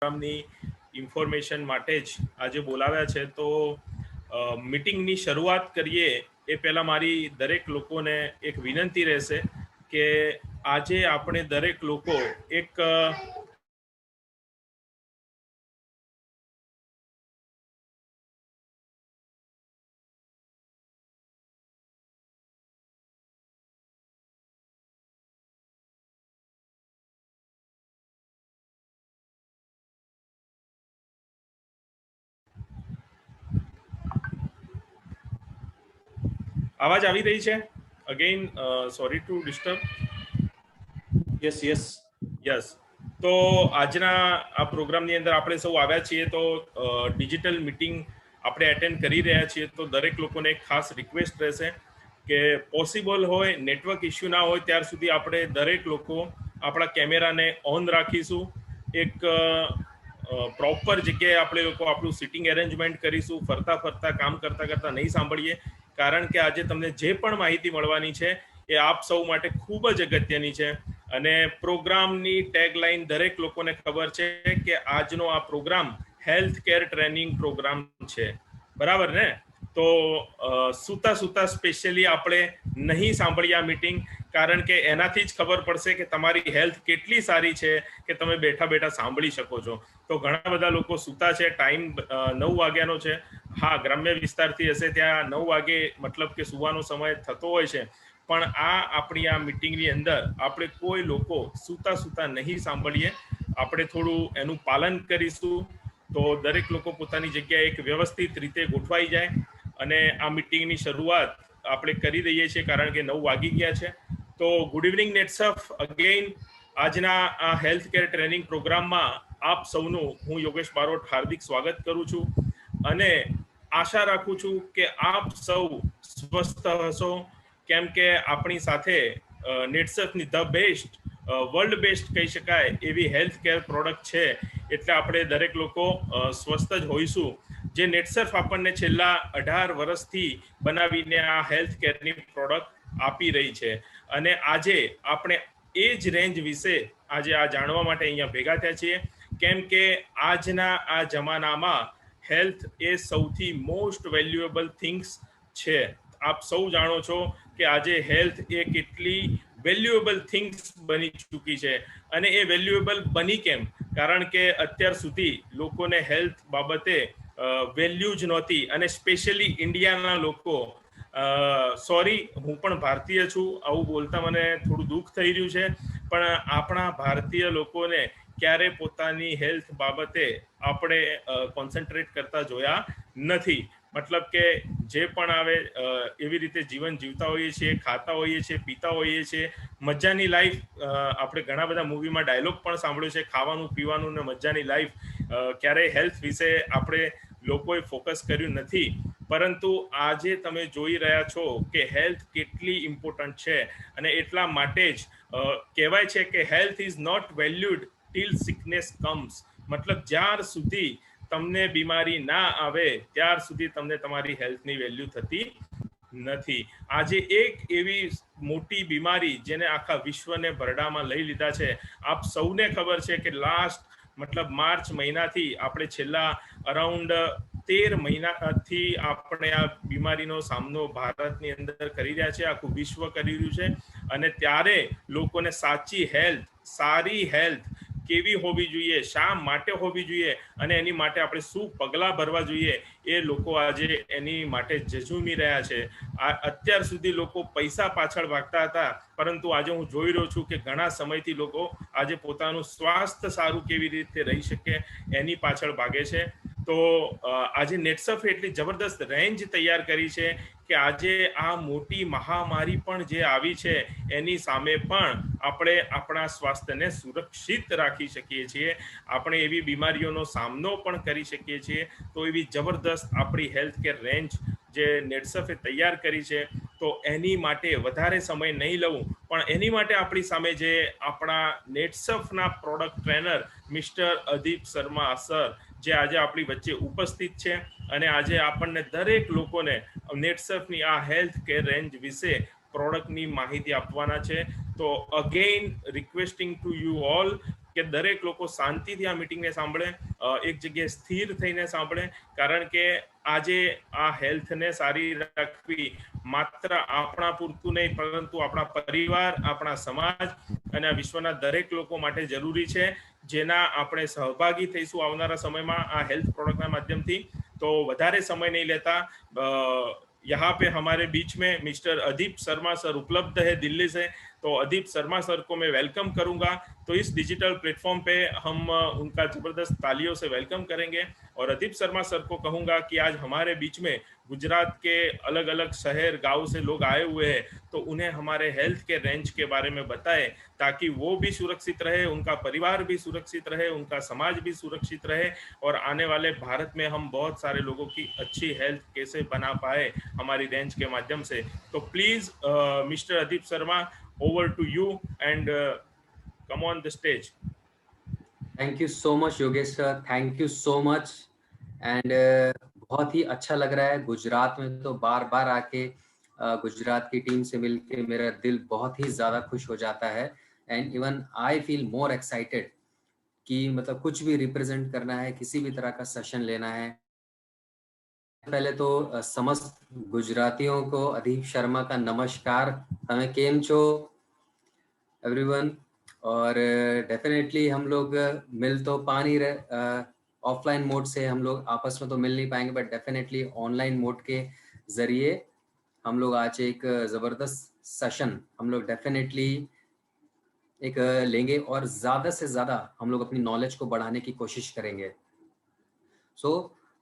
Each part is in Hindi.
પ્રોગ્રામની ઇન્ફોર્મેશન માટે જ આજે બોલાવ્યા છે. તો મીટિંગની શરૂઆત કરીએ એ પહેલાં મારી દરેક લોકોને એક વિનંતી રહેશે કે આજે આપણે દરેક લોકો એક આવાજ આવી રહી છે? Again sorry to disturb. Yes. તો આજના આ પ્રોગ્રામની અંદર આપણે સૌ આવ્યા છીએ તો ડિજિટલ મીટિંગ આપણે એટેન્ડ કરી રહ્યા છીએ. તો દરેક લોકોને એક ખાસ રિક્વેસ્ટ રહેશે કે પોસિબલ હોય, નેટવર્ક ઇસ્યુ ના હોય ત્યાર સુધી આપણે દરેક લોકો આપણા કેમેરાને ઓન રાખીશું. એક પ્રોપર જગ્યાએ આપણે લોકો આપણું સિટિંગ એરેન્જમેન્ટ કરીશું. ફરતા ફરતા કામ કરતા કરતા નહીં સાંભળીએ, કારણ કે આજે તમને જે પણ માહિતી મળવાની છે એ આપ સૌ માટે ખૂબ જ અગત્યની છે. અને પ્રોગ્રામની ટેગલાઇન દરેક લોકોને ખબર છે કે આજનો આ program health care training program છે, બરાબર ને? તો સૂતા સૂતા સ્પેશિયલી આપણે નહીં સાંભળીએ આ મીટિંગ, કારણ કે એનાથી જ ખબર પડશે કે તમારી હેલ્થ કેટલી સારી છે કે તમે બેઠા બેઠા સાંભળી શકો છો. તો ઘણા બધા લોકો સૂતા છે. ટાઈમ 9 વાગ્યાનો છે. હા, ગ્રામ્ય વિસ્તારથી હશે ત્યાં 9 વાગે મતલબ કે સુવાનો સમય થતો હોય છે. પણ આપણી આ મીટિંગની અંદર આપણે કોઈ લોકો સૂતા સૂતા નહીં સાંભળીએ. આપણે થોડું એનું પાલન કરીશું તો દરેક લોકો પોતાની જગ્યાએ એક વ્યવસ્થિત રીતે ગોઠવાઈ જાય. અને આ મીટિંગની શરૂઆત આપણે કરી દઈએ છીએ કારણ કે 9 વાગી ગયા છે. તો ગુડ ઇવનિંગ નેટસફ. અગેઇન આજના આ હેલ્થ કેર ટ્રેનિંગ પ્રોગ્રામમાં આપ સૌનું હું યોગેશ બારોટ હાર્દિક સ્વાગત કરું છું. અને આશા રાખું છું કે આપ સૌ સ્વસ્થ હશો, કેમ કે આપણી સાથે નેટસફની ધ બેસ્ટ, વર્લ્ડ બેસ્ટ કહી શકાય એવી હેલ્થ કેર પ્રોડક્ટ છે. એટલે આપણે દરેક લોકો સ્વસ્થ જ હોઈશું. જે નેટસર્ફ આપણને છેલ્લા 18 વર્ષથી બનાવીને આ હેલ્થ કેરની પ્રોડક્ટ આપી રહી છે. અને આજે આપણે એ જ રેન્જ વિશે આજે આ જાણવા માટે અહીંયા ભેગા થયા છીએ, કેમ કે આજના આ જમાનામાં હેલ્થ એ સૌથી મોસ્ટ વેલ્યુએબલ થિંગ્સ છે. આપ સૌ જાણો છો કે આજે હેલ્થ એ કેટલી વેલ્યુએબલ થિંગ્સ બની ચૂકી છે. અને એ વેલ્યુએબલ બની કેમ? કારણ કે અત્યાર સુધી લોકોને હેલ્થ બાબતે વેલ્યુ જ નહોતી. અને સ્પેશિયલી ઇન્ડિયાના લોકો, સોરી હું પણ ભારતીય છું, આવું બોલતા મને થોડું દુઃખ થઈ રહ્યું છે, પણ આપણા ભારતીય લોકોને ક્યારે પોતાની હેલ્થ બાબતે આપણે કોન્સન્ટ્રેટ કરતા જોયા નથી. મતલબ કે જે પણ આવે એવી રીતે જીવન જીવતા હોઈએ છીએ, ખાતા હોઈએ છીએ, પીતા હોઈએ છીએ, મજાની લાઈફ. આપણે ઘણા બધા મૂવીમાં ડાયલોગ પણ સાંભળ્યો છે, ખાવાનું પીવાનું ને મજાની લાઈફ. ક્યારેય હેલ્થ વિશે આપણે લોકોએ ફોકસ કર્યું નથી. પરંતુ આજે તમે જોઈ રહ્યા છો કે હેલ્થ કેટલી ઇમ્પોર્ટન્ટ છે. અને એટલા માટે જ કહેવાય છે કે health is not valued till sickness comes. મતલબ જ્યાર સુધી તમને બીમારી ના આવે ત્યાર સુધી તમને તમારી હેલ્થની વેલ્યુ થતી નથી. આજે એક એવી મોટી બીમારી જેને આખા વિશ્વને ભરડામાં લઈ લીધા છે. આપ સૌને ખબર છે કે લાસ્ટ મતલબ માર્ચ મહિનાથી આપણે છેલ્લા અરાઉન્ડ 13 મહિનાથી આપણે આ બીમારીનો સામનો ભારતની અંદર કરી રહ્યા છે, આખું વિશ્વ કરી રહ્યું છે. અને ત્યારે લોકોને સાચી હેલ્થ, સારી હેલ્થ કેવી હોવી જોઈએ, શા માટે હોવી જોઈએ અને એની માટે આપણે શું પગલાં ભરવા જોઈએ, એ લોકો આજે એની માટે ઝઝૂમી રહ્યા છે. અત્યાર સુધી લોકો પૈસા પાછળ ભાગતા હતા, પરંતુ આજે હું જોઈ રહ્યો છું કે ઘણા સમયથી લોકો આજે પોતાનું સ્વાસ્થ્ય સારું કેવી રીતે રહી શકે એની પાછળ ભાગે છે. તો આજે નેટસફે એટલી જબરદસ્ત રેન્જ તૈયાર કરી છે કે આજે આ મોટી મહામારી પણ જે આવી છે એની સામે પણ આપણે આપણા સ્વાસ્થ્યને સુરક્ષિત રાખી શકીએ છીએ. આપણે એવી બીમારીઓનો સામનો પણ કરી શકીએ છીએ. તો એવી જબરદસ્ત આપણી હેલ્થ કેર રેન્જ જે નેટસફે તૈયાર કરી છે, તો એની માટે વધારે સમય નહીં લઉં, પણ એની માટે આપણી સામે જે આપણા નેટસફના product trainer mister Adeep Sharma sir જે આજે આપણી વચ્ચે ઉપસ્થિત છે અને આજે આપણને દરેક લોકોને નેટસફની આ હેલ્થ કેર રેન્જ વિશે પ્રોડક્ટની માહિતી આપવાના છે. તો again requesting to you all કે દરેક લોકો શાંતિથી આ મીટિંગને સાંભળે, એક જગ્યાએ સ્થિર થઈને સાંભળે, કારણ કે આજે આ હેલ્થને સારી રાખવી માત્ર આપણા પૂરતું નહીં, પરંતુ આપણા પરિવાર, આપણા સમાજ અને આ વિશ્વના દરેક લોકો માટે જરૂરી છે, જેના આપણે સહભાગી થઈશું આવનારા સમયમાં આ હેલ્થ પ્રોડક્ટના માધ્યમથી. તો વધારે સમય નહીં લેતા, यहाँ पे हमारे बीच में मिस्टर अदीप शर्मा सर उपलब्ध है दिल्ली से, तो अदीप शर्मा सर को मैं वेलकम करूंगा। तो इस डिजिटल प्लेटफॉर्म पे हम उनका जबरदस्त तालियों से वेलकम करेंगे और अदीप शर्मा सर को कहूंगा कि आज हमारे बीच में गुजरात के अलग अलग शहर गांव से लोग आए हुए हैं, तो उन्हें हमारे हेल्थ के रेंज के बारे में बताएं, ताकि वो भी सुरक्षित रहे, उनका परिवार भी सुरक्षित रहे, उनका समाज भी सुरक्षित रहे, और आने वाले भारत में हम बहुत सारे लोगों की अच्छी हेल्थ कैसे बना पाए हमारी रेंज के माध्यम से। तो please mister Adeep Sharma, over to you and come on the stage. Thank you so much Yogesh sir, thank you so much. And बहुत ही अच्छा लग रहा है। गुजरात में तो बार बार आके गुजरात की टीम से मिलके मेरा दिल बहुत ही ज़्यादा खुश हो जाता है। And even I feel more excited कि मतलब कुछ भी रिप्रेजेंट करना है, किसी भी तरह का सेशन लेना है। पहले तो समस्त गुजरातियों को अदीप शर्मा का नमस्कार। हमें केम छो एवरीवन। और डेफिनेटली हम लोग मिल तो पा नहीं रहे, ऑफलाइन मोड से हम लोग आपस में तो मिल नहीं पाएंगे, बट डेफिनेटली ऑनलाइन मोड के ज़रिए हम लोग आज एक ज़बरदस्त सेशन हम लोग डेफिनेटली एक लेंगे और ज़्यादा से ज़्यादा हम लोग अपनी नॉलेज को बढ़ाने की कोशिश करेंगे। So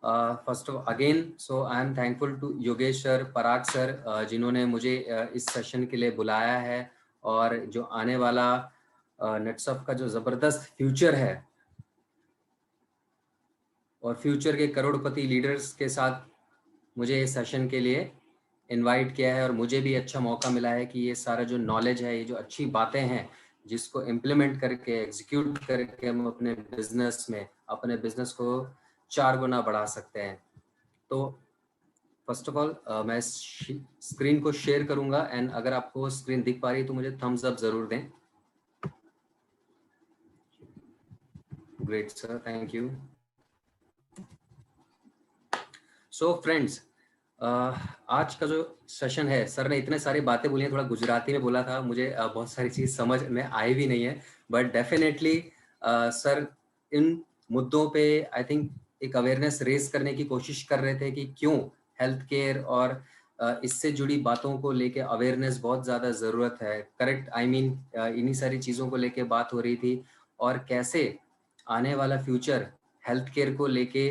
first of again, so I am thankful to Yogesh sir, Parag sir, जिन्होंने मुझे इस सेशन के लिए बुलाया है, और जो आने वाला नेटसफ का जो ज़बरदस्त फ्यूचर है और फ्यूचर के करोड़पति लीडर्स के साथ मुझे इस सेशन के लिए इनवाइट किया है, और मुझे भी अच्छा मौका मिला है कि ये सारा जो नॉलेज है, ये जो अच्छी बातें हैं, जिसको इम्प्लीमेंट करके एग्जीक्यूट करके हम अपने बिजनेस में अपने बिजनेस को 4 गुना बढ़ा सकते हैं। तो फर्स्ट ऑफ ऑल मैं स्क्रीन को शेयर करूंगा, एंड अगर आपको स्क्रीन दिख पा रही है तो मुझे थम्स अप जरूर दें। Great sir, thank you. So friends, आज का जो सेशन है, सर ने इतने सारी बातें बोली हैं, थोड़ा गुजराती में बोला था, मुझे बहुत सारी चीज़ समझ में आई भी नहीं है, बट डेफिनेटली सर इन मुद्दों पे आई थिंक एक अवेयरनेस रेज करने की कोशिश कर रहे थे कि क्यों हेल्थ केयर और इससे जुड़ी बातों को लेके अवेयरनेस बहुत ज़्यादा ज़रूरत है। करेक्ट, आई मीन इन्हीं सारी चीज़ों को लेके बात हो रही थी, और कैसे आने वाला फ्यूचर हेल्थ केयर को लेके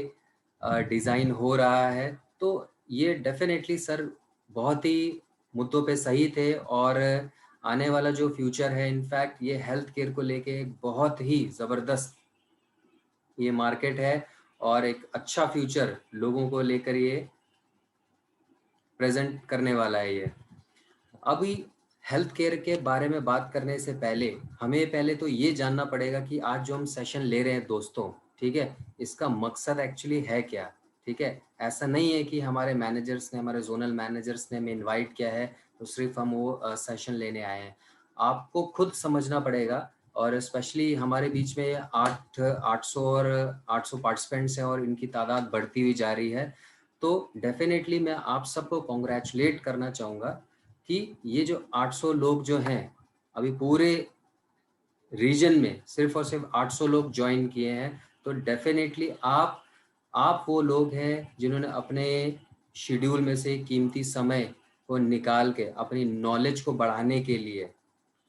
डिज़ाइन हो रहा है। तो ये डेफिनेटली सर बहुत ही मुद्दों पे सही थे, और आने वाला जो फ्यूचर है, इनफैक्ट ये हेल्थ केयर को लेके एक बहुत ही ज़बरदस्त ये मार्केट है, और एक अच्छा फ्यूचर लोगों को लेकर ये प्रेजेंट करने वाला है। ये अभी हेल्थ केयर के बारे में बात करने से पहले हमें पहले तो ये जानना पड़ेगा कि आज जो हम सेशन ले रहे हैं दोस्तों, ठीक है, इसका मकसद एक्चुअली है क्या। ठीक है, ऐसा नहीं है कि हमारे मैनेजर्स ने, हमारे जोनल मैनेजर्स ने हमें इनवाइट किया है तो सिर्फ हम वो सेशन लेने आए हैं। आपको खुद समझना पड़ेगा, और स्पेशली हमारे बीच में 800 और 800 पार्टिसिपेंट्स हैं, और इनकी तादाद बढ़ती हुई जा रही है। तो डेफिनेटली मैं आप सबको कॉन्ग्रेचुलेट करना चाहूँगा कि ये जो 800 लोग जो हैं, अभी पूरे रीजन में सिर्फ और सिर्फ 800 लोग ज्वाइन किए हैं। तो डेफिनेटली आप वो लोग हैं जिन्होंने अपने शेड्यूल में से कीमती समय को निकाल के अपनी नॉलेज को बढ़ाने के लिए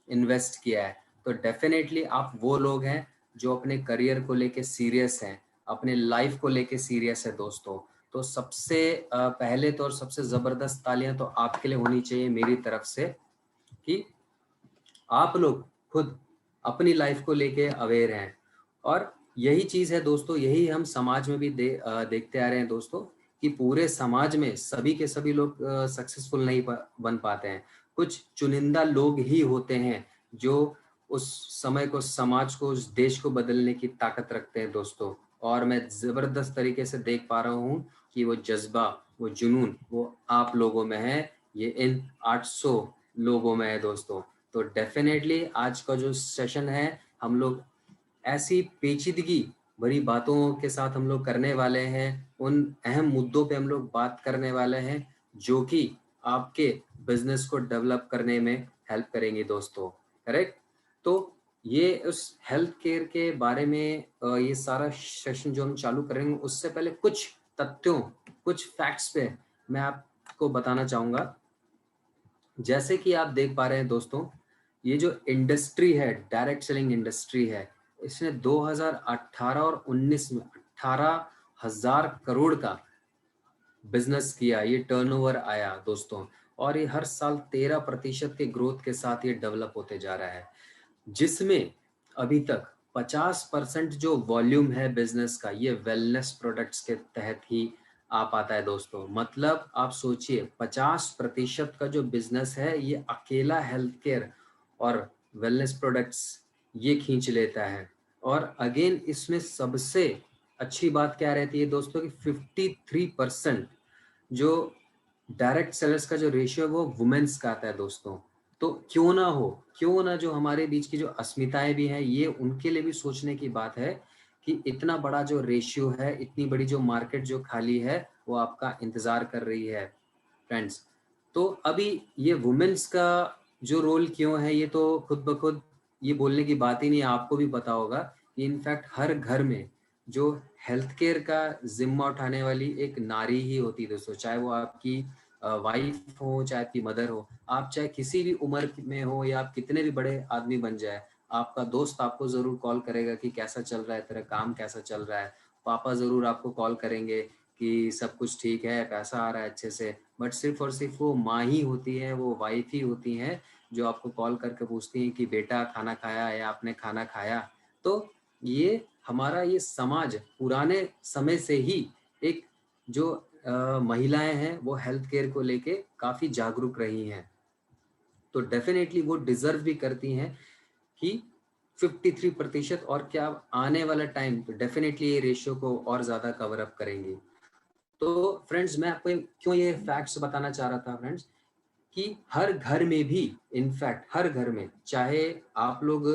इन्वेस्ट किया है। तो डेफिनेटली आप वो लोग हैं जो अपने करियर को लेके सीरियस हैं, अपने लाइफ को लेके सीरियस है दोस्तों। तो सबसे पहले तो और सबसे ज़बरदस्त तालियां तो आपके लिए होनी चाहिए मेरी तरफ से, कि आप लोग खुद अपनी लाइफ को लेके अवेयर हैं। और यही चीज़ है दोस्तों, यही हम समाज में भी देखते आ रहे हैं दोस्तों, कि पूरे समाज में सभी के सभी लोग सक्सेसफुल नहीं बन पाते हैं। कुछ चुनिंदा लोग ही होते हैं जो उस समय को, समाज को, उस देश को बदलने की ताकत रखते हैं दोस्तों। और मैं ज़बरदस्त तरीके से देख पा रहा हूँ कि वो जज्बा, वो जुनून, वो आप लोगों में है, ये इन 800 लोगों में है दोस्तों। तो डेफिनेटली आज का जो सेशन है, हम लोग ऐसी पेचीदगी भरी बातों के साथ हम लोग करने वाले हैं, उन अहम मुद्दों पे हम लोग बात करने वाले हैं जो कि आपके बिजनेस को डेवलप करने में हेल्प करेंगे दोस्तों, करेक्ट। तो ये उस हेल्थ केयर के बारे में ये सारा सेशन जो हम चालू करेंगे, उससे पहले कुछ तथ्यों, कुछ फैक्ट्स पे मैं आपको बताना चाहूंगा। जैसे कि आप देख पा रहे हैं दोस्तों, ये जो इंडस्ट्री है, डायरेक्ट सेलिंग इंडस्ट्री है, इसने 2018 और 19 में 18,000 करोड़ का बिजनेस किया, ये टर्नओवर आया दोस्तों। और ये हर साल 13% के ग्रोथ के साथ ये डेवलप होते जा रहा है, जिसमें अभी तक 50% जो वॉल्यूम है बिजनेस का, ये वेलनेस प्रोडक्ट्स के तहत ही आ पाता है दोस्तों। मतलब आप सोचिए 50% का जो बिजनेस है ये अकेला हेल्थ केयर और वेलनेस प्रोडक्ट्स ये खींच लेता है। और अगेन इसमें सबसे अच्छी बात क्या रहती है दोस्तों कि 53% जो डायरेक्ट सेलर्स का जो रेशियो है वो वुमेन्स का आता है दोस्तों। तो क्यों ना जो हमारे बीच की जो अस्मिताएं भी हैं, ये उनके लिए भी सोचने की बात है कि इतना बड़ा जो रेशियो है, इतनी बड़ी जो मार्केट जो खाली है, वो आपका इंतजार कर रही है फ्रेंड्स। तो अभी ये वुमेन्स का जो रोल क्यों है, ये तो खुद ब खुद ये बोलने की बात ही नहीं है, आपको भी पता होगा कि इनफैक्ट हर घर में जो हेल्थ केयर का जिम्मा उठाने वाली एक नारी ही होती है दोस्तों। चाहे वो आपकी वाइफ हो, चाहे आपकी मदर हो, आप चाहे किसी भी उम्र में हो या आप कितने भी बड़े आदमी बन जाए, आपका दोस्त आपको जरूर कॉल करेगा कि कैसा चल रहा है, तेरा काम कैसा चल रहा है। पापा जरूर आपको कॉल करेंगे कि सब कुछ ठीक है, पैसा आ रहा है अच्छे से। बट सिर्फ और सिर्फ वो माँ ही होती है, वो वाइफ ही होती हैं जो आपको कॉल करके पूछती हैं कि बेटा खाना खाया या आपने खाना खाया। तो ये हमारा ये समाज पुराने समय से ही एक जो महिलाएं हैं वो हेल्थ केयर को लेके काफी जागरूक रही हैं। तो डेफिनेटली वो डिजर्व भी करती हैं कि 53%, और क्या आने वाला टाइम तो डेफिनेटली ये रेशियो को और ज्यादा कवर अप करेंगी। तो फ्रेंड्स, मैं आपको क्यों ये फैक्ट्स बताना चाह रहा था फ्रेंड्स, कि हर घर में भी, इनफैक्ट हर घर में, चाहे आप लोग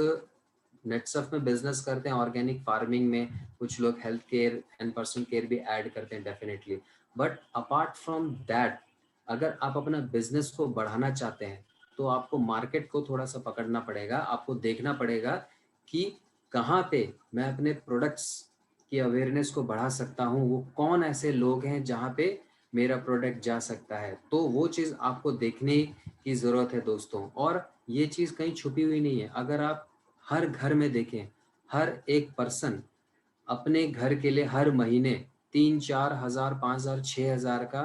नेटसर्फ में बिजनेस करते हैं, ऑर्गेनिक फार्मिंग में, कुछ लोग health care and personal care भी ऐड करते हैं definitely. But apart from that, अगर आप अपना बिजनेस को बढ़ाना चाहते हैं तो आपको मार्केट को थोड़ा सा पकड़ना पड़ेगा। आपको देखना पड़ेगा कि कहाँ पे मैं अपने प्रोडक्ट्स की अवेयरनेस को बढ़ा सकता हूँ, वो कौन ऐसे लोग हैं जहाँ पे मेरा प्रोडक्ट जा सकता है। तो वो चीज़ आपको देखने की ज़रूरत है दोस्तों। और ये चीज़ कहीं छुपी हुई नहीं है। अगर आप हर घर में देखें, हर एक पर्सन अपने घर के लिए हर महीने 3-4 हज़ार, 5 हज़ार, 6 हज़ार का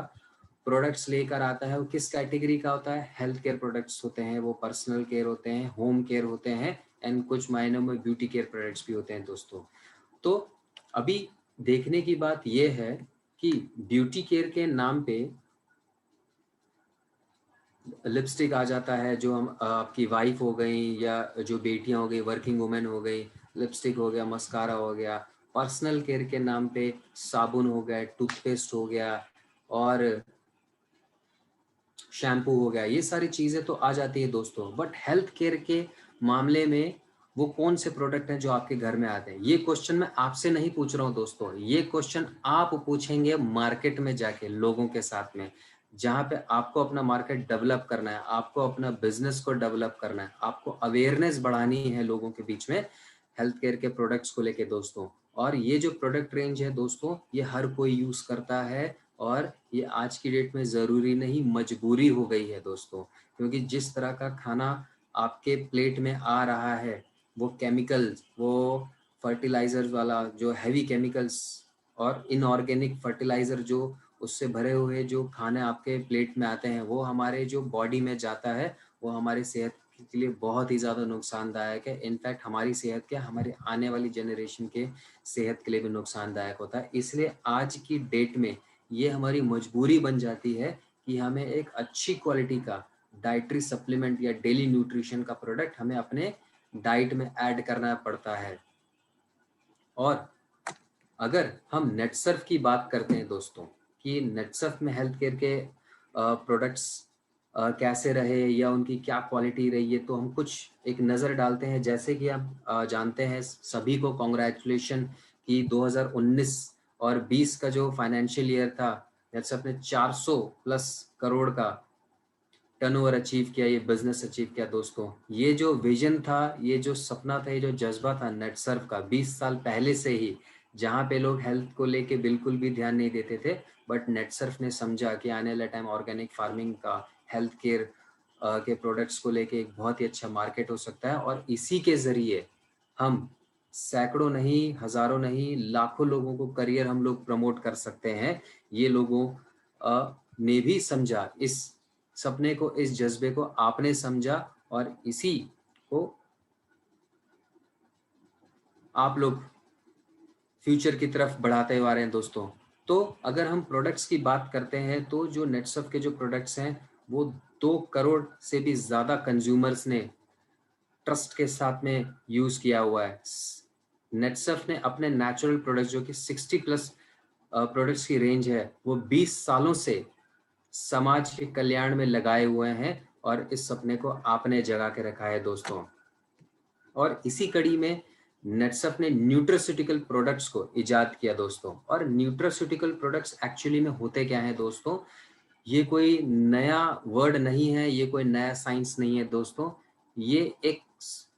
प्रोडक्ट्स लेकर आता है। वो किस कैटेगरी का होता है? हेल्थ केयर प्रोडक्ट्स होते हैं, वो पर्सनल केयर होते हैं, होम केयर होते हैं, एंड कुछ मायनों में ब्यूटी केयर प्रोडक्ट्स भी होते हैं दोस्तों। तो अभी देखने की बात यह है कि ब्यूटी केयर के नाम पे लिपस्टिक आ जाता है, जो हम आपकी वाइफ हो गई या जो बेटियां हो गई, वर्किंग वुमेन हो गई, लिपस्टिक हो गया, मस्कारा हो गया। पर्सनल केयर के नाम पे साबुन हो गया, टूथपेस्ट हो गया, और शैम्पू हो गया। ये सारी चीज़ें तो आ जाती है दोस्तों। बट हेल्थ केयर के मामले में वो कौन से प्रोडक्ट हैं जो आपके घर में आते हैं? ये क्वेश्चन मैं आपसे नहीं पूछ रहा हूँ दोस्तों, ये क्वेश्चन आप पूछेंगे मार्केट में जाके, लोगों के साथ में, जहाँ पे आपको अपना मार्केट डेवलप करना है, आपको अपना बिजनेस को डेवलप करना है, आपको अवेयरनेस बढ़ानी है लोगों के बीच में हेल्थ केयर के प्रोडक्ट्स को लेके दोस्तों। और ये जो प्रोडक्ट रेंज है दोस्तों, ये हर कोई यूज़ करता है, और ये आज की डेट में ज़रूरी नहीं, मजबूरी हो गई है दोस्तों। क्योंकि जिस तरह का खाना आपके प्लेट में आ रहा है, वो केमिकल्स, वो फर्टिलाइजर्स वाला जो हैवी केमिकल्स और इनऑर्गेनिक फर्टिलाइजर जो उससे भरे हुए जो खाने आपके प्लेट में आते हैं, वो हमारे जो बॉडी में जाता है, वो हमारी सेहत के लिए बहुत ही ज़्यादा नुकसानदायक है। इनफैक्ट हमारी सेहत क्या, हमारे आने वाली जनरेशन के सेहत के लिए भी नुकसानदायक होता है। इसलिए आज की डेट में ये हमारी मजबूरी बन जाती है कि हमें एक अच्छी क्वालिटी का डाइटरी सप्लीमेंट या डेली न्यूट्रिशन का प्रोडक्ट हमें अपने डाइट में ऐड करना पड़ता है। और अगर हम नेटसर्फ की बात करते हैं दोस्तों, कि नेटसर्फ में हेल्थ केयर के प्रोडक्ट्स कैसे रहे या उनकी क्या क्वालिटी रही है, तो हम कुछ एक नज़र डालते हैं। जैसे कि आप जानते हैं, सभी को कॉन्ग्रेचुलेशन कि 2019 और 20 का जो फाइनेंशियल ईयर था, जैसे अपने 400 प्लस करोड़ का टर्नओवर अचीव किया, ये बिजनेस अचीव किया दोस्तों। ये जो विजन था, ये जो सपना था, ये जो जज्बा था नेटसर्फ का 20 साल पहले से ही, जहाँ पे लोग हेल्थ को लेके बिल्कुल भी ध्यान नहीं देते थे, बट नेटसर्फ ने समझा कि आने वाला टाइम ऑर्गेनिक फार्मिंग का, हेल्थ केयर के प्रोडक्ट्स को लेके एक बहुत ही अच्छा मार्केट हो सकता है। और इसी के ज़रिए हम सैकड़ों नहीं, हज़ारों नहीं, लाखों लोगों को करियर हम लोग प्रमोट कर सकते हैं। ये लोगों ने भी समझा इस सपने को, इस जज्बे को आपने समझा, और इसी को आप लोग फ्यूचर की तरफ बढ़ाते हुए आ रहे हैं दोस्तों। तो अगर हम प्रोडक्ट्स की बात करते हैं, तो जो नेटसर्फ के जो प्रोडक्ट्स हैं, वो 2 करोड़ से भी ज़्यादा कंज्यूमर्स ने ट्रस्ट के साथ में यूज़ किया हुआ है। नेटसर्फ ने अपने नेचुरल प्रोडक्ट्स, जो कि 60 प्लस प्रोडक्ट्स की रेंज है, वो 20 सालों से समाज के कल्याण में लगाए हुए हैं, और इस सपने को आपने जगा के रखा है दोस्तों। और इसी कड़ी में नेटसर्फ ने न्यूट्रास्यूटिकल प्रोडक्ट्स को इजाद किया दोस्तों। और न्यूट्रास्यूटिकल प्रोडक्ट्स एक्चुअली में होते क्या हैं दोस्तों? ये कोई नया वर्ड नहीं है, ये कोई नया साइंस नहीं है दोस्तों। ये एक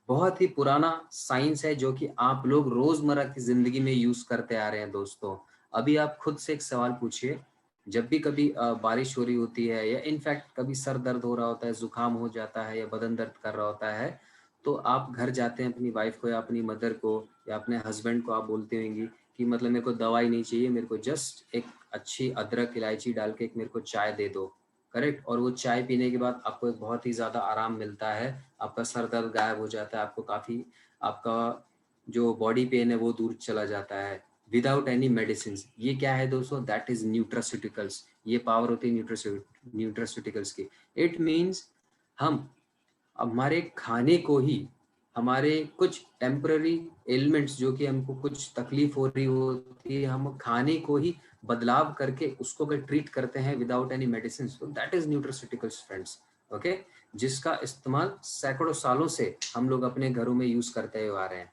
बहुत ही पुराना साइंस है, जो कि आप लोग रोजमर्रा की जिंदगी में यूज करते आ रहे हैं दोस्तों। अभी आप खुद से एक सवाल पूछिए, जब भी कभी बारिश हो रही होती है, या इनफैक्ट कभी सर दर्द हो रहा होता है, जुकाम हो जाता है, या बदन दर्द कर रहा होता है, तो आप घर जाते हैं अपनी वाइफ को या अपनी मदर को या अपने हस्बैंड को, आप बोलते होंगी कि मतलब मेरे को दवाई नहीं चाहिए, मेरे को जस्ट एक अच्छी अदरक इलायची डाल के एक मेरे को चाय दे दो। करेक्ट? और वो चाय पीने के बाद आपको एक बहुत ही ज़्यादा आराम मिलता है, आपका सर दर्द गायब हो जाता है, आपको काफ़ी, आपका जो बॉडी पेन है वो दूर चला जाता है विदाउट एनी मेडिसिन। ये क्या है दोस्तों? That is nutraceuticals. ये पावर होती है न्यूट्रास्यूटिकल्स की। इट मीन्स हम हमारे खाने को ही, हमारे कुछ टेम्पररी एलिमेंट्स, जो कि हमको कुछ तकलीफ हो रही होती है, हम खाने को ही बदलाव करके उसको अगर ट्रीट करते हैं विदाउट एनी मेडिसिन, तो that is nutraceuticals friends. Okay, जिसका इस्तेमाल सैकड़ों सालों से हम लोग अपने घरों में यूज करते हुए आ रहे हैं।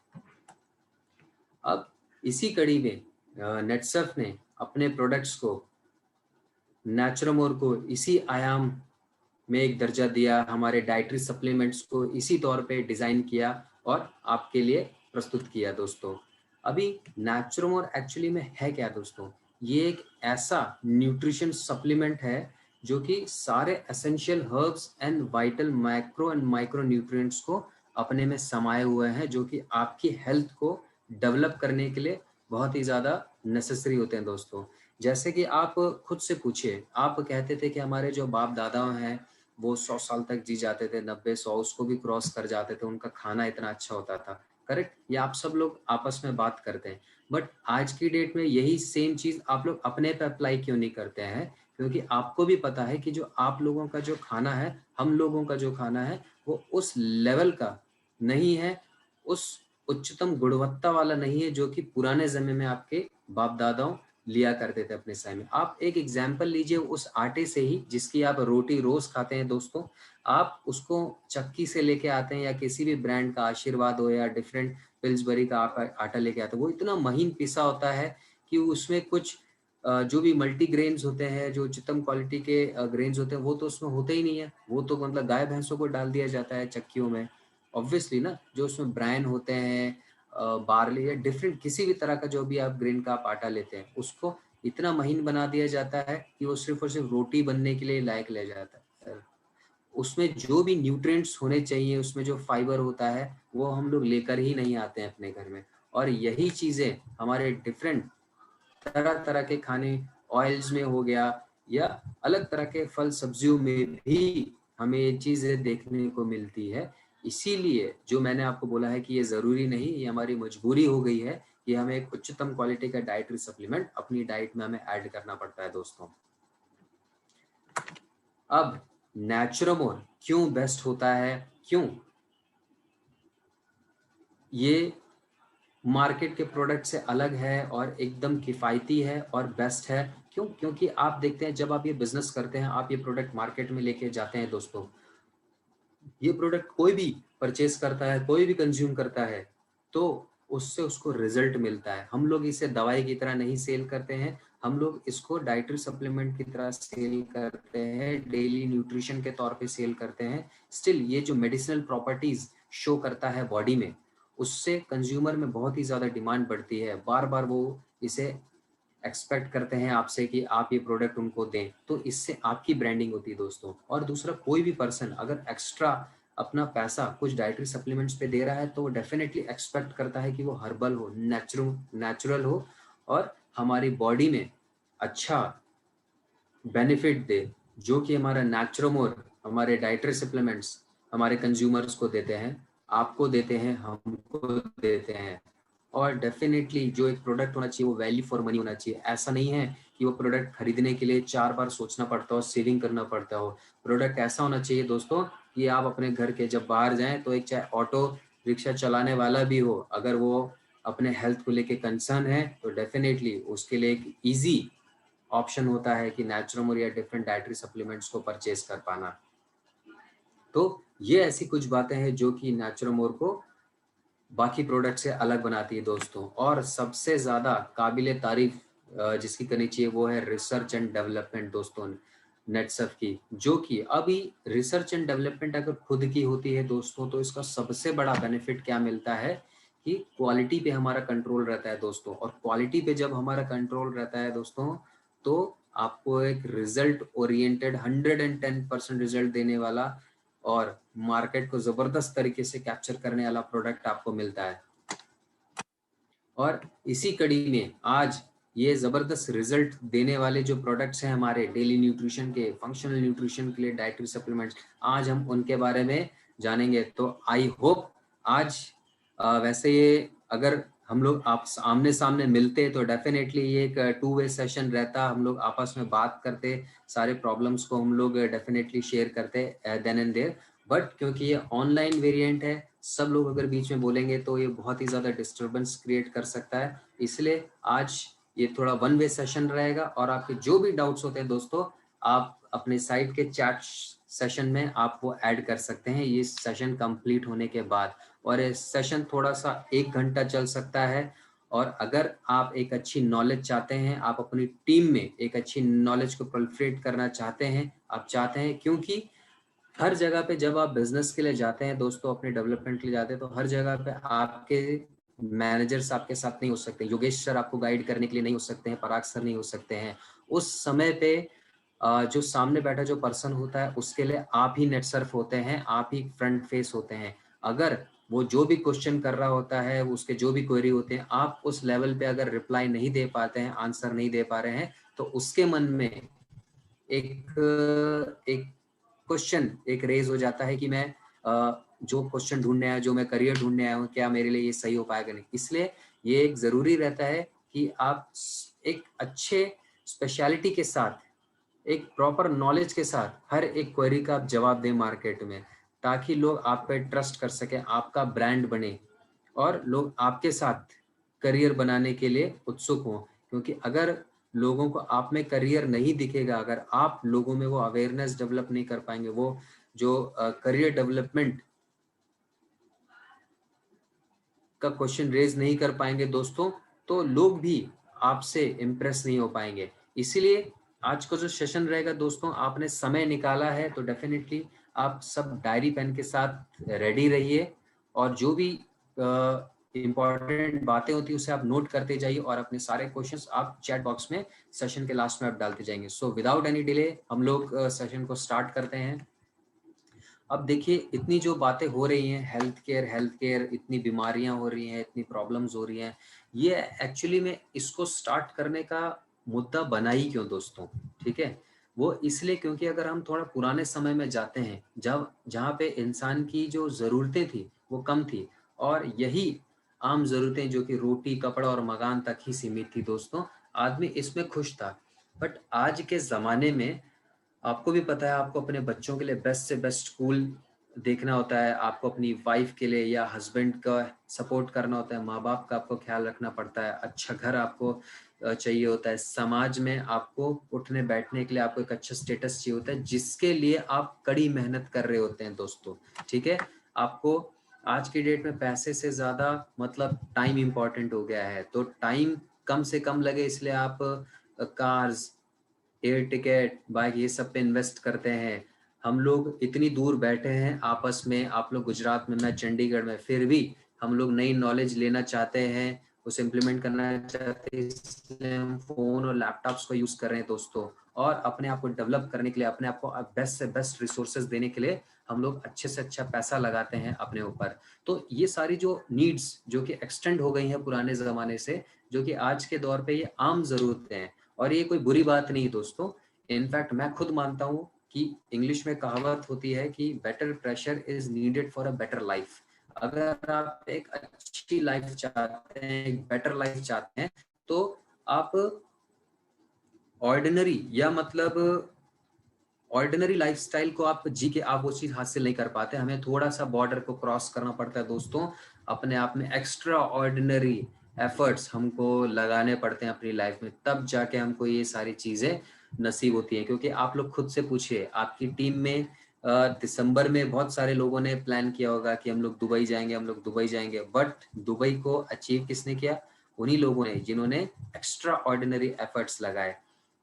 अब इसी कड़ी में नेटसर्फ ने अपने प्रोडक्ट्स को, नेचुरमोर को इसी आयाम में एक दर्जा दिया, हमारे डाइटरी सप्लीमेंट्स को इसी तौर पे डिज़ाइन किया और आपके लिए प्रस्तुत किया दोस्तों। अभी नेचुरमोर एक्चुअली में है क्या दोस्तों? ये एक ऐसा न्यूट्रिशन सप्लीमेंट है जो कि सारे essential herbs and vital micro and micro nutrients को अपने में समाये हुए हैं, जो कि आपकी हेल्थ को डेवलप करने के लिए बहुत ही ज़्यादा नेसेसरी होते हैं दोस्तों। जैसे कि आप खुद से पूछिए, आप कहते थे कि हमारे जो बाप दादा हैं वो 100 साल तक जी जाते थे, 90-100 उसको भी क्रॉस कर जाते थे, उनका खाना इतना अच्छा होता था। करेक्ट? ये आप सब लोग आपस में बात करते हैं, बट आज की डेट में यही सेम चीज़ आप लोग अपने पे अप्लाई क्यों नहीं करते हैं? क्योंकि आपको भी पता है कि जो आप लोगों का जो खाना है, हम लोगों का जो खाना है, वो उस लेवल का नहीं है, उस उच्चतम गुणवत्ता वाला नहीं है, जो कि पुराने समय में आपके बाप दादाओं लिया करते थे अपने समय में। आप एक एग्जाम्पल लीजिए उस आटे से ही, जिसकी आप रोटी रोज खाते हैं दोस्तों। आप उसको चक्की से लेके आते हैं, या किसी भी ब्रांड का आशीर्वाद हो या डिफरेंट पिल्सबरी का आटा लेके आते हैं, वो इतना महीन पिसा होता है कि उसमें कुछ जो भी मल्टी ग्रेन्स होते हैं, जो उच्चतम क्वालिटी के ग्रेन्स होते हैं, वो तो उसमें होते ही नहीं है। वो तो मतलब गाय भैंसों को डाल दिया जाता है चक्कियों में। ऑब्वियसली ना, जो उसमें ब्रायन होते हैं, बार्ली या डिफरेंट किसी भी तरह का जो भी आप ग्रेन का आप आटा लेते हैं, उसको इतना महीन बना दिया जाता है कि वो सिर्फ और सिर्फ रोटी बनने के लिए लायक ले जाता है। उसमें जो भी न्यूट्रिएंट्स होने चाहिए, उसमें जो फाइबर होता है, वो हम लोग लेकर ही नहीं आते हैं अपने घर में। और यही चीजें हमारे डिफरेंट तरह तरह के खाने, ऑयल्स में हो गया, या अलग तरह के फल सब्जियों में भी हमें ये चीजें देखने को मिलती है। इसीलिए जो मैंने आपको बोला है कि ये जरूरी नहीं, ये हमारी मजबूरी हो गई है कि हमें एक उच्चतम क्वालिटी का डाइटरी सप्लीमेंट अपनी डाइट में हमें ऐड करना पड़ता है दोस्तों। अब नेचुरमोर क्यों बेस्ट होता है, क्यों? ये मार्केट के प्रोडक्ट से अलग है और एकदम किफ़ायती है और बेस्ट है। क्यों? क्योंकि आप देखते हैं जब आप ये बिज़नेस करते हैं, आप ये प्रोडक्ट मार्केट में लेके जाते हैं दोस्तों, ये प्रोडक्ट कोई भी परचेज करता है, कोई भी कंज्यूम करता है, तो उससे उसको रिजल्ट मिलता है। हम लोग इसे दवाई की तरह नहीं सेल करते हैं, हम लोग इसको डाइटरी सप्लीमेंट की तरह सेल करते हैं, डेली न्यूट्रिशन के तौर पे सेल करते हैं। स्टिल ये जो मेडिसिनल प्रॉपर्टीज शो करता है बॉडी में, उससे कंज्यूमर में बहुत ही ज़्यादा डिमांड बढ़ती है। बार बार वो इसे एक्सपेक्ट करते हैं आपसे कि आप ये प्रोडक्ट उनको दें, तो इससे आपकी ब्रांडिंग होती है दोस्तों। और दूसरा, कोई भी पर्सन अगर एक्स्ट्रा अपना पैसा कुछ डाइटरी सप्लीमेंट्स पे दे रहा है तो डेफिनेटली एक्सपेक्ट करता है कि वो हर्बल हो, नेचुरल हो और हमारी बॉडी में अच्छा बेनिफिट दे, जो कि हमारा नेचुरोमोर, हमारे डाइटरी सप्लीमेंट्स हमारे कंज्यूमर्स को देते हैं, आपको देते हैं, हमको देते हैं। और डेफिनेटली जो एक प्रोडक्ट होना चाहिए वो वैल्यू फॉर मनी होना चाहिए। ऐसा नहीं है कि वो प्रोडक्ट खरीदने के लिए 4 बार सोचना पड़ता हो, सेविंग करना पड़ता हो। प्रोडक्ट ऐसा होना चाहिए दोस्तों कि आप अपने घर के जब बाहर जाएं तो एक चाहे ऑटो रिक्शा चलाने वाला भी हो, अगर वो अपने हेल्थ को लेके कंसर्न है तो डेफिनेटली उसके लिए एक ईजी ऑप्शन होता है कि नेचुरोमोर या डिफरेंट डाइटरी सप्लीमेंट्स को परचेज कर पाना। तो ये ऐसी कुछ बातें हैं जो कि नेचुरोमोर को बाकी प्रोडक्ट से अलग बनाती है दोस्तों। और सबसे ज़्यादा काबिल तारीफ जिसकी करनी चाहिए वो है रिसर्च एंड डेवलपमेंट दोस्तों, नेटसफ की। जो कि अभी रिसर्च एंड डेवलपमेंट अगर खुद की होती है दोस्तों, तो इसका सबसे बड़ा बेनिफिट क्या मिलता है कि क्वालिटी पे हमारा कंट्रोल रहता है दोस्तों। और क्वालिटी पे जब हमारा कंट्रोल रहता है दोस्तों, तो आपको एक रिजल्ट ओरिएंटेड 110% रिजल्ट देने वाला और मार्केट को जबरदस्त तरीके से कैप्चर करने वाला प्रोडक्ट आपको मिलता है। और इसी कड़ी में आज ये जबरदस्त रिजल्ट देने वाले जो प्रोडक्ट्स हैं हमारे डेली न्यूट्रिशन के, फंक्शनल न्यूट्रिशन के लिए डाइटरी सप्लीमेंट्स, आज हम उनके बारे में जानेंगे। तो आई होप आज वैसे ये अगर हम लोग आप आमने सामने मिलते तो डेफिनेटली ये एक 2 वे सेशन रहता, हम लोग आपस में बात करते, सारे प्रॉब्लम्स को हम लोग डेफिनेटली शेयर करते देन एंड देयर। बट क्योंकि ये ऑनलाइन वेरिएंट है, सब लोग अगर बीच में बोलेंगे तो ये बहुत ही ज़्यादा डिस्टर्बेंस क्रिएट कर सकता है। इसलिए आज ये थोड़ा 1 वे सेशन रहेगा और आपके जो भी डाउट्स होते हैं दोस्तों, आप अपने साइट के चैट सेशन में आप वो ऐड कर सकते हैं ये सेशन कंप्लीट होने के बाद। और ये सेशन थोड़ा सा 1 घंटा चल सकता है। और अगर आप एक अच्छी नॉलेज चाहते हैं, आप अपनी टीम में एक अच्छी नॉलेज को प्रोलिफरेट करना चाहते हैं, आप चाहते हैं, क्योंकि हर जगह पे जब आप बिजनेस के लिए जाते हैं दोस्तों, अपने डेवलपमेंट के लिए जाते हैं, तो हर जगह पे आपके मैनेजर्स आपके साथ नहीं हो सकते, योगेश सर आपको गाइड करने के लिए नहीं हो सकते हैं, पराग सर नहीं हो सकते हैं। उस समय पे जो सामने बैठा जो पर्सन होता है उसके लिए आप ही नेट सर्फ होते हैं, आप ही फ्रंट फेस होते हैं। अगर वो जो भी क्वेश्चन कर रहा होता है, उसके जो भी क्वेरी होते हैं, आप उस लेवल पे अगर रिप्लाई नहीं दे पाते हैं, आंसर नहीं दे पा रहे हैं, तो उसके मन में एक एक क्वेश्चन एक रेज हो जाता है कि मैं जो क्वेश्चन ढूंढने आया, जो मैं करियर ढूंढने आया हूँ, क्या मेरे लिए ये सही हो पाएगा नहीं। इसलिए ये एक ज़रूरी रहता है कि आप एक अच्छे स्पेशलिटी के साथ, एक प्रॉपर नॉलेज के साथ हर एक क्वेरी का आप जवाब दें मार्केट में, ताकि लोग आप पे ट्रस्ट कर सकें, आपका ब्रांड बने और लोग आपके साथ करियर बनाने के लिए उत्सुक हों। क्योंकि अगर लोगों को आप में करियर नहीं दिखेगा, अगर आप लोगों में वो अवेयरनेस डेवलप नहीं कर पाएंगे, वो जो करियर डेवलपमेंट का क्वेश्चन रेज नहीं कर पाएंगे दोस्तों, तो लोग भी आपसे इम्प्रेस नहीं हो पाएंगे। इसीलिए आज का जो सेशन रहेगा दोस्तों, आपने समय निकाला है तो डेफिनेटली आप सब डायरी पेन के साथ रेडी रहिए और जो भी इम्पोर्टेंट बातें होती है उसे आप नोट करते जाइए और अपने सारे क्वेश्चंस आप चैट बॉक्स में सेशन के लास्ट में आप डालते जाएंगे। सो विदाउट एनी डिले हम लोग सेशन को स्टार्ट करते हैं। अब देखिए, इतनी जो बातें हो रही हैं, हेल्थ केयर, इतनी बीमारियां हो रही हैं, इतनी प्रॉब्लम्स हो रही हैं, ये एक्चुअली में इसको स्टार्ट करने का मुद्दा बना ही क्यों दोस्तों? ठीक है, वो इसलिए क्योंकि अगर हम थोड़ा पुराने समय में जाते हैं, जब जहाँ पे इंसान की जो ज़रूरतें थी वो कम थी और यही आम ज़रूरतें जो कि रोटी, कपड़ा और मकान तक ही सीमित थी दोस्तों, आदमी इसमें खुश था। बट आज के ज़माने में आपको भी पता है, आपको अपने बच्चों के लिए बेस्ट से बेस्ट स्कूल देखना होता है, आपको अपनी वाइफ के लिए या हस्बैंड का सपोर्ट करना होता है, माँ बाप का आपको ख्याल रखना पड़ता है, अच्छा घर आपको चाहिए होता है, समाज में आपको उठने बैठने के लिए आपको एक अच्छा स्टेटस चाहिए होता है, जिसके लिए आप कड़ी मेहनत कर रहे होते हैं दोस्तों। ठीक है, आपको आज की डेट में पैसे से ज़्यादा मतलब टाइम इम्पॉर्टेंट हो गया है, तो टाइम कम से कम लगे इसलिए आप कार्स, एयर टिकट, बाइक ये सब पे इन्वेस्ट करते हैं। हम लोग इतनी दूर बैठे हैं आपस में, आप लोग गुजरात में, मैं चंडीगढ़ में, फिर भी हम लोग नई नॉलेज लेना चाहते हैं, उसे इम्प्लीमेंट करना चाहते हैं, इसलिए हम फ़ोन और लैपटॉप्स को यूज़ कर रहे हैं दोस्तों। और अपने आप को डेवलप करने के लिए, अपने आप को बेस्ट से बेस्ट रिसोर्सेज देने के लिए हम लोग अच्छे से अच्छा पैसा लगाते हैं अपने ऊपर। तो ये सारी जो नीड्स जो कि एक्सटेंड हो गई हैं पुराने ज़माने से, जो कि आज के दौर पे ये आम ज़रूरतें हैं, और ये कोई बुरी बात नहीं दोस्तों। इनफैक्ट मैं खुद मानता हूँ कि इंग्लिश में कहावत होती है कि better pressure is needed for a better life. अगर आप एक अच्छी लाइफ चाहते हैं, एक बेटर लाइफ चाहते हैं, तो आप ऑर्डिनरी या मतलब ऑर्डिनरी लाइफस्टाइल को आप जी के आप वो चीज हासिल नहीं कर पाते। हमें थोड़ा सा बॉर्डर को क्रॉस करना पड़ता है दोस्तों, अपने आप में एक्स्ट्रा ऑर्डिनरी एफर्ट्स हमको लगाने पड़ते हैं अपनी लाइफ में, तब जाके हमको ये सारी चीजें नसीब होती है। क्योंकि आप लोग खुद से पूछिए, आपकी टीम में दिसंबर में बहुत सारे लोगों ने प्लान किया होगा कि हम लोग दुबई जाएंगे, हम लोग दुबई जाएंगे, बट दुबई को अचीव किसने किया? उन्हीं लोगों ने जिन्होंने एक्स्ट्रा ऑर्डिनरी एफर्ट्स लगाए।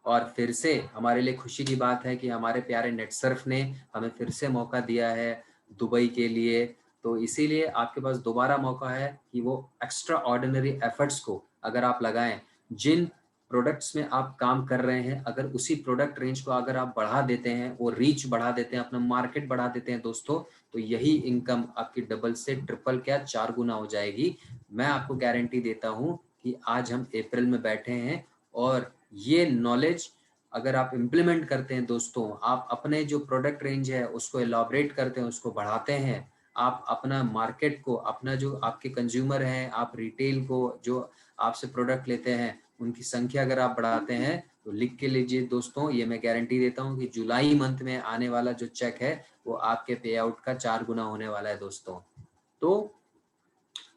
और फिर से हमारे लिए खुशी की बात है कि हमारे प्यारे नेटसर्फ ने हमें फिर से मौका दिया है दुबई के लिए। तो इसीलिए आपके पास दोबारा मौका है कि वो एक्स्ट्रा ऑर्डिनरी एफर्ट्स को अगर आप लगाएं, जिन प्रोडक्ट्स में आप काम कर रहे हैं, अगर उसी प्रोडक्ट रेंज को अगर आप बढ़ा देते हैं, वो रीच बढ़ा देते हैं, अपना मार्केट बढ़ा देते हैं दोस्तों, तो यही इनकम आपकी डबल से ट्रिपल क्या 4 गुना हो जाएगी। मैं आपको गारंटी देता हूँ कि आज हम अप्रैल में बैठे हैं और ये नॉलेज अगर आप इम्प्लीमेंट करते हैं दोस्तों, आप अपने जो प्रोडक्ट रेंज है उसको एलॉबरेट करते हैं, उसको बढ़ाते हैं, आप अपना मार्केट को, अपना जो आपके कंज्यूमर हैं, आप रिटेल को जो आपसे प्रोडक्ट लेते हैं, उनकी संख्या अगर आप बढ़ाते हैं, तो लिख के लीजिए दोस्तों, ये मैं गारंटी देता हूँ कि जुलाई मंथ में आने वाला जो चेक है वो आपके पे आउट का 4 गुना होने वाला है दोस्तों। तो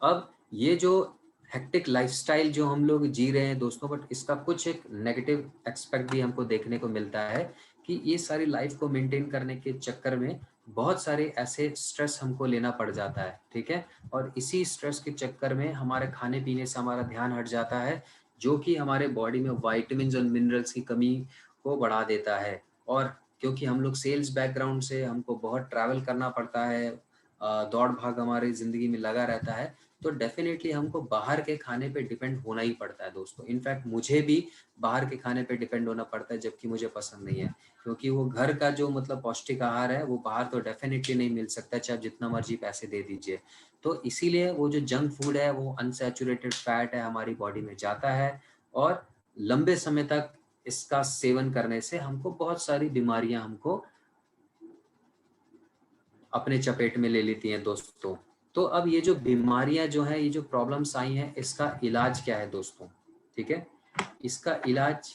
अब ये जो हेक्टिक लाइफस्टाइल जो हम लोग जी रहे हैं दोस्तों, बट इसका कुछ एक नेगेटिव एक्सपेक्ट भी हमको देखने को मिलता है कि ये सारी लाइफ को मेंटेन करने के चक्कर में बहुत सारे ऐसे स्ट्रेस हमको लेना पड़ जाता है। ठीक है, और इसी स्ट्रेस के चक्कर में हमारे खाने पीने से हमारा ध्यान हट जाता है, जो कि हमारे बॉडी में वाइटामिन और मिनरल्स की कमी को बढ़ा देता है। और क्योंकि हम लोग सेल्स बैकग्राउंड से, हमको बहुत ट्रैवल करना पड़ता है, दौड़ भाग हमारी ज़िंदगी में लगा रहता है, तो डेफिनेटली हमको बाहर के खाने पे डिपेंड होना ही पड़ता है दोस्तों। इनफैक्ट मुझे भी बाहर के खाने पे डिपेंड होना पड़ता है, जबकि मुझे पसंद नहीं है, क्योंकि वो घर का जो मतलब पौष्टिक आहार है वो बाहर तो डेफिनेटली नहीं मिल सकता, चाहे आप जितना मर्जी पैसे दे दीजिए। तो इसीलिए वो जो जंक फूड है, वो अनसैचुरेटेड फैट है, हमारी बॉडी में जाता है, और लंबे समय तक इसका सेवन करने से हमको बहुत सारी बीमारियां हमको अपने चपेट में ले लेती हैं दोस्तों। तो अब ये जो बीमारियां जो हैं, ये जो प्रॉब्लम्स आई हैं, इसका इलाज क्या है दोस्तों? ठीक है, इसका इलाज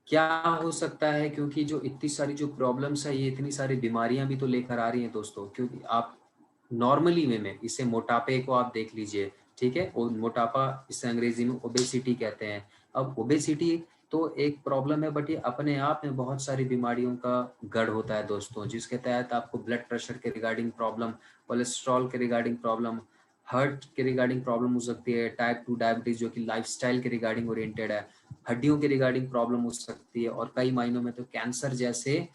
क्या हो सकता है? क्योंकि जो इतनी सारी जो प्रॉब्लम्स है, ये इतनी सारी बीमारियां भी तो लेकर आ रही हैं दोस्तों। क्योंकि आप नॉर्मली वे में इसे मोटापे को आप देख लीजिए, ठीक है, और मोटापा इसे अंग्रेजी में ओबेसिटी कहते हैं। अब ओबेसिटी तो एक प्रॉब्लम है, बट ये अपने आप में बहुत सारी बीमारियों का गढ़ होता है दोस्तों, जिसके तहत आपको ब्लड प्रेशर के रिगार्डिंग प्रॉब्लम, कोलेस्ट्रॉल के रिगार्डिंग प्रॉब्लम, हार्ट के रिगार्डिंग प्रॉब्लम हो सकती है, टाइप 2 डायबिटीज जो कि लाइफस्टाइल के रिगार्डिंग ओरिएंटेड है, हड्डियों के रिगार्डिंग प्रॉब्लम हो सकती है, और कई मायनों में तो कैंसर जैसे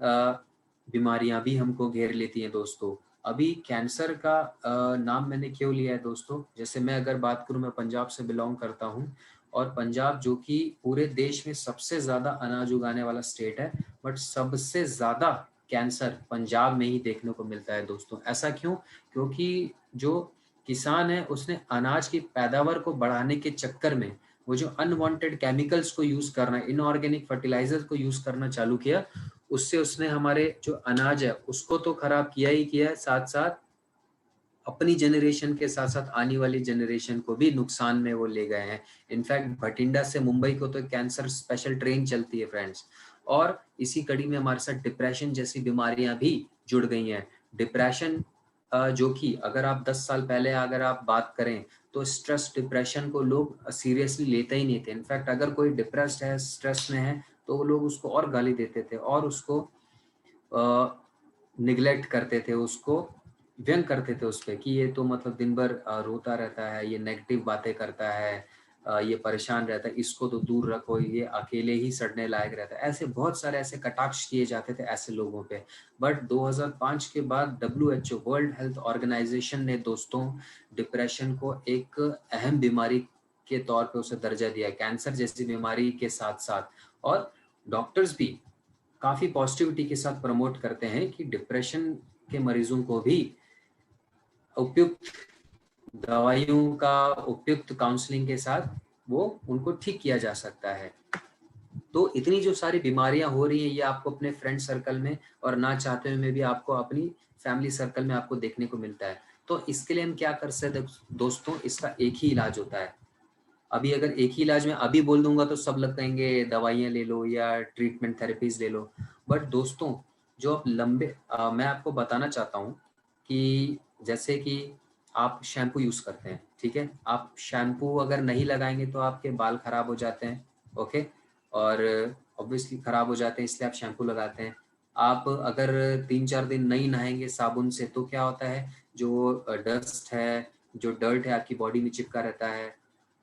बीमारियां भी हमको घेर लेती हैं दोस्तों। अभी कैंसर का नाम मैंने क्यों लिया है दोस्तों? जैसे मैं अगर बात करूं, मैं पंजाब से बिलोंग करता हूं, और पंजाब जो कि पूरे देश में सबसे ज़्यादा अनाज उगाने वाला स्टेट है, बट सबसे ज़्यादा कैंसर पंजाब में ही देखने को मिलता है दोस्तों। ऐसा क्यों? क्योंकि जो किसान है उसने अनाज की पैदावार को बढ़ाने के चक्कर में वो जो अनवांटेड केमिकल्स को यूज़ करना, इनऑर्गेनिक फर्टिलाइजर्स को यूज़ करना चालू किया, उससे उसने हमारे जो अनाज है उसको तो खराब किया ही किया है, साथ साथ अपनी जनरेशन के साथ साथ आने वाली जनरेशन को भी नुकसान में वो ले गए हैं। इनफैक्ट भटिंडा से मुंबई को तो कैंसर स्पेशल ट्रेन चलती है फ्रेंड्स, और इसी कड़ी में हमारे साथ डिप्रेशन जैसी बीमारियां भी जुड़ गई हैं। डिप्रेशन जो कि अगर आप 10 साल पहले अगर आप बात करें तो स्ट्रेस डिप्रेशन को लोग सीरियसली लेते ही नहीं थे। इनफैक्ट अगर कोई डिप्रेस्ड है, स्ट्रेस में है, तो वो लोग उसको और गाली देते थे और उसको निगलेक्ट करते थे, उसको व्यंग करते थे उस पे कि ये तो मतलब दिन भर रोता रहता है, ये नेगेटिव बातें करता है, ये परेशान रहता है, इसको तो दूर रखो, ये अकेले ही सड़ने लायक रहता है। ऐसे बहुत सारे ऐसे कटाक्ष किए जाते थे ऐसे लोगों पे। बट 2005 के बाद WHO वर्ल्ड हेल्थ ऑर्गेनाइजेशन ने दोस्तों डिप्रेशन को एक अहम बीमारी के तौर पे उसे दर्जा दिया, कैंसर जैसी बीमारी के साथ साथ। और डॉक्टर्स भी काफी पॉजिटिविटी के साथ प्रमोट करते हैं कि डिप्रेशन के मरीजों को भी उपयुक्त दवाइयों का, उपयुक्त काउंसलिंग के साथ वो उनको ठीक किया जा सकता है। तो इतनी जो सारी बीमारियां हो रही हैं ये आपको अपने फ्रेंड सर्कल में और ना चाहते हुए में भी आपको अपनी फैमिली सर्कल में आपको देखने को मिलता है। तो इसके लिए हम क्या कर सकते हैं दोस्तों, इसका एक ही इलाज होता है। अभी अगर एक ही इलाज में अभी बोल दूंगा तो सब लोग कहेंगे दवाइयाँ ले लो या ट्रीटमेंट थेरेपीज ले लो। बट दोस्तों जो आप मैं आपको बताना चाहता हूँ कि जैसे कि आप शैम्पू यूज़ करते हैं, ठीक है, आप शैम्पू अगर नहीं लगाएंगे तो आपके बाल खराब हो जाते हैं, ओके, और ऑब्वियसली खराब हो जाते हैं, इसलिए आप शैम्पू लगाते हैं। आप अगर 3-4 दिन नहीं नहाएंगे साबुन से तो क्या होता है, जो डस्ट है, जो डर्ट है आपकी बॉडी में चिपका रहता है,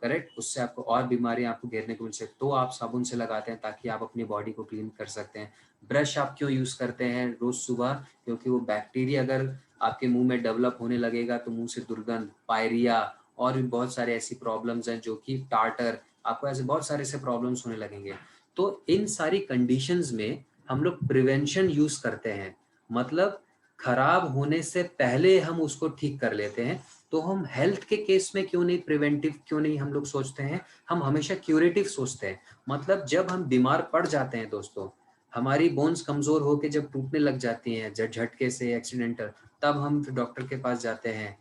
करेक्ट, उससे आपको और बीमारियां आपको घेरने को मिल सकती। तो आप साबुन से लगाते हैं ताकि आप अपनी बॉडी को क्लीन कर सकते हैं। ब्रश आप क्यों यूज़ करते हैं रोज़ सुबह, क्योंकि वो बैक्टीरिया अगर आपके मुंह में डेवलप होने लगेगा तो मुंह से दुर्गंध, पायरिया और भी बहुत सारे ऐसी प्रॉब्लम्स हैं, जो कि टार्टर, आपको ऐसे बहुत सारे ऐसे प्रॉब्लम्स होने लगेंगे। तो इन सारी कंडीशंस में हम लोग प्रिवेंशन यूज करते हैं, मतलब खराब होने से पहले हम उसको ठीक कर लेते हैं। तो हम हेल्थ के केस में क्यों नहीं प्रिवेंटिव, क्यों नहीं हम लोग सोचते हैं, हम हमेशा क्यूरेटिव सोचते हैं। मतलब जब हम बीमार पड़ जाते हैं दोस्तों, हमारी बोन्स कमजोर होकर जब टूटने लग जाती हैं झटके से, एक्सीडेंटल, तब हम फिर डॉक्टर के पास जाते हैं,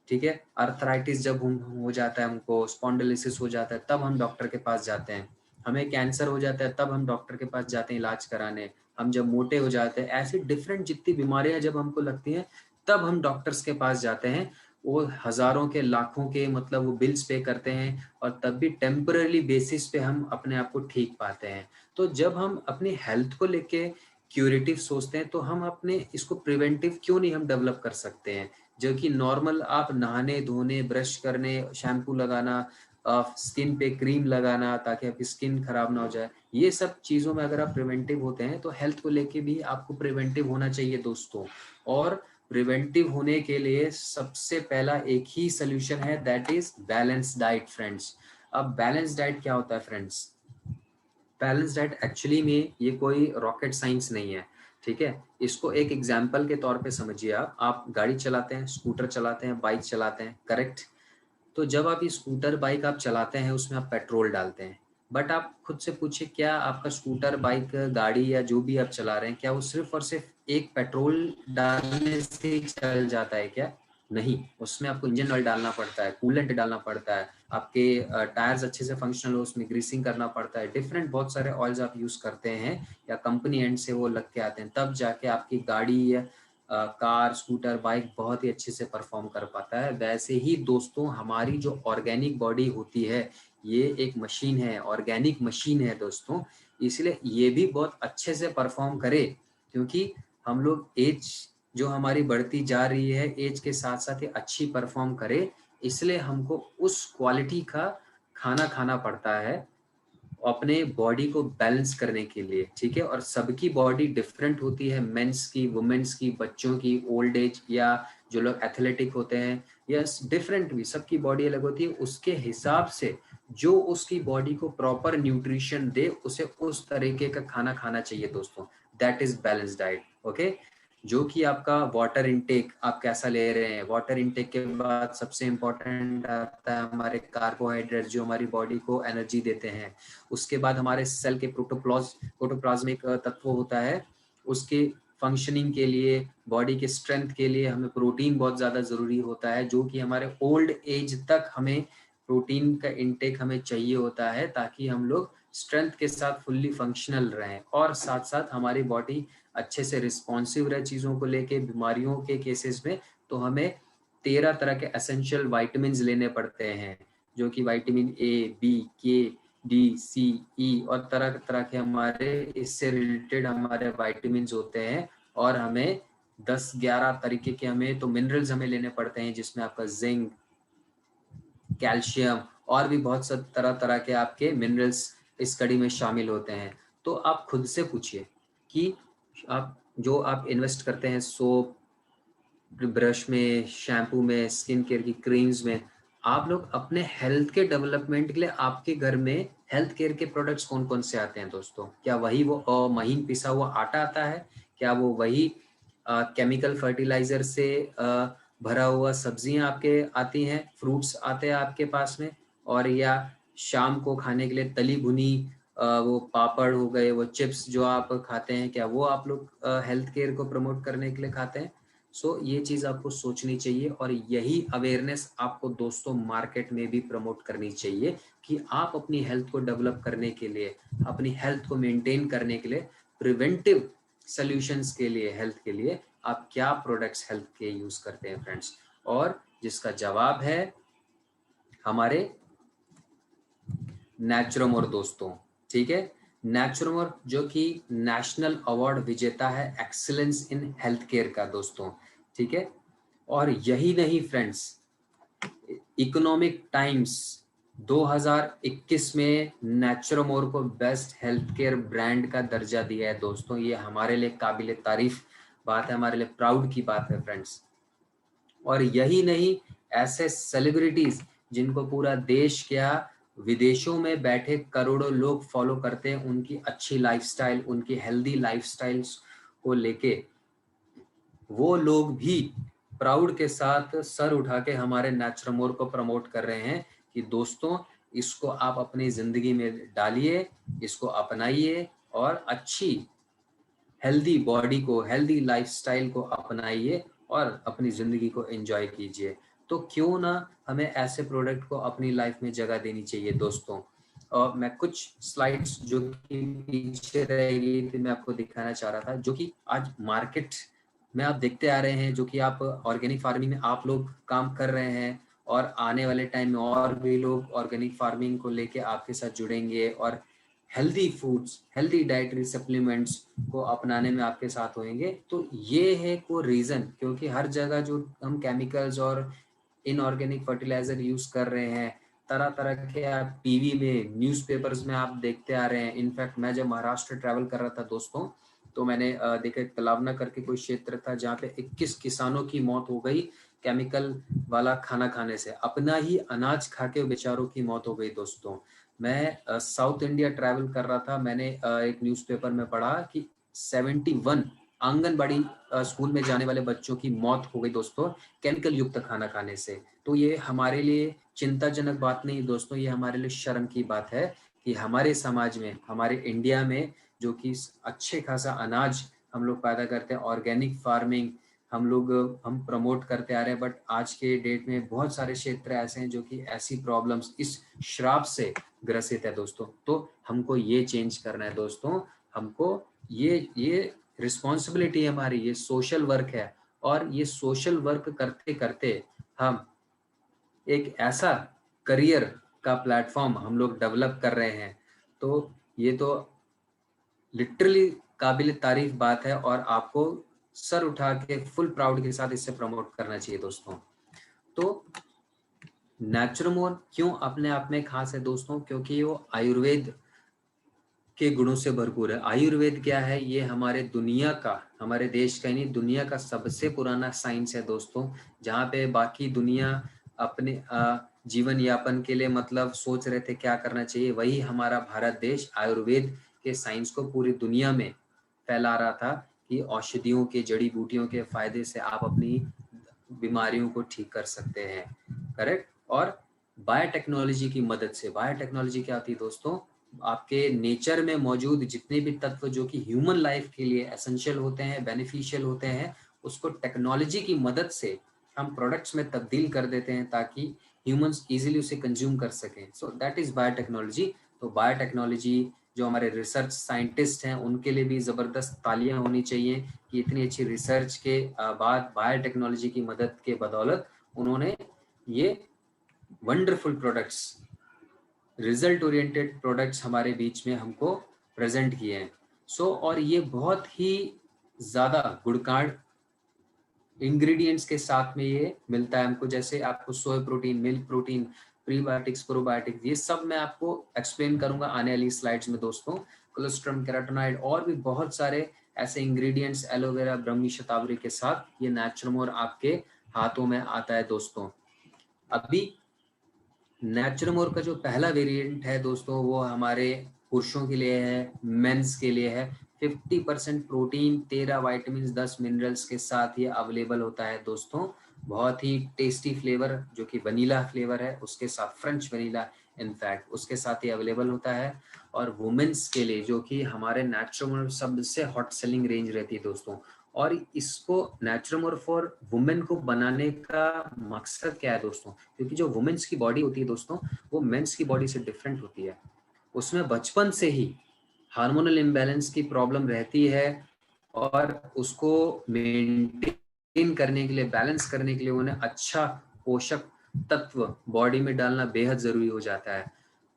ठीक है। अर्थराइटिस जब हम हो जाता है, हमको स्पॉन्डिलोसिस हो जाता है, तब हम डॉक्टर के पास जाते हैं। हमें कैंसर हो जाता है तब हम डॉक्टर के पास जाते हैं इलाज कराने। हम जब मोटे हो जाते हैं, ऐसी डिफरेंट जितनी बीमारियां जब हमको लगती हैं तब हम डॉक्टर्स के पास जाते हैं। वो हजारों के, लाखों के मतलब वो बिल्स पे करते हैं और तब भी टेम्पररी बेसिस पे हम अपने आप को ठीक पाते हैं। तो जब हम अपनी हेल्थ को लेके क्यूरेटिव सोचते हैं तो हम अपने इसको प्रिवेंटिव क्यों नहीं हम डेवलप कर सकते हैं, जो कि नॉर्मल आप नहाने धोने, ब्रश करने, शैम्पू लगाना, स्किन पे क्रीम लगाना ताकि आपकी स्किन खराब ना हो जाए, ये सब चीज़ों में अगर आप प्रिवेंटिव होते हैं तो हेल्थ को लेके भी आपको प्रिवेंटिव होना चाहिए दोस्तों। और प्रिवेंटिव होने के लिए सबसे पहला एक ही सोल्यूशन है, that is balance diet friends. अब बैलेंस डाइट क्या होता है फ्रेंड्स? बैलेंस डाइट एक्चुअली में ये कोई रॉकेट साइंस नहीं है, ठीक है। इसको एक एग्जाम्पल के तौर पे समझिए। आप गाड़ी चलाते हैं, स्कूटर चलाते हैं, बाइक चलाते हैं, करेक्ट। तो जब आप ये स्कूटर बाइक आप चलाते हैं उसमें आप पेट्रोल डालते हैं। बट आप खुद से पूछिए, क्या आपका स्कूटर बाइक गाड़ी या जो भी आप चला रहे हैं, क्या वो सिर्फ और सिर्फ एक पेट्रोल डालने से ही चल जाता है क्या? नहीं, उसमें आपको इंजन ऑयल डालना पड़ता है, कूलेंट डालना पड़ता है, आपके टायर्स अच्छे से फंक्शनल हो उसमें ग्रीसिंग करना पड़ता है, डिफरेंट बहुत सारे ऑयल्स आप यूज करते हैं या कंपनी एंड से वो लग के आते हैं, तब जाके आपकी गाड़ी या कार, स्कूटर, बाइक बहुत ही अच्छे से परफॉर्म कर पाता है। वैसे ही दोस्तों हमारी जो ऑर्गेनिक बॉडी होती है, ये एक मशीन है, ऑर्गेनिक मशीन है दोस्तों, इसलिए ये भी बहुत अच्छे से परफॉर्म करे, क्योंकि हम लोग एज जो हमारी बढ़ती जा रही है, एज के साथ साथ ये अच्छी परफॉर्म करे, इसलिए हमको उस क्वालिटी का खाना खाना पड़ता है अपने बॉडी को बैलेंस करने के लिए, ठीक है। और सबकी बॉडी डिफरेंट होती है, मेंस की, वुमेन्स की, बच्चों की, ओल्ड एज या जो लोग एथलेटिक होते हैं, या डिफरेंट भी सबकी बॉडी अलग होती है। उसके हिसाब से जो उसकी बॉडी को प्रॉपर न्यूट्रिशन दे, उसे उस तरीके का खाना खाना चाहिए दोस्तों। That is balance diet, okay. जो कि आपका वाटर इनटेक आप कैसा ले रहे हैं, वाटर इनटेक के बाद सबसे इम्पोर्टेंट आता है हमारे कार्बोहाइड्रेट, जो हमारी बॉडी को एनर्जी देते हैं। उसके बाद हमारे सेल के प्रोटोप्लाज्मिक तत्व होता है, उसके फंक्शनिंग के लिए, बॉडी के स्ट्रेंथ के लिए हमें प्रोटीन बहुत ज़्यादा ज़रूरी होता है, जो कि हमारे ओल्ड एज तक हमें प्रोटीन का इंटेक हमें चाहिए होता है ताकि हम लोग स्ट्रेंथ के साथ फुल्ली फंक्शनल रहें और साथ साथ हमारी बॉडी अच्छे से रिस्पॉन्सिव रहे चीज़ों को लेके। बीमारियों के केसेस में तो हमें 13 तरह के एसेंशियल वाइटामिन लेने पड़ते हैं, जो कि विटामिन ए, बी, के, डी, सी, ई और तरह तरह के हमारे इससे रिलेटेड हमारे विटामिन होते हैं। और हमें 10-11 तरीके के हमें तो मिनरल्स हमें लेने पड़ते हैं, जिसमें आपका जिंक, कैल्शियम और भी बहुत सा तरह तरह के आपके मिनरल्स इस कड़ी में शामिल होते हैं। तो आप खुद से पूछिए कि आप जो आप इन्वेस्ट करते हैं सोप, ब्रश में, शैम्पू में, स्किन केयर की क्रीम्स में, आप लोग अपने हेल्थ के डेवलपमेंट के लिए आपके घर में हेल्थ केयर के प्रोडक्ट्स कौन कौन से आते हैं दोस्तों? क्या वही वो महीन पिसा हुआ आटा आता है? क्या वो वही केमिकल फर्टिलाइजर से भरा हुआ सब्जियां आपके आती हैं, फ्रूट्स आते हैं आपके पास में? और या शाम को खाने के लिए तली भुनी वो पापड़ हो गए, वो चिप्स जो आप खाते हैं, क्या वो आप लोग हेल्थ केयर को प्रमोट करने के लिए खाते हैं? सो ये चीज़ आपको सोचनी चाहिए और यही अवेयरनेस आपको दोस्तों मार्केट में भी प्रमोट करनी चाहिए कि आप अपनी हेल्थ को डेवलप करने के लिए, अपनी हेल्थ को मेंटेन करने के लिए, प्रिवेंटिव सॉल्यूशंस के लिए, हेल्थ के लिए आप क्या प्रोडक्ट्स हेल्थ के यूज करते हैं फ्रेंड्स। और जिसका जवाब है हमारे नेचुरोमोर दोस्तों। ठीक है, नेचुरोमोर जो कि नेशनल अवार्ड विजेता है एक्सीलेंस इन हेल्थ केयर का दोस्तों। ठीक है, और यही नहीं फ्रेंड्स, इकोनॉमिक टाइम्स 2021 में नेचुरोमोर को बेस्ट हेल्थ केयर ब्रांड का दर्जा दिया है दोस्तों। ये हमारे लिए काबिल तारीफ बात है, हमारे लिए प्राउड की बात है फ्रेंड्स। और यही नहीं, ऐसे सेलिब्रिटीज जिनको पूरा देश क्या विदेशों में बैठे करोड़ों लोग फॉलो करते हैं, उनकी अच्छी लाइफस्टाइल, उनकी हेल्दी लाइफस्टाइल्स को लेके वो लोग भी प्राउड के साथ सर उठा के हमारे नेचुरोमोर को प्रमोट कर रहे हैं कि दोस्तों इसको आप अपनी जिंदगी में डालिए, इसको अपनाइए और अच्छी हेल्दी बॉडी को, हेल्दी लाइफस्टाइल को अपनाइए और अपनी ज़िंदगी को एंजॉय कीजिए। तो क्यों ना हमें ऐसे प्रोडक्ट को अपनी लाइफ में जगह देनी चाहिए दोस्तों। और मैं कुछ स्लाइड्स जो कि पीछे रह गई थी मैं आपको दिखाना चाह रहा था, जो कि आज मार्केट में आप देखते आ रहे हैं, जो कि आप ऑर्गेनिक फार्मिंग में आप लोग काम कर रहे हैं और आने वाले टाइम में और भी लोग ऑर्गेनिक फार्मिंग को लेके आपके साथ जुड़ेंगे और healthy foods, healthy dietary supplements को अपनाने में आपके साथ होंगे। तो ये है को रीज़न, क्योंकि हर जगह जो हम केमिकल्स और इनऑर्गेनिक फर्टिलाइजर यूज कर रहे हैं, तरह तरह के आप टीवी में, न्यूज़पेपर्स में आप देखते आ रहे हैं। इनफैक्ट मैं जब महाराष्ट्र ट्रैवल कर रहा था दोस्तों, तो मैंने देखा तलावना करके कोई क्षेत्र था जहाँ पे 21 किसानों की मौत हो गई केमिकल वाला खाना खाने से। अपना ही अनाज खा के बेचारों की मौत हो गई दोस्तों। मैं साउथ इंडिया ट्रैवल कर रहा था, मैंने एक न्यूज़पेपर में पढ़ा कि 71 आंगनबाड़ी स्कूल में जाने वाले बच्चों की मौत हो गई दोस्तों केमिकल युक्त खाना खाने से। तो ये हमारे लिए चिंताजनक बात नहीं दोस्तों, ये हमारे लिए शर्म की बात है कि हमारे समाज में, हमारे इंडिया में जो कि अच्छे खासा अनाज हम लोग पैदा करते हैं, ऑर्गेनिक फार्मिंग हम प्रमोट करते आ रहे हैं, बट आज के डेट में बहुत सारे क्षेत्र ऐसे हैं जो कि ऐसी प्रॉब्लम्स, इस श्राप से ग्रसित है दोस्तों। तो हमको ये चेंज करना है दोस्तों, हमको ये रिस्पॉन्सिबिलिटी है हमारी, ये सोशल वर्क है। और ये सोशल वर्क करते करते हम एक ऐसा करियर का प्लेटफॉर्म हम लोग डेवलप कर रहे हैं। तो ये तो लिटरली काबिल तारीफ बात है और आपको सर उठा के फुल प्राउड के साथ इससे प्रमोट करना चाहिए दोस्तों। तो नेचुरोमोर क्यों अपने आप में खास है दोस्तों? क्योंकि वो आयुर्वेद के गुणों से भरपूर है। आयुर्वेद क्या है? ये हमारे दुनिया का, हमारे देश का ही नहीं दुनिया का सबसे पुराना साइंस है दोस्तों। जहाँ पे बाकी दुनिया अपने जीवन यापन के लिए मतलब सोच रहे थे क्या करना चाहिए, वही हमारा भारत देश आयुर्वेद के साइंस को पूरी दुनिया में फैला रहा था कि औषधियों के, जड़ी बूटियों के फायदे से आप अपनी बीमारियों को ठीक कर सकते हैं। करेक्ट। और बायोटेक्नोलॉजी की मदद से, बायोटेक्नोलॉजी क्या होती है दोस्तों? आपके नेचर में मौजूद जितने भी तत्व जो कि ह्यूमन लाइफ के लिए एसेंशियल होते हैं, बेनिफिशियल होते हैं, उसको टेक्नोलॉजी की मदद से हम प्रोडक्ट्स में तब्दील कर देते हैं ताकि ह्यूमंस इजीली उसे कंज्यूम कर सकें। So that is biotechnology. तो बायोटेक्नोलॉजी जो हमारे रिसर्च साइंटिस्ट हैं उनके लिए भी ज़बरदस्त तालियां होनी चाहिए कि इतनी अच्छी रिसर्च के बाद बायोटेक्नोलॉजी की मदद के बदौलत उन्होंने ये wonderful products, result oriented products हमारे बीच में हमको प्रेजेंट किए हैं। और ये बहुत ही ज़्यादा गुणकारी इंग्रेडिएंट्स के साथ में ये मिलता है हमको, जैसे आपको soya protein, milk protein, prebiotics, probiotics, ये सब मैं आपको एक्सप्लेन करूंगा आने वाली स्लाइड्स में दोस्तों। कोलेस्ट्रम, केराटिनॉइड और भी बहुत सारे ऐसे इंग्रेडिएंट्स एलोवेरा, ब्रह्मी शतावरी के साथ ये नेचुरमोर आपके हाथों में आता है दोस्तों। अभी नेचुरमोर का जो पहला वेरिएंट है दोस्तों वो हमारे पुरुषों के लिए है, मेंस के लिए है। 50% प्रोटीन, 13 वाइटामिन, 10 मिनरल्स के साथ ये अवेलेबल होता है दोस्तों। बहुत ही टेस्टी फ्लेवर जो कि वनीला फ्लेवर है, उसके साथ फ्रेंच वनीला इनफैक्ट उसके साथ ये अवेलेबल होता है। और वुमेन्स के लिए जो कि हमारे नेचुरमोर सबसे हॉट सेलिंग रेंज रहती है दोस्तों। और इसको नेचुरमोर फॉर वुमेन को बनाने का मकसद क्या है दोस्तों, क्योंकि जो वुमेन्स की बॉडी होती है दोस्तों वो मेंस की बॉडी से डिफरेंट होती है। उसमें बचपन से ही हार्मोनल इम्बैलेंस की प्रॉब्लम रहती है और उसको मेंटेन करने के लिए, बैलेंस करने के लिए उन्हें अच्छा पोषक तत्व बॉडी में डालना बेहद जरूरी हो जाता है।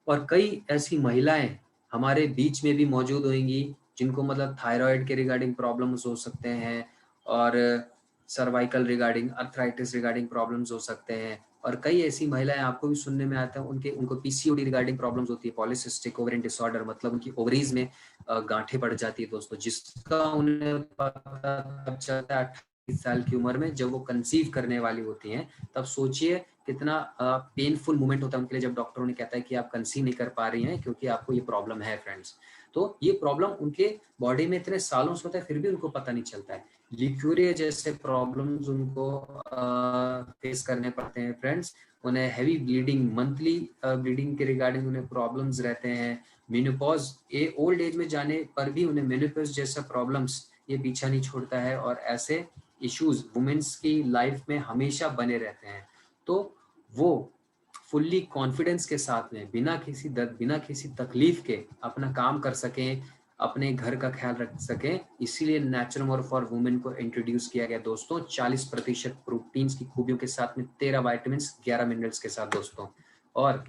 और कई ऐसी महिलाएं हमारे बीच में भी मौजूद होंगी जिनको मतलब थायराइड के रिगार्डिंग प्रॉब्लम्स हो सकते हैं और cervical regarding, arthritis regarding problems हो सकते हैं। और कई ऐसी महिलाएं आपको भी सुनने में आता है उनको पीसीओडी रिगार्डिंग प्रॉब्लम्स होती है, पॉलीसिस्टिक ओवरियन डिसऑर्डर, मतलब उनकी ओवरीज में गांठें पड़ जाती है दोस्तों, जिसका उन्हें पता तब चलता है 28 साल की उम्र में जब वो कंसीव करने वाली होती हैं। तब सोचिए कितना पेनफुल मोमेंट होता है उनके लिए जब डॉक्टरों ने कहता है कि आप कंसीव नहीं कर पा रही हैं क्योंकि आपको ये प्रॉब्लम है फ्रेंड्स। तो ये प्रॉब्लम उनके बॉडी में इतने सालों से होता है फिर भी उनको पता नहीं चलता है। लिक्यूरिया जैसे प्रॉब्लम्स उनको फेस करने पड़ते हैं फ्रेंड्स। उन्हें हैवी ब्लीडिंग, मंथली ब्लीडिंग के रिगार्डिंग उन्हें प्रॉब्लम्स रहते हैं। मेनोपॉज, ओल्ड एज में जाने पर भी उन्हें मेनोपॉज जैसा प्रॉब्लम्स ये पीछा नहीं छोड़ता है और ऐसे इश्यूज वुमेन्स की लाइफ में हमेशा बने रहते हैं। तो वो फुल्ली कॉन्फिडेंस के साथ में बिना किसी दर्द, बिना किसी तकलीफ के अपना काम कर सकें, अपने घर का ख्याल रख सकें, इसीलिए नेचुरमोर फॉर वुमेन को इंट्रोड्यूस किया गया दोस्तों। 40% प्रोटीन्स की खूबियों के साथ में, 13 वाइटामिन, 11 मिनरल्स के साथ दोस्तों। और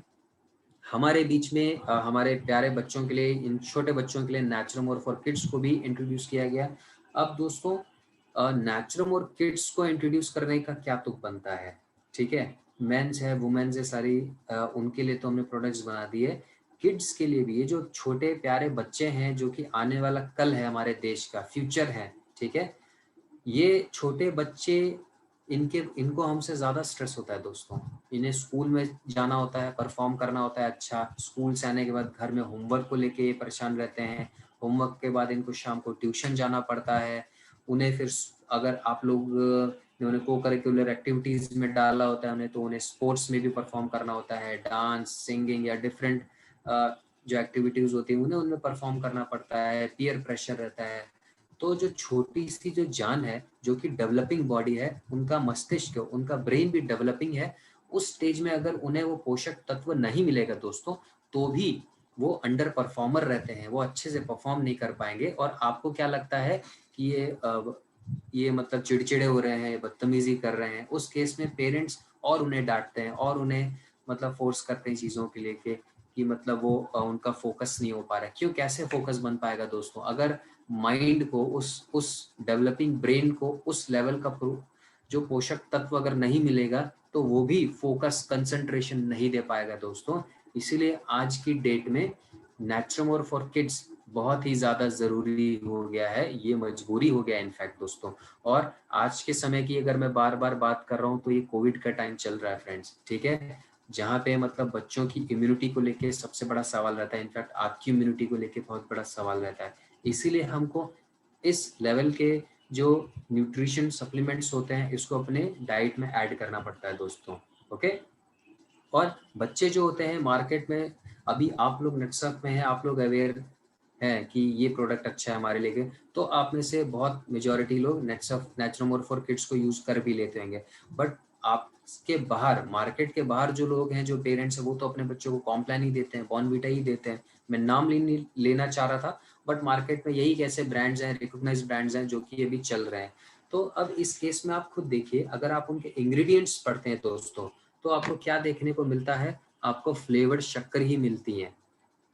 हमारे बीच में हमारे प्यारे बच्चों के लिए, इन छोटे बच्चों के लिए नेचुरमोर फॉर किड्स को भी इंट्रोड्यूस किया गया। अब दोस्तों नेचुरमोर किड्स को इंट्रोड्यूस करने का क्या तुक बनता है, ठीक है, मेंस है, वुमेन्स है, सारी उनके लिए तो हमने प्रोडक्ट्स बना दिए। किड्स के लिए भी, ये जो छोटे प्यारे बच्चे हैं जो कि आने वाला कल है, हमारे देश का फ्यूचर है, ठीक है, ये छोटे बच्चे, इनको हमसे ज्यादा स्ट्रेस होता है दोस्तों। इन्हें स्कूल में जाना होता है, परफॉर्म करना होता है अच्छा, स्कूल से आने के बाद घर में होमवर्क को लेके ये परेशान रहते हैं, होमवर्क के बाद इनको शाम को ट्यूशन जाना पड़ता है। उन्हें फिर अगर आप लोग ने उन्हें को करिकुलर एक्टिविटीज में डाला होता है उन्हें, तो उन्हें स्पोर्ट्स में भी परफॉर्म करना होता है, डांस, सिंगिंग या डिफरेंट जो एक्टिविटीज होती है उन्हें उनमें परफॉर्म करना पड़ता है, पीयर प्रेशर रहता है। तो जो छोटी सी जो जान है जो कि डेवलपिंग बॉडी है, उनका मस्तिष्क, उनका ब्रेन भी डेवलपिंग है, उस स्टेज में अगर उन्हें वो पोषक तत्व नहीं मिलेगा दोस्तों तो भी वो अंडर परफॉर्मर रहते हैं, वो अच्छे से परफॉर्म नहीं कर पाएंगे। और आपको क्या लगता है कि ये मतलब चिड़चिड़े हो रहे हैं, बदतमीजी कर रहे हैं, उस केस में पेरेंट्स और उन्हें डांटते हैं और उन्हें मतलब फोर्स करते हैं चीज़ों के लेके कि मतलब वो उनका फोकस नहीं हो पा रहा है। क्यों, कैसे फोकस बन पाएगा दोस्तों अगर माइंड को, उस डेवलपिंग ब्रेन को उस लेवल का जो पोषक तत्व अगर नहीं मिलेगा तो वो भी फोकस, कंसंट्रेशन नहीं दे पाएगा दोस्तों। इसीलिए आज की डेट में नेचुरमोर फॉर किड्स बहुत ही ज्यादा जरूरी हो गया है, ये मजबूरी हो गया है इनफैक्ट दोस्तों। और आज के समय की अगर मैं बार बार बात कर रहा हूँ तो ये कोविड का टाइम चल रहा है फ्रेंड्स, ठीक है, जहाँ पे मतलब बच्चों की इम्यूनिटी को लेके सबसे बड़ा सवाल रहता है, इनफैक्ट आपकी इम्यूनिटी को लेके बहुत बड़ा सवाल रहता है। इसीलिए हमको इस लेवल के जो न्यूट्रिशन सप्लीमेंट्स होते हैं इसको अपने डाइट में ऐड करना पड़ता है दोस्तों। ओके, और बच्चे जो होते हैं मार्केट में, अभी आप लोग नेटसप में हैं, आप लोग अवेयर हैं कि ये प्रोडक्ट अच्छा है हमारे लिए, तो आप में से बहुत मेजॉरिटी लोग नेटसप, नेचुरमोर फॉर किड्स को यूज कर भी लेते होंगे। बट आपके बाहर, मार्केट के बाहर जो लोग हैं, जो पेरेंट्स हैं, वो तो अपने बच्चों को कॉम्प्लान ही देते हैं, बॉर्नवीटा ही देते हैं। मैं नाम लेना चाह रहा था, बट मार्केट में यही कैसे ब्रांड्स हैं, रिकॉग्नाइज्ड ब्रांड्स हैं जो कि अभी चल रहे हैं। तो अब इस केस में आप खुद देखिए, अगर आप उनके इंग्रेडिएंट्स पढ़ते हैं दोस्तों, तो आपको क्या देखने को मिलता है, आपको फ्लेवर्ड शक्कर ही मिलती है।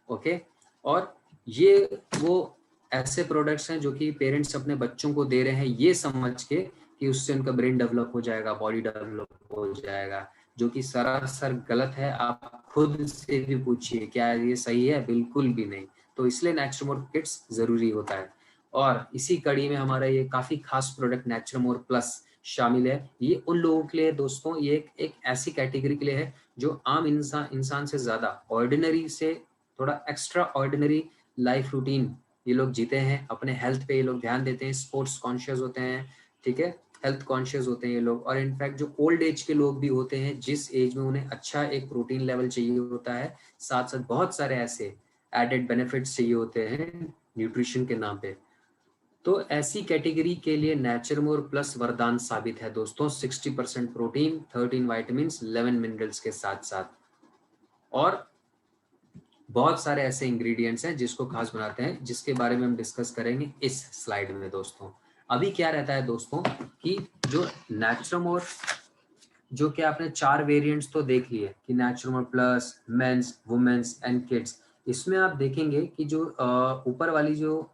ओके, और ये वो ऐसे प्रोडक्ट्स हैं जो कि पेरेंट्स अपने बच्चों को दे रहे हैं ये समझ के कि उससे उनका ब्रेन डेवलप हो जाएगा, बॉडी डेवलप हो जाएगा, जो कि सरासर गलत है। आप खुद से भी पूछिए क्या ये सही है, बिल्कुल भी नहीं। तो इसलिए नेचुरमोर किट्स जरूरी होता है। और इसी कड़ी में हमारा ये काफी खास प्रोडक्ट नेचुरमोर प्लस शामिल है। ये उन लोगों के लिए दोस्तों, ये एक ऐसी कैटेगरी के लिए है जो आम इंसान से ज्यादा ऑर्डिनरी से थोड़ा एक्स्ट्रा ऑर्डिनरी लाइफ रूटीन ये लोग जीते हैं। अपने हेल्थ पे ये लोग ध्यान देते हैं, स्पोर्ट्स कॉन्शियस होते हैं, ठीक है, हेल्थ कॉन्शियस होते हैं ये लोग। और इनफैक्ट जो ओल्ड एज के लोग भी होते हैं, जिस एज में उन्हें अच्छा एक प्रोटीन लेवल चाहिए होता है, साथ साथ बहुत सारे ऐसे एडेड बेनिफिट्स चाहिए होते हैं न्यूट्रिशन के नाम पे, तो ऐसी कैटेगरी के लिए नेचरमोर प्लस वरदान साबित है दोस्तों। 60% प्रोटीन, 13 वाइटामिन, 11 मिनरल्स के साथ साथ, और बहुत सारे ऐसे इंग्रेडिएंट्स हैं जिसको खास बनाते हैं, जिसके बारे में हम डिस्कस करेंगे इस स्लाइड में दोस्तों। अभी क्या रहता है दोस्तों कि जो नेचुरमोर, जो कि आपने 4 वेरिएंट्स तो देख लिए कि Naturmore plus, men's, women's and kids. इसमें आप देखेंगे कि जो ऊपर वाली जो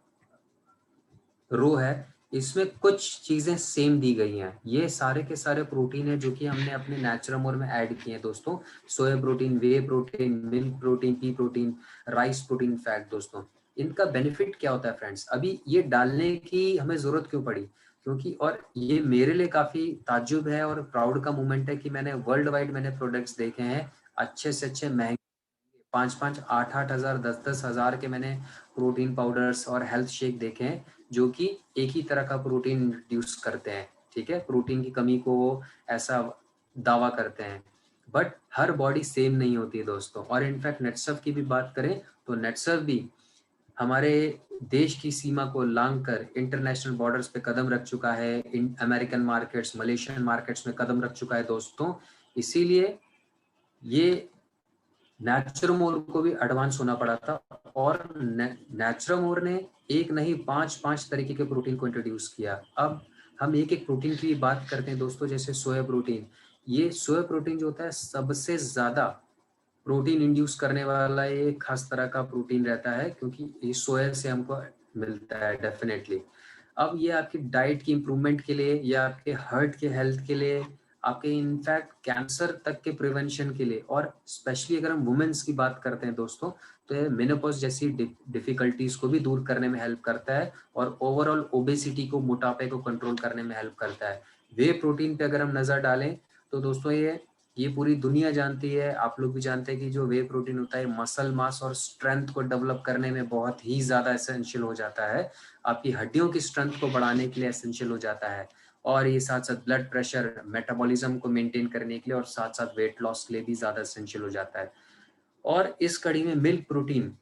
रो है, इसमें कुछ चीजें सेम दी गई हैं। ये सारे के सारे प्रोटीन है जो कि हमने अपने नेचुरमोर में ऐड किए हैं दोस्तों। Soya protein, whey protein, milk protein, pea protein, rice protein fat दोस्तों। इनका बेनिफिट क्या होता है फ्रेंड्स, अभी ये डालने की हमें जरूरत क्यों पड़ी, क्योंकि और ये मेरे लिए काफी ताज्जुब है और प्राउड का मोमेंट है कि मैंने वर्ल्ड वाइड मैंने प्रोडक्ट्स देखे हैं अच्छे से अच्छे महंगे, 5-5, 8-8 हजार, 10-10 हजार के मैंने प्रोटीन पाउडर्स और हेल्थ शेक देखे हैं जो कि एक ही तरह का प्रोटीन इंट्रोड्यूस करते हैं, ठीक है, प्रोटीन की कमी को वो ऐसा दावा करते हैं। बट हर बॉडी सेम नहीं होती है दोस्तों। और इनफैक्ट नेटसर्फ की भी बात करें तो नेटसर्फ भी हमारे देश की सीमा को लांग कर इंटरनेशनल बॉर्डर्स पे कदम रख चुका है, in American markets, Malaysian markets में कदम रख चुका है दोस्तों। इसीलिए ये नेचुरमोर को भी एडवांस होना पड़ा था, और नेचुरमोर ने एक नहीं 5-5 तरीके के प्रोटीन को इंट्रोड्यूस किया। अब हम एक एक प्रोटीन की बात करते हैं दोस्तों, जैसे सोया प्रोटीन। ये सोया प्रोटीन जो होता है सबसे ज्यादा प्रोटीन इंड्यूस करने वाला ये खास तरह का प्रोटीन रहता है, क्योंकि ये सोया से हमको मिलता है डेफिनेटली। अब ये आपकी डाइट की इम्प्रूवमेंट के लिए या आपके हार्ट के हेल्थ के लिए, आपके इनफैक्ट कैंसर तक के प्रिवेंशन के लिए, और स्पेशली अगर हम वुमेन्स की बात करते हैं दोस्तों, तो ये मेनोपॉज जैसी डिफिकल्टीज को भी दूर करने में हेल्प करता है, और ओवरऑल ओबेसिटी को, मोटापे को कंट्रोल करने में हेल्प करता है। वे प्रोटीन पे अगर हम नजर डालें तो दोस्तों ये पूरी दुनिया जानती है, आप लोग भी जानते हैं कि जो वे प्रोटीन होता है मसल मास और स्ट्रेंथ को डेवलप करने में बहुत ही ज्यादा एसेंशियल हो जाता है, आपकी हड्डियों की स्ट्रेंथ को बढ़ाने के लिए एसेंशियल हो जाता है, और ये साथ साथ ब्लड प्रेशर, मेटाबॉलिज्म को मेंटेन करने के लिए, और साथ साथ वेट लॉस के लिए भी ज्यादा एसेंशियल हो जाता है। और इस कड़ी में मिल्क प्रोटीन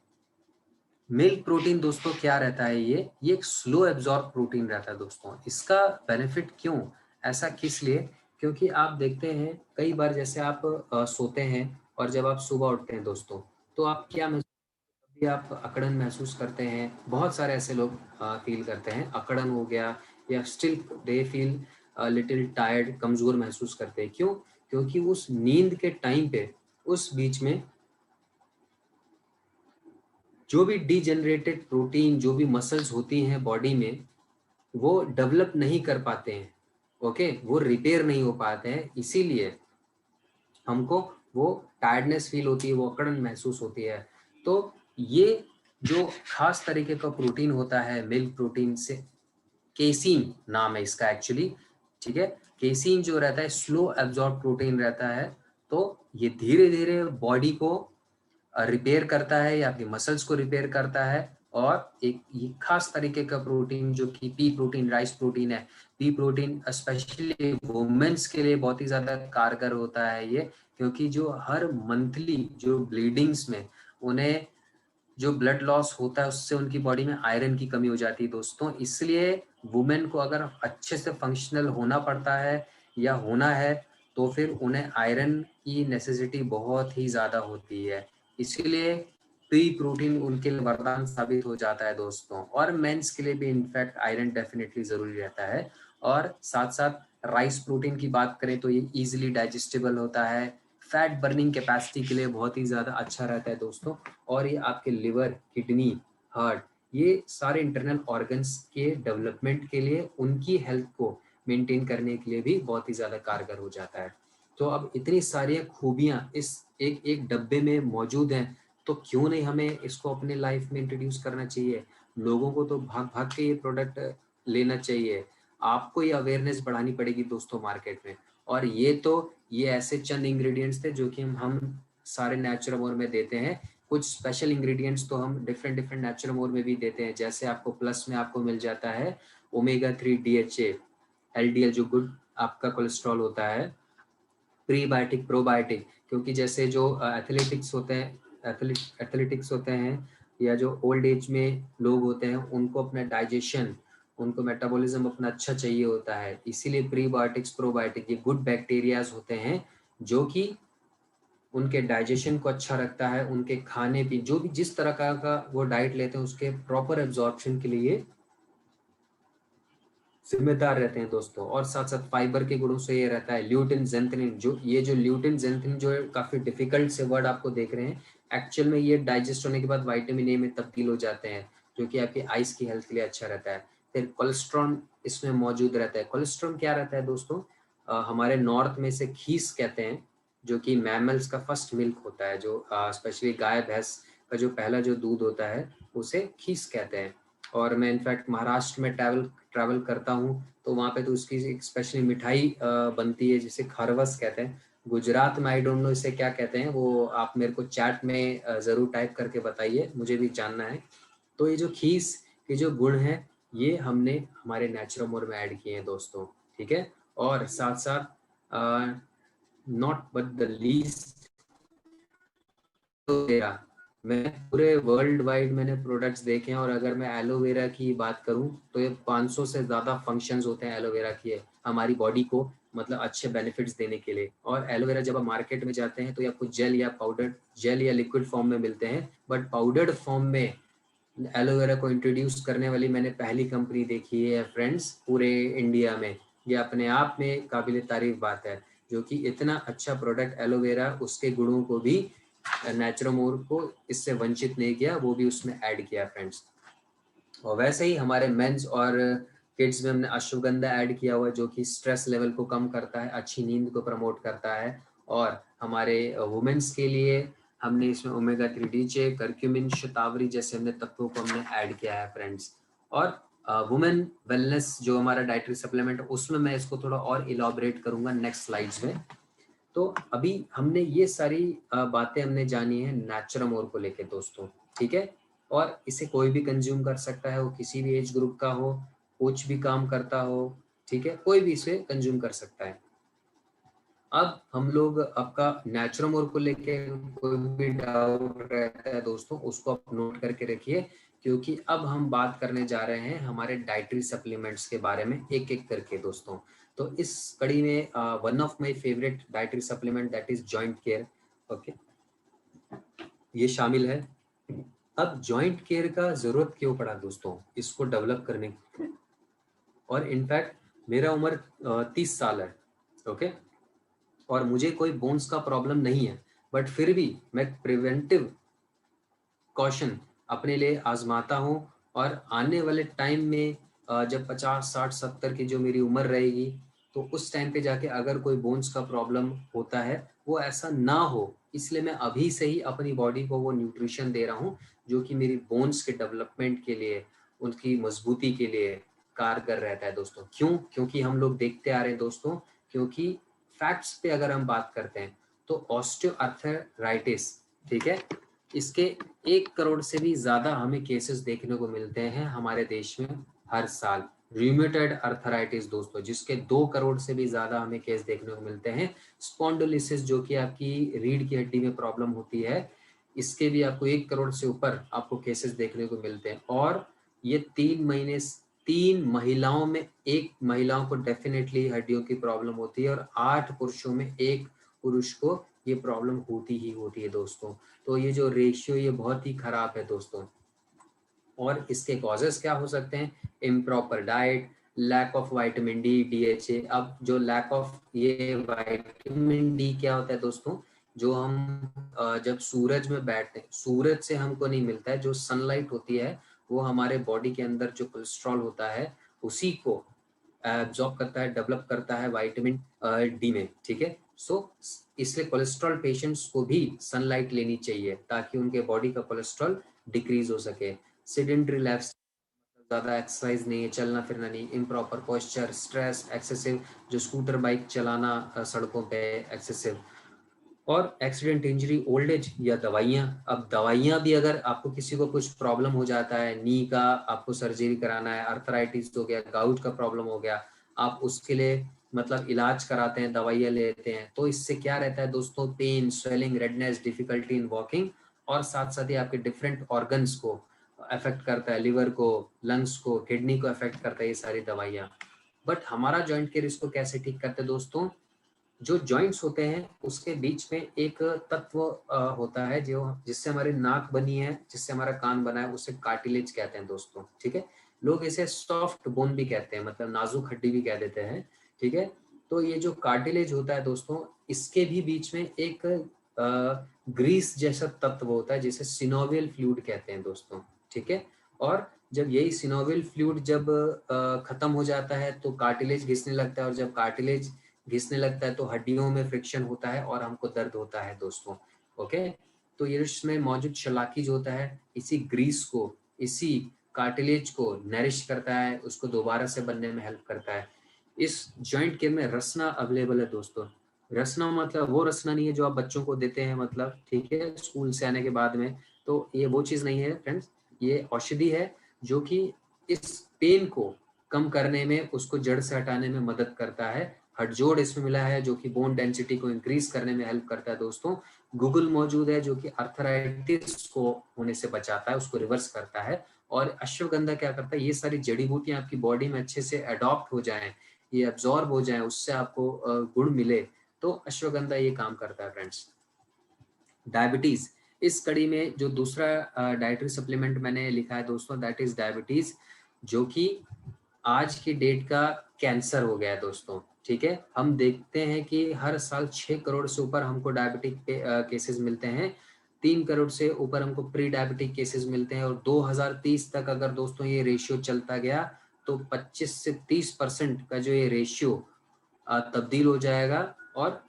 दोस्तों क्या रहता है, ये एक स्लो एब्जॉर्ब प्रोटीन रहता है दोस्तों। इसका बेनिफिट क्यों, ऐसा किस लिए, क्योंकि आप देखते हैं कई बार जैसे आप सोते हैं और जब आप सुबह उठते हैं दोस्तों, तो आप क्या भी आप अकड़न महसूस करते हैं। बहुत सारे ऐसे लोग फील करते हैं, अकड़न हो गया, या still they feel little tired, कमजोर महसूस करते हैं। क्यों, क्योंकि उस नींद के टाइम पे, उस बीच में जो भी डीजेनरेटेड प्रोटीन, जो भी मसल्स होती हैं बॉडी में, वो डेवलप नहीं कर पाते हैं। ओके, वो रिपेयर नहीं हो पाते हैं, इसीलिए हमको वो टायर्डनेस फील होती है, वो अकड़न महसूस होती है। तो ये जो खास तरीके का प्रोटीन होता है मिल्क प्रोटीन से, केसीन नाम है इसका एक्चुअली, ठीक है, केसीन जो रहता है स्लो एब्जॉर्ब प्रोटीन रहता है। तो ये धीरे धीरे बॉडी को रिपेयर करता है या आपकी मसल्स को रिपेयर करता है। और एक ये खास तरीके का प्रोटीन जो कि पी प्रोटीन, राइस प्रोटीन है। पी प्रोटीन स्पेशली वुमेन्स के लिए बहुत ही ज्यादा कारगर होता है ये, क्योंकि जो हर मंथली जो ब्लीडिंग्स में उन्हें जो ब्लड लॉस होता है, उससे उनकी बॉडी में आयरन की कमी हो जाती है दोस्तों। इसलिए वुमेन को अगर अच्छे से फंक्शनल होना पड़ता है या होना है, तो फिर उन्हें आयरन की नेसेसिटी बहुत ही ज़्यादा होती है। इसीलिए प्री प्रोटीन उनके लिए वरदान साबित हो जाता है दोस्तों। और मेंस के लिए भी इनफैक्ट आयरन डेफिनेटली ज़रूरी रहता है। और साथ साथ राइस प्रोटीन की बात करें तो ये इजीली डाइजेस्टेबल होता है, फैट बर्निंग कैपेसिटी के लिए बहुत ही ज़्यादा अच्छा रहता है दोस्तों। और ये आपके लिवर, किडनी, हार्ट, ये सारे इंटरनल ऑर्गन्स के डेवलपमेंट के लिए, उनकी हेल्थ को मेंटेन करने के लिए भी बहुत ही ज़्यादा कारगर हो जाता है। तो अब इतनी सारी खूबियाँ इस एक एक डब्बे में मौजूद हैं, तो क्यों नहीं हमें इसको अपने लाइफ में इंट्रोड्यूस करना चाहिए। लोगों को तो भाग भाग के ये प्रोडक्ट लेना चाहिए। आपको ये अवेयरनेस बढ़ानी पड़ेगी दोस्तों मार्केट में। और ये ऐसे चंद इंग्रेडिएंट्स थे जो कि हम सारे नेचुरमोर में देते हैं। कुछ स्पेशल इंग्रेडिएंट्स तो हम डिफरेंट डिफरेंट नेचुरमोर में भी देते हैं। जैसे आपको प्लस में आपको मिल जाता है ओमेगा 3 DHA, LDL जो गुड आपका कोलेस्ट्रॉल होता है, प्रीबायोटिक, प्रोबायोटिक, क्योंकि जैसे जो एथलेटिक्स होते हैं या जो ओल्ड एज में लोग होते हैं, उनको अपना डाइजेशन, उनको मेटाबॉलिज्म अपना अच्छा चाहिए होता है। इसीलिए प्रीबायोटिक्स, प्रोबायोटिक, ये गुड बैक्टीरियाज होते हैं जो कि उनके डाइजेशन को अच्छा रखता है। उनके खाने पीने, जो भी जिस तरह का वो डाइट लेते हैं, उसके प्रॉपर एब्जॉर्प्शन के लिए जिम्मेदार रहते हैं दोस्तों। और साथ साथ फाइबर के गुणों से ये रहता है ल्यूटिन जेंथनिन, जो ल्यूटिन जेंथनिन जो काफी डिफिकल्ट से वर्ड आपको देख रहे हैं, एक्चुअल में ये डाइजेस्ट होने के बाद विटामिन ए में तब्दील हो जाते हैं, जो कि आपकी आइस की हेल्थ के लिए अच्छा रहता है। फिर कोलेस्ट्रॉल इसमें मौजूद रहता है। कोलेस्ट्रॉल क्या रहता है दोस्तों? हमारे नॉर्थ में से खीस कहते हैं, जो कि मैमल्स का फर्स्ट मिल्क होता है, जो स्पेशली गाय भैंस का जो पहला जो दूध होता है उसे खीस कहते हैं। और मैं इनफैक्ट महाराष्ट्र में ट्रैवल करता हूँ, तो वहाँ पे तो उसकी एक स्पेशली मिठाई बनती है जिसे खरवस कहते हैं। गुजरात में आई डोंट नो इसे क्या कहते हैं, वो आप मेरे को चैट में ज़रूर टाइप करके बताइए, मुझे भी जानना है। तो ये जो खीस के जो गुण हैं, ये हमने हमारे नेचुरमोर में ऐड किए हैं दोस्तों, ठीक है। और साथ साथ not but the least, aloe vera, मैं पूरे वर्ल्ड वाइड मैंने प्रोडक्ट्स देखे हैं, और अगर मैं एलोवेरा की बात करूं तो ये 500 से ज़्यादा फंक्शंस होते हैं एलोवेरा के हमारी बॉडी को, मतलब अच्छे बेनिफिट्स देने के लिए। और एलोवेरा जब आप मार्केट में जाते हैं तो ये आपको जेल या लिक्विड फॉर्म में मिलते हैं, बट पाउडर्ड फॉर्म में एलोवेरा को इंट्रोड्यूस करने वाली मैंने पहली कंपनी देखी है फ्रेंड्स पूरे इंडिया में। ये अपने आप में काबिल तारीफ बात है, जो कि इतना अच्छा प्रोडक्ट एलोवेरा, उसके गुणों को भी नेचुरमोर को इससे वंचित नहीं किया, वो भी उसमें ऐड किया फ्रेंड्स। और वैसे ही हमारे मेंस और किड्स में हमने अश्वगंधा ऐड किया हुआ है, जो कि स्ट्रेस लेवल को कम करता है, अच्छी नींद को प्रमोट करता है। और हमारे वुमेन्स के लिए हमने इसमें ओमेगा 3 DHA, करक्यूमिन, शतावरी जैसे हमने तत्वों को हमने ऐड किया है फ्रेंड्स। और वुमेन वेलनेस जो हमारा डाइटरी सप्लीमेंट, उसमें मैं इसको थोड़ा और इलाबरेट करूंगा नेक्स्ट स्लाइड्स में। तो अभी हमने ये सारी बातें हमने जानी है नेचुरमोर को लेके दोस्तों, ठीक है। और इसे कोई भी कंज्यूम कर सकता है, वो किसी भी एज ग्रुप का हो, कुछ भी काम करता हो, ठीक है, कोई भी इसे कंज्यूम कर सकता है। अब हम लोग आपका नेचुरमोर को लेके कोई भी डाउट रहता है दोस्तों, उसको आप नोट करके रखिए, क्योंकि अब हम बात करने जा रहे हैं हमारे डाइटरी सप्लीमेंट्स के बारे में एक एक करके दोस्तों। तो इस कड़ी में one of my favourite dietary supplement that is joint care, okay, ये शामिल है। अब जॉइंट केयर का जरूरत क्यों पड़ा दोस्तों इसको डेवलप करने की? और इनफैक्ट मेरा उम्र 30 साल है, ओके, और मुझे कोई बोन्स का प्रॉब्लम नहीं है, बट फिर भी मैं प्रिवेंटिव कॉशन अपने लिए आजमाता हूँ। और आने वाले टाइम में जब 50, 60, 70 की जो मेरी उम्र रहेगी, तो उस टाइम पे जाके अगर कोई बोन्स का प्रॉब्लम होता है, वो ऐसा ना हो, इसलिए मैं अभी से ही अपनी बॉडी को वो न्यूट्रिशन दे रहा हूँ जो कि मेरी बोन्स के डेवलपमेंट के लिए, उनकी मजबूती के लिए कारगर रहता है दोस्तों। क्यों? क्योंकि हम लोग देखते आ रहे हैं दोस्तों, क्योंकि फैक्ट्स पे अगर हम बात करते हैं तो ऑस्टियोआर्थराइटिस, ठीक है, इसके 1 करोड़ से भी ज्यादा हमें केसेस देखने को मिलते हैं हमारे देश में हर साल। रूमेटॉइड अर्थराइटिस दोस्तों, जिसके 2 करोड़ से भी ज्यादा हमें केस देखने को मिलते हैं। स्पॉन्डिलोलिसिस, जो कि आपकी रीढ़ की हड्डी में प्रॉब्लम होती है, इसके भी आपको 1 करोड़ से ऊपर आपको केसेस देखने को मिलते हैं। और ये 3 महिलाओं में 1 महिलाओं को डेफिनेटली हड्डियों की प्रॉब्लम होती है और 8 पुरुषों में 1 पुरुष को ये प्रॉब्लम होती ही होती है दोस्तों। तो ये जो रेशियो ये बहुत ही खराब है दोस्तों। और इसके कॉजेस क्या हो सकते हैं? Improper diet, lack of vitamin D, DHA. अब जो लैक ऑफ ये विटामिन डी क्या होता है दोस्तों? जो हम जब सूरज में बैठते हैं, सूरज से हमको नहीं मिलता है, जो सनलाइट होती है वो हमारे बॉडी के अंदर जो कोलेस्ट्रॉल होता है उसी को एब्जॉर्ब करता है, डेवलप करता है विटामिन डी में, ठीक है। सो इसलिए कोलेस्ट्रॉल पेशेंट्स को भी सनलाइट लेनी चाहिए ताकि उनके बॉडी का कोलेस्ट्रॉल डिक्रीज हो सके। सेडेंटरी लाइफ, ज़्यादा एक्सरसाइज नहीं है, चलना फिरना नहीं, इम्प्रॉपर पोस्चर, स्ट्रेस, एक्सेसिव जो स्कूटर बाइक चलाना सड़कों पे एक्सेसिव, और एक्सीडेंट, इंजरी, ओल्ड एज या दवाइयाँ। अब दवाइयाँ भी अगर आपको किसी को कुछ प्रॉब्लम हो जाता है, नी का आपको सर्जरी कराना है, अर्थराइटिस हो गया, गाउट का प्रॉब्लम हो गया, आप उसके लिए मतलब इलाज कराते हैं, दवाइयाँ लेते हैं, तो इससे क्या रहता है दोस्तों? Pain, swelling, redness, difficulty in walking, और साथ साथ ही आपके डिफरेंट ऑर्गन्स को अफेक्ट करता है, लिवर को, लंग्स को, किडनी को अफेक्ट करता है ये सारी दवाइयाँ। बट हमारा जॉइंट केयर इसको कैसे ठीक करते हैं दोस्तों? जो जॉइंट्स होते हैं उसके बीच में एक तत्व होता है जो जिससे हमारी नाक बनी है, जिससे हमारा कान बना है, उसे कार्टिलेज कहते हैं दोस्तों, ठीक है। लोग इसे सॉफ्ट बोन भी कहते हैं, मतलब नाजुक हड्डी भी कह देते हैं, ठीक है। तो ये जो कार्टिलेज होता है दोस्तों, इसके भी बीच में एक ग्रीस जैसा तत्व होता है जिसे सिनोवियल फ्लूइड कहते हैं दोस्तों, ठीक है। और जब यही सिनोवियल फ्लूइड जब खत्म हो जाता है तो कार्टिलेज घिसने लगता है, और जब कार्टिलेज घिसने लगता है तो हड्डियों में फ्रिक्शन होता है और हमको दर्द होता है दोस्तों, ओके। तो ये इसमें मौजूद शलाकी जो होता है इसी ग्रीस को, इसी कार्टिलेज को नरिश करता है, उसको दोबारा से बनने में हेल्प करता है। इस जॉइंट केयर में रसना अवेलेबल है दोस्तों। रसना मतलब वो रसना नहीं है जो आप बच्चों को देते हैं, मतलब ठीक है, स्कूल से आने के बाद में, तो ये वो चीज़ नहीं है फ्रेंड्स। ये औषधि है जो कि इस पेन को कम करने में, उसको जड़ से हटाने में मदद करता है। हडजोड़ इसमें मिला है जो कि बोन डेंसिटी को इंक्रीज करने में हेल्प करता है दोस्तों। गूगल मौजूद है जो कि अर्थराइटिस को होने से बचाता है, उसको रिवर्स करता है। और अश्वगंधा क्या करता है? ये सारी जड़ी बूटियां आपकी बॉडी में अच्छे से अडॉप्ट हो जाएं, ये एब्जॉर्ब हो जाएं, उससे आपको गुण मिले, तो अश्वगंधा ये काम करता है फ्रेंड्स। डायबिटीज, इस कड़ी में जो दूसरा डाइटरी सप्लीमेंट मैंने लिखा है दोस्तों, दैट इज डायबिटीज, जो कि आज की डेट का कैंसर हो गया है दोस्तों, ठीक है। हम देखते हैं कि हर साल 6 करोड़ से ऊपर हमको डायबिटिक केसेस मिलते हैं, 3 करोड़ से ऊपर हमको प्री डायबिटिक केसेस मिलते हैं, और 2030 तक अगर दोस्तों ये रेशियो चलता गया तो 25 से 30% का जो ये रेशियो तब्दील हो जाएगा। और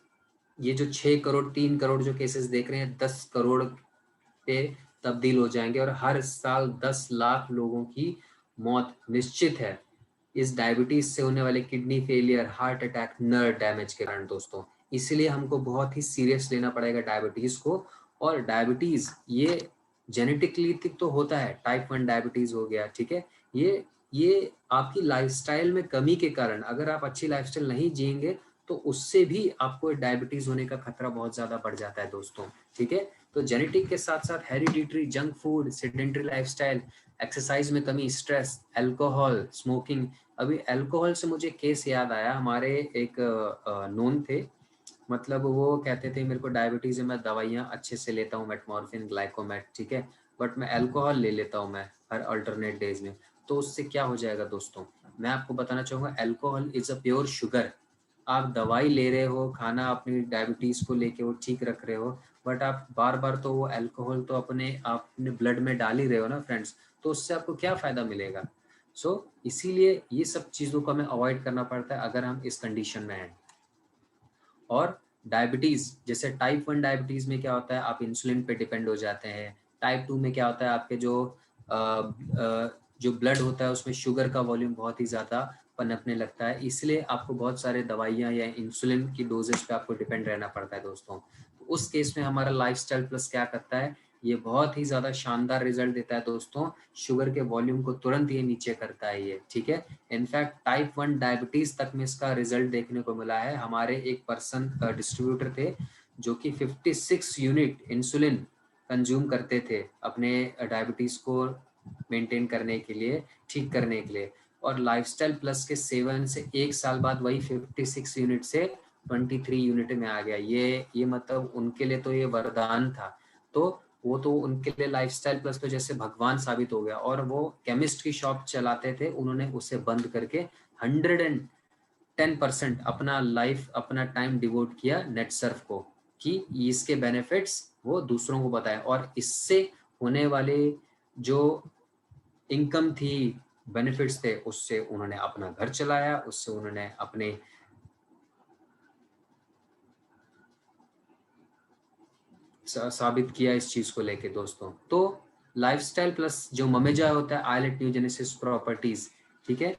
ये जो 6 करोड़ 3 करोड़ जो केसेस देख रहे हैं 10 करोड़ पे तब्दील हो जाएंगे, और हर साल 10 लाख लोगों की मौत निश्चित है इस डायबिटीज से होने वाले kidney failure, heart attack, nerve damage के कारण दोस्तों। इसलिए हमको बहुत ही सीरियस लेना पड़ेगा डायबिटीज को। और डायबिटीज ये जेनेटिकली तो होता है, टाइप 1 डायबिटीज हो गया, ठीक है। ये आपकी लाइफस्टाइल में कमी के कारण, अगर आप अच्छी लाइफस्टाइल नहीं जिएंगे तो उससे भी आपको डायबिटीज होने का खतरा बहुत ज्यादा बढ़ जाता है दोस्तों, ठीक है। तो जेनेटिक के साथ साथ hereditary, junk food, sedentary lifestyle, exercise में कमी, स्ट्रेस, अल्कोहल, स्मोकिंग। अभी अल्कोहल से मुझे केस याद आया, हमारे एक नोन थे, मतलब वो कहते थे मेरे को डायबिटीज है, मैं दवाइयाँ अच्छे से लेता हूँ, मेटमॉर्फिन, ग्लाइकोमेट, ठीक है, बट मैं अल्कोहल ले लेता हूँ मैं हर अल्टरनेट डेज में। तो उससे क्या हो जाएगा दोस्तों? मैं आपको बताना चाहूँगा, alcohol is a pure sugar. आप दवाई ले रहे हो, खाना अपनी डायबिटीज को लेके वो ठीक रख रहे हो, बट आप बार बार तो वो अल्कोहल तो अपने ब्लड में डाल ही रहे हो ना फ्रेंड्स, तो उससे आपको क्या फायदा मिलेगा? इसीलिए ये सब चीज़ों को हमें अवॉइड करना पड़ता है अगर हम इस कंडीशन में हैं। और डायबिटीज़, जैसे टाइप 1 डायबिटीज़ में क्या होता है, आप इंसुलिन पे डिपेंड हो जाते हैं। टाइप 2 में क्या होता है, आपके जो ब्लड होता है उसमें शुगर का वॉल्यूम बहुत ही ज़्यादा पनपने लगता है, इसलिए आपको बहुत सारे दवाइयाँ या इंसुलिन की डोजेज पे आपको डिपेंड रहना पड़ता है दोस्तों। तो उस केस में हमारा लाइफस्टाइल प्लस क्या करता है, ये बहुत ही ज़्यादा शानदार रिजल्ट देता है दोस्तों। शुगर के वॉल्यूम को तुरंत ये नीचे करता है ये, ठीक है। इनफैक्ट टाइप 1 डायबिटीज तक में इसका रिजल्ट देखने को मिला है। हमारे एक पर्सन डिस्ट्रीब्यूटर थे जो कि 56 यूनिट इंसुलिन कंज्यूम करते थे अपने डायबिटीज को मेंटेन करने के लिए, ठीक करने के लिए। और लाइफस्टाइल प्लस के सेवन से 1 साल बाद वही 56 यूनिट से 23 यूनिट में आ गया। ये मतलब उनके लिए तो ये वरदान था। तो वो तो उनके लिए लाइफस्टाइल प्लस तो जैसे भगवान साबित हो गया। और वो केमिस्ट की शॉप चलाते थे, उन्होंने उसे बंद करके 110% अपना लाइफ, अपना टाइम डिवोट किया नेट सर्फ को, कि इसके बेनिफिट्स वो दूसरों को बताएं। और इससे होने वाले जो इनकम थी, बेनिफिट्स थे, उससे उन्होंने अपना घर चलाया, उससे उन्होंने अपने साबित किया इस चीज को लेके दोस्तों। तो लाइफस्टाइल प्लस जो ममेजा होता है, आइलेट न्यूजेनेसिस प्रॉपर्टीज, ठीक है,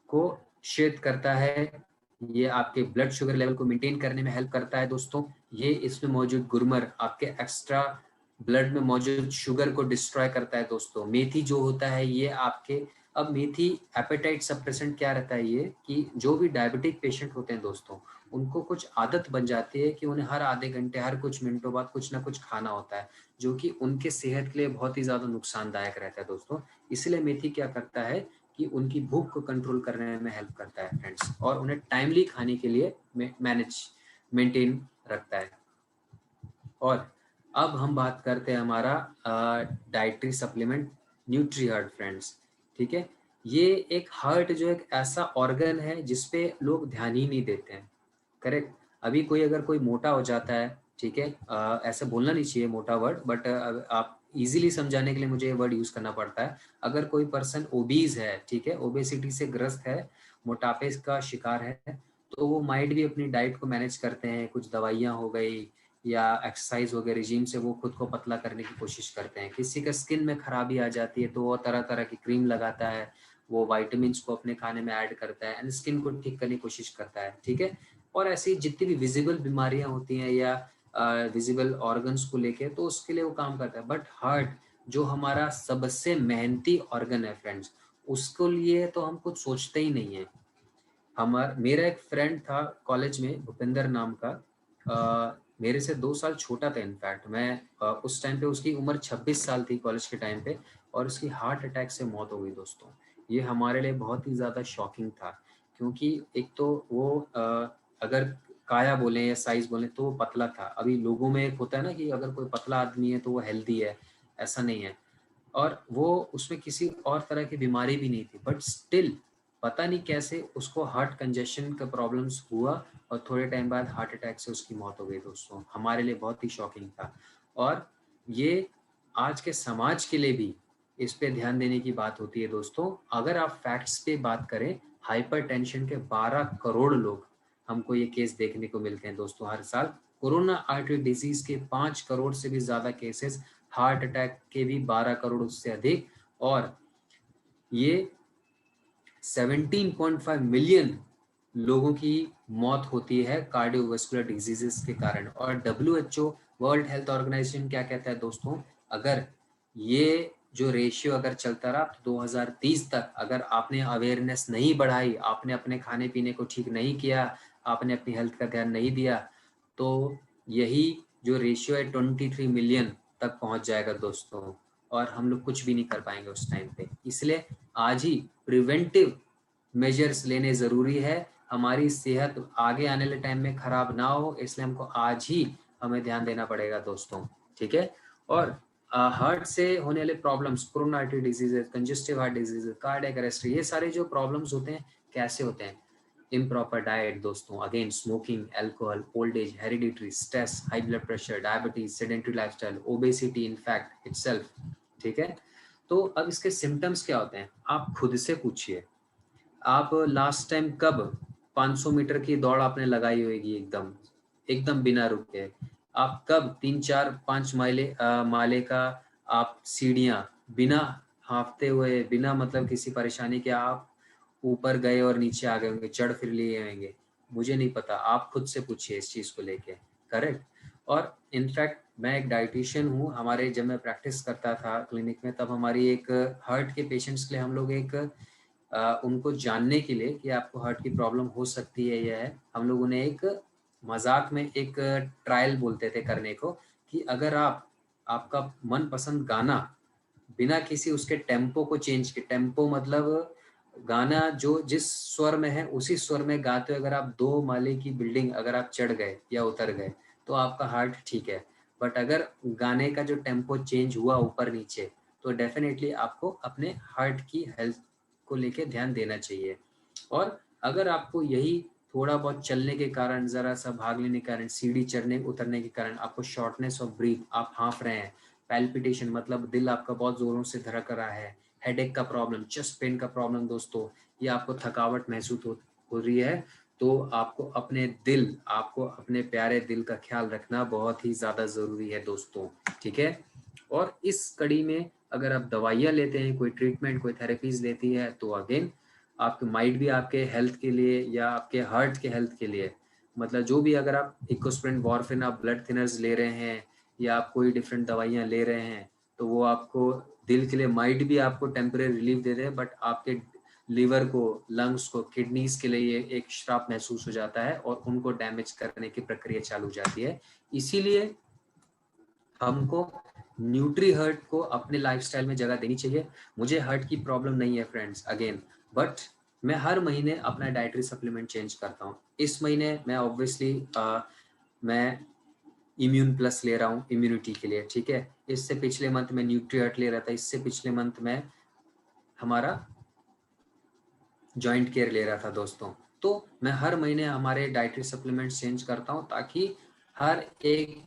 को शेड करता है। ये आपके ब्लड शुगर लेवल को मेंटेन करने में हेल्प करता है दोस्तों। ये इसमें मौजूद गुरमर आपके एक्स्ट्रा ब्लड में मौजूद शुगर को डिस्ट्रॉय करता है दोस्तों। मेथी जो होता है ये आपके, अब मेथी एपेटाइट सप्रेसेंट क्या रहता है, ये कि जो भी डायबिटिक पेशेंट होते हैं दोस्तों, उनको कुछ आदत बन जाती है कि उन्हें हर आधे घंटे, हर कुछ मिनटों बाद कुछ ना कुछ खाना होता है, जो कि उनके सेहत के लिए बहुत ही ज्यादा नुकसानदायक रहता है दोस्तों। इसलिए मेथी क्या करता है कि उनकी भूख को कंट्रोल करने में हेल्प करता है फ्रेंड्स, और उन्हें टाइमली खाने के लिए मेंटेन रखता है। और अब हम बात करते हैं हमारा dietary supplement nutri heart friends, ठीक है। ये एक हार्ट जो एक ऐसा ऑर्गन है जिसपे लोग ध्यान ही नहीं देते हैं, करेक्ट। अभी कोई अगर कोई मोटा हो जाता है, ठीक है, ऐसे बोलना नहीं चाहिए मोटा वर्ड, बट आप इजीली समझाने के लिए मुझे ये वर्ड यूज करना पड़ता है। अगर कोई पर्सन ओबीज है, ठीक है, ओबेसिटी से ग्रस्त है, मोटापे का शिकार है, तो वो माइट भी अपनी डाइट को मैनेज करते हैं, कुछ दवाइयाँ हो गई या एक्सरसाइज हो गया, रिजीम से वो खुद को पतला करने की कोशिश करते हैं। किसी का स्किन में खराबी आ जाती है तो वो तरह तरह की क्रीम लगाता है, वो वाइटामिन को अपने खाने में ऐड करता है एंड स्किन को ठीक करने की कोशिश करता है, ठीक है। और ऐसी जितनी भी विजिबल बीमारियां होती हैं या विजिबल ऑर्गन्स को लेके, तो उसके लिए वो काम करता है। बट हार्ट जो हमारा सबसे मेहनती ऑर्गन है फ्रेंड्स, उसको लिए तो हम कुछ सोचते ही नहीं है। मेरा एक फ्रेंड था कॉलेज में, भूपेंद्र नाम का, मेरे से 2 साल छोटा था इनफैक्ट। मैं उस टाइम पे उसकी उम्र 26 साल थी कॉलेज के टाइम पे, और उसकी हार्ट अटैक से मौत हो गई दोस्तों। ये हमारे लिए बहुत ही ज़्यादा शॉकिंग था, क्योंकि एक तो वो अगर काया बोले या साइज बोले तो वो पतला था। अभी लोगों में एक होता है ना कि अगर कोई पतला आदमी है तो वो हेल्दी है, ऐसा नहीं है। और वो उसमें किसी और तरह की बीमारी भी नहीं थी, बट स्टिल पता नहीं कैसे उसको हार्ट कंजेशन का प्रॉब्लम्स हुआ, और थोड़े टाइम बाद हार्ट अटैक से उसकी मौत हो गई दोस्तों। हमारे लिए बहुत ही शॉकिंग था। और ये आज के समाज के लिए भी इस पे ध्यान देने की बात होती है दोस्तों। अगर आप फैक्ट्स पे बात करें, हाइपरटेंशन के 12 करोड़ लोग, हमको ये केस देखने को मिलते हैं दोस्तों हर साल। कोरोना आर्टरी डिजीज के 5 करोड़ से भी ज्यादा केसेस, हार्ट अटैक के भी 12 करोड़ से अधिक, और ये 17.5 मिलियन लोगों की मौत होती है कार्डियोवास्कुलर डिजीजेस के कारण। और WHO, वर्ल्ड हेल्थ ऑर्गेनाइजेशन, क्या कहता है दोस्तों, अगर ये जो रेशियो अगर चलता रहा तो 2030 तक, अगर आपने अवेयरनेस नहीं बढ़ाई, आपने अपने खाने पीने को ठीक नहीं किया, आपने अपनी हेल्थ का ध्यान नहीं दिया, तो यही जो रेशियो है 23 मिलियन तक पहुंच जाएगा दोस्तों। और हम लोग कुछ भी नहीं कर पाएंगे उस टाइम पे। इसलिए आज ही प्रिवेंटिव मेजर्स लेने ज़रूरी है। हमारी सेहत आगे आने वाले टाइम में ख़राब ना हो, इसलिए हमको आज ही हमें ध्यान देना पड़ेगा दोस्तों, ठीक है। और हार्ट से होने वाले problems, corona artery diseases, congestive heart disease, cardiac arrest, ये सारे जो प्रॉब्लम्स होते हैं कैसे होते हैं? इम्प्रॉपर डाइट दोस्तों, again smoking, alcohol, old age, hereditary, stress, high blood pressure, diabetes, sedentary lifestyle, obesity in fact itself, ठीक है। तो अब इसके सिम्टम्स क्या होते हैं, आप खुद से पूछिए। आप लास्ट टाइम कब 500 मीटर की दौड़ आपने लगाई होगी एकदम एकदम बिना रुके? आप कब 3 4 5 माले का आप सीढ़ियां बिना हांफते हुए, बिना मतलब किसी परेशानी के आप ऊपर गए और नीचे आ गए होंगे, चढ़ फिर लिए होंगे? मुझे नहीं पता, आप खुद से पूछिए इस चीज को लेके, करेक्ट। और इनफैक्ट मैं एक डाइटिशियन हूँ, हमारे जब मैं प्रैक्टिस करता था क्लिनिक में, तब हमारी एक हार्ट के पेशेंट्स के लिए हम लोग एक उनको जानने के लिए कि आपको हार्ट की प्रॉब्लम हो सकती है या है, हम लोग उन्हें एक मजाक में एक ट्रायल बोलते थे करने को, कि अगर आप आपका मनपसंद गाना बिना किसी उसके टेम्पो को चेंज के, टेम्पो मतलब गाना जो जिस स्वर में है उसी स्वर में गाते हुए अगर आप 2 माले की बिल्डिंग अगर आप चढ़ गए या उतर गए तो आपका हार्ट ठीक है, बट अगर गाने का जो टेम्पो चेंज हुआ ऊपर नीचे तो डेफिनेटली आपको अपने हार्ट की हेल्थ को लेके ध्यान देना चाहिए। और अगर आपको यही थोड़ा बहुत चलने के कारण, ज़रा सा भाग लेने के कारण, सीढ़ी चढ़ने उतरने के कारण आपको शॉर्टनेस ऑफ ब्रीथ, आप हाँफ रहे हैं, पैल्पिटेशन मतलब दिल आपका बहुत ज़ोरों से धड़क रहा है, हेडेक का प्रॉब्लम, चेस्ट पेन का प्रॉब्लम दोस्तों, या आपको थकावट महसूस हो रही है, तो आपको अपने प्यारे दिल का ख्याल रखना बहुत ही ज़्यादा ज़रूरी है दोस्तों, ठीक है। और इस कड़ी में अगर आप दवाइयाँ लेते हैं, कोई ट्रीटमेंट, कोई थेरेपीज लेती है, तो अगेन आपके माइट भी आपके हेल्थ के लिए या आपके हार्ट के हेल्थ के लिए, मतलब जो भी अगर आप इकोस्प्रिन, वॉर्फिन, आप ब्लड थिनर्स ले रहे हैं या आप कोई डिफरेंट दवाइयाँ ले रहे हैं, तो वो आपको दिल के लिए माइट भी आपको temporary relief they they, but आपके लिवर को, लंग्स को, किडनीज के लिए ये एक श्राप महसूस हो जाता है और उनको डैमेज करने की प्रक्रिया चालू हो जाती है। इसीलिए हमको न्यूट्री हर्ट को अपने लाइफस्टाइल में जगह देनी चाहिए। मुझे हार्ट की प्रॉब्लम नहीं है फ्रेंड्स अगेन, बट मैं हर महीने अपना डाइटरी सप्लीमेंट चेंज करता हूँ। इस महीने मैं ऑब्वियसली मैं इम्यून प्लस ले रहा हूँ इम्यूनिटी के लिए, ठीक है। इससे पिछले मंथ में न्यूट्री हर्ट ले रहा था, इससे पिछले मंथ में हमारा जॉइंट केयर ले रहा था दोस्तों। तो मैं हर महीने हमारे डाइटरी सप्लीमेंट चेंज करता हूँ ताकि हर एक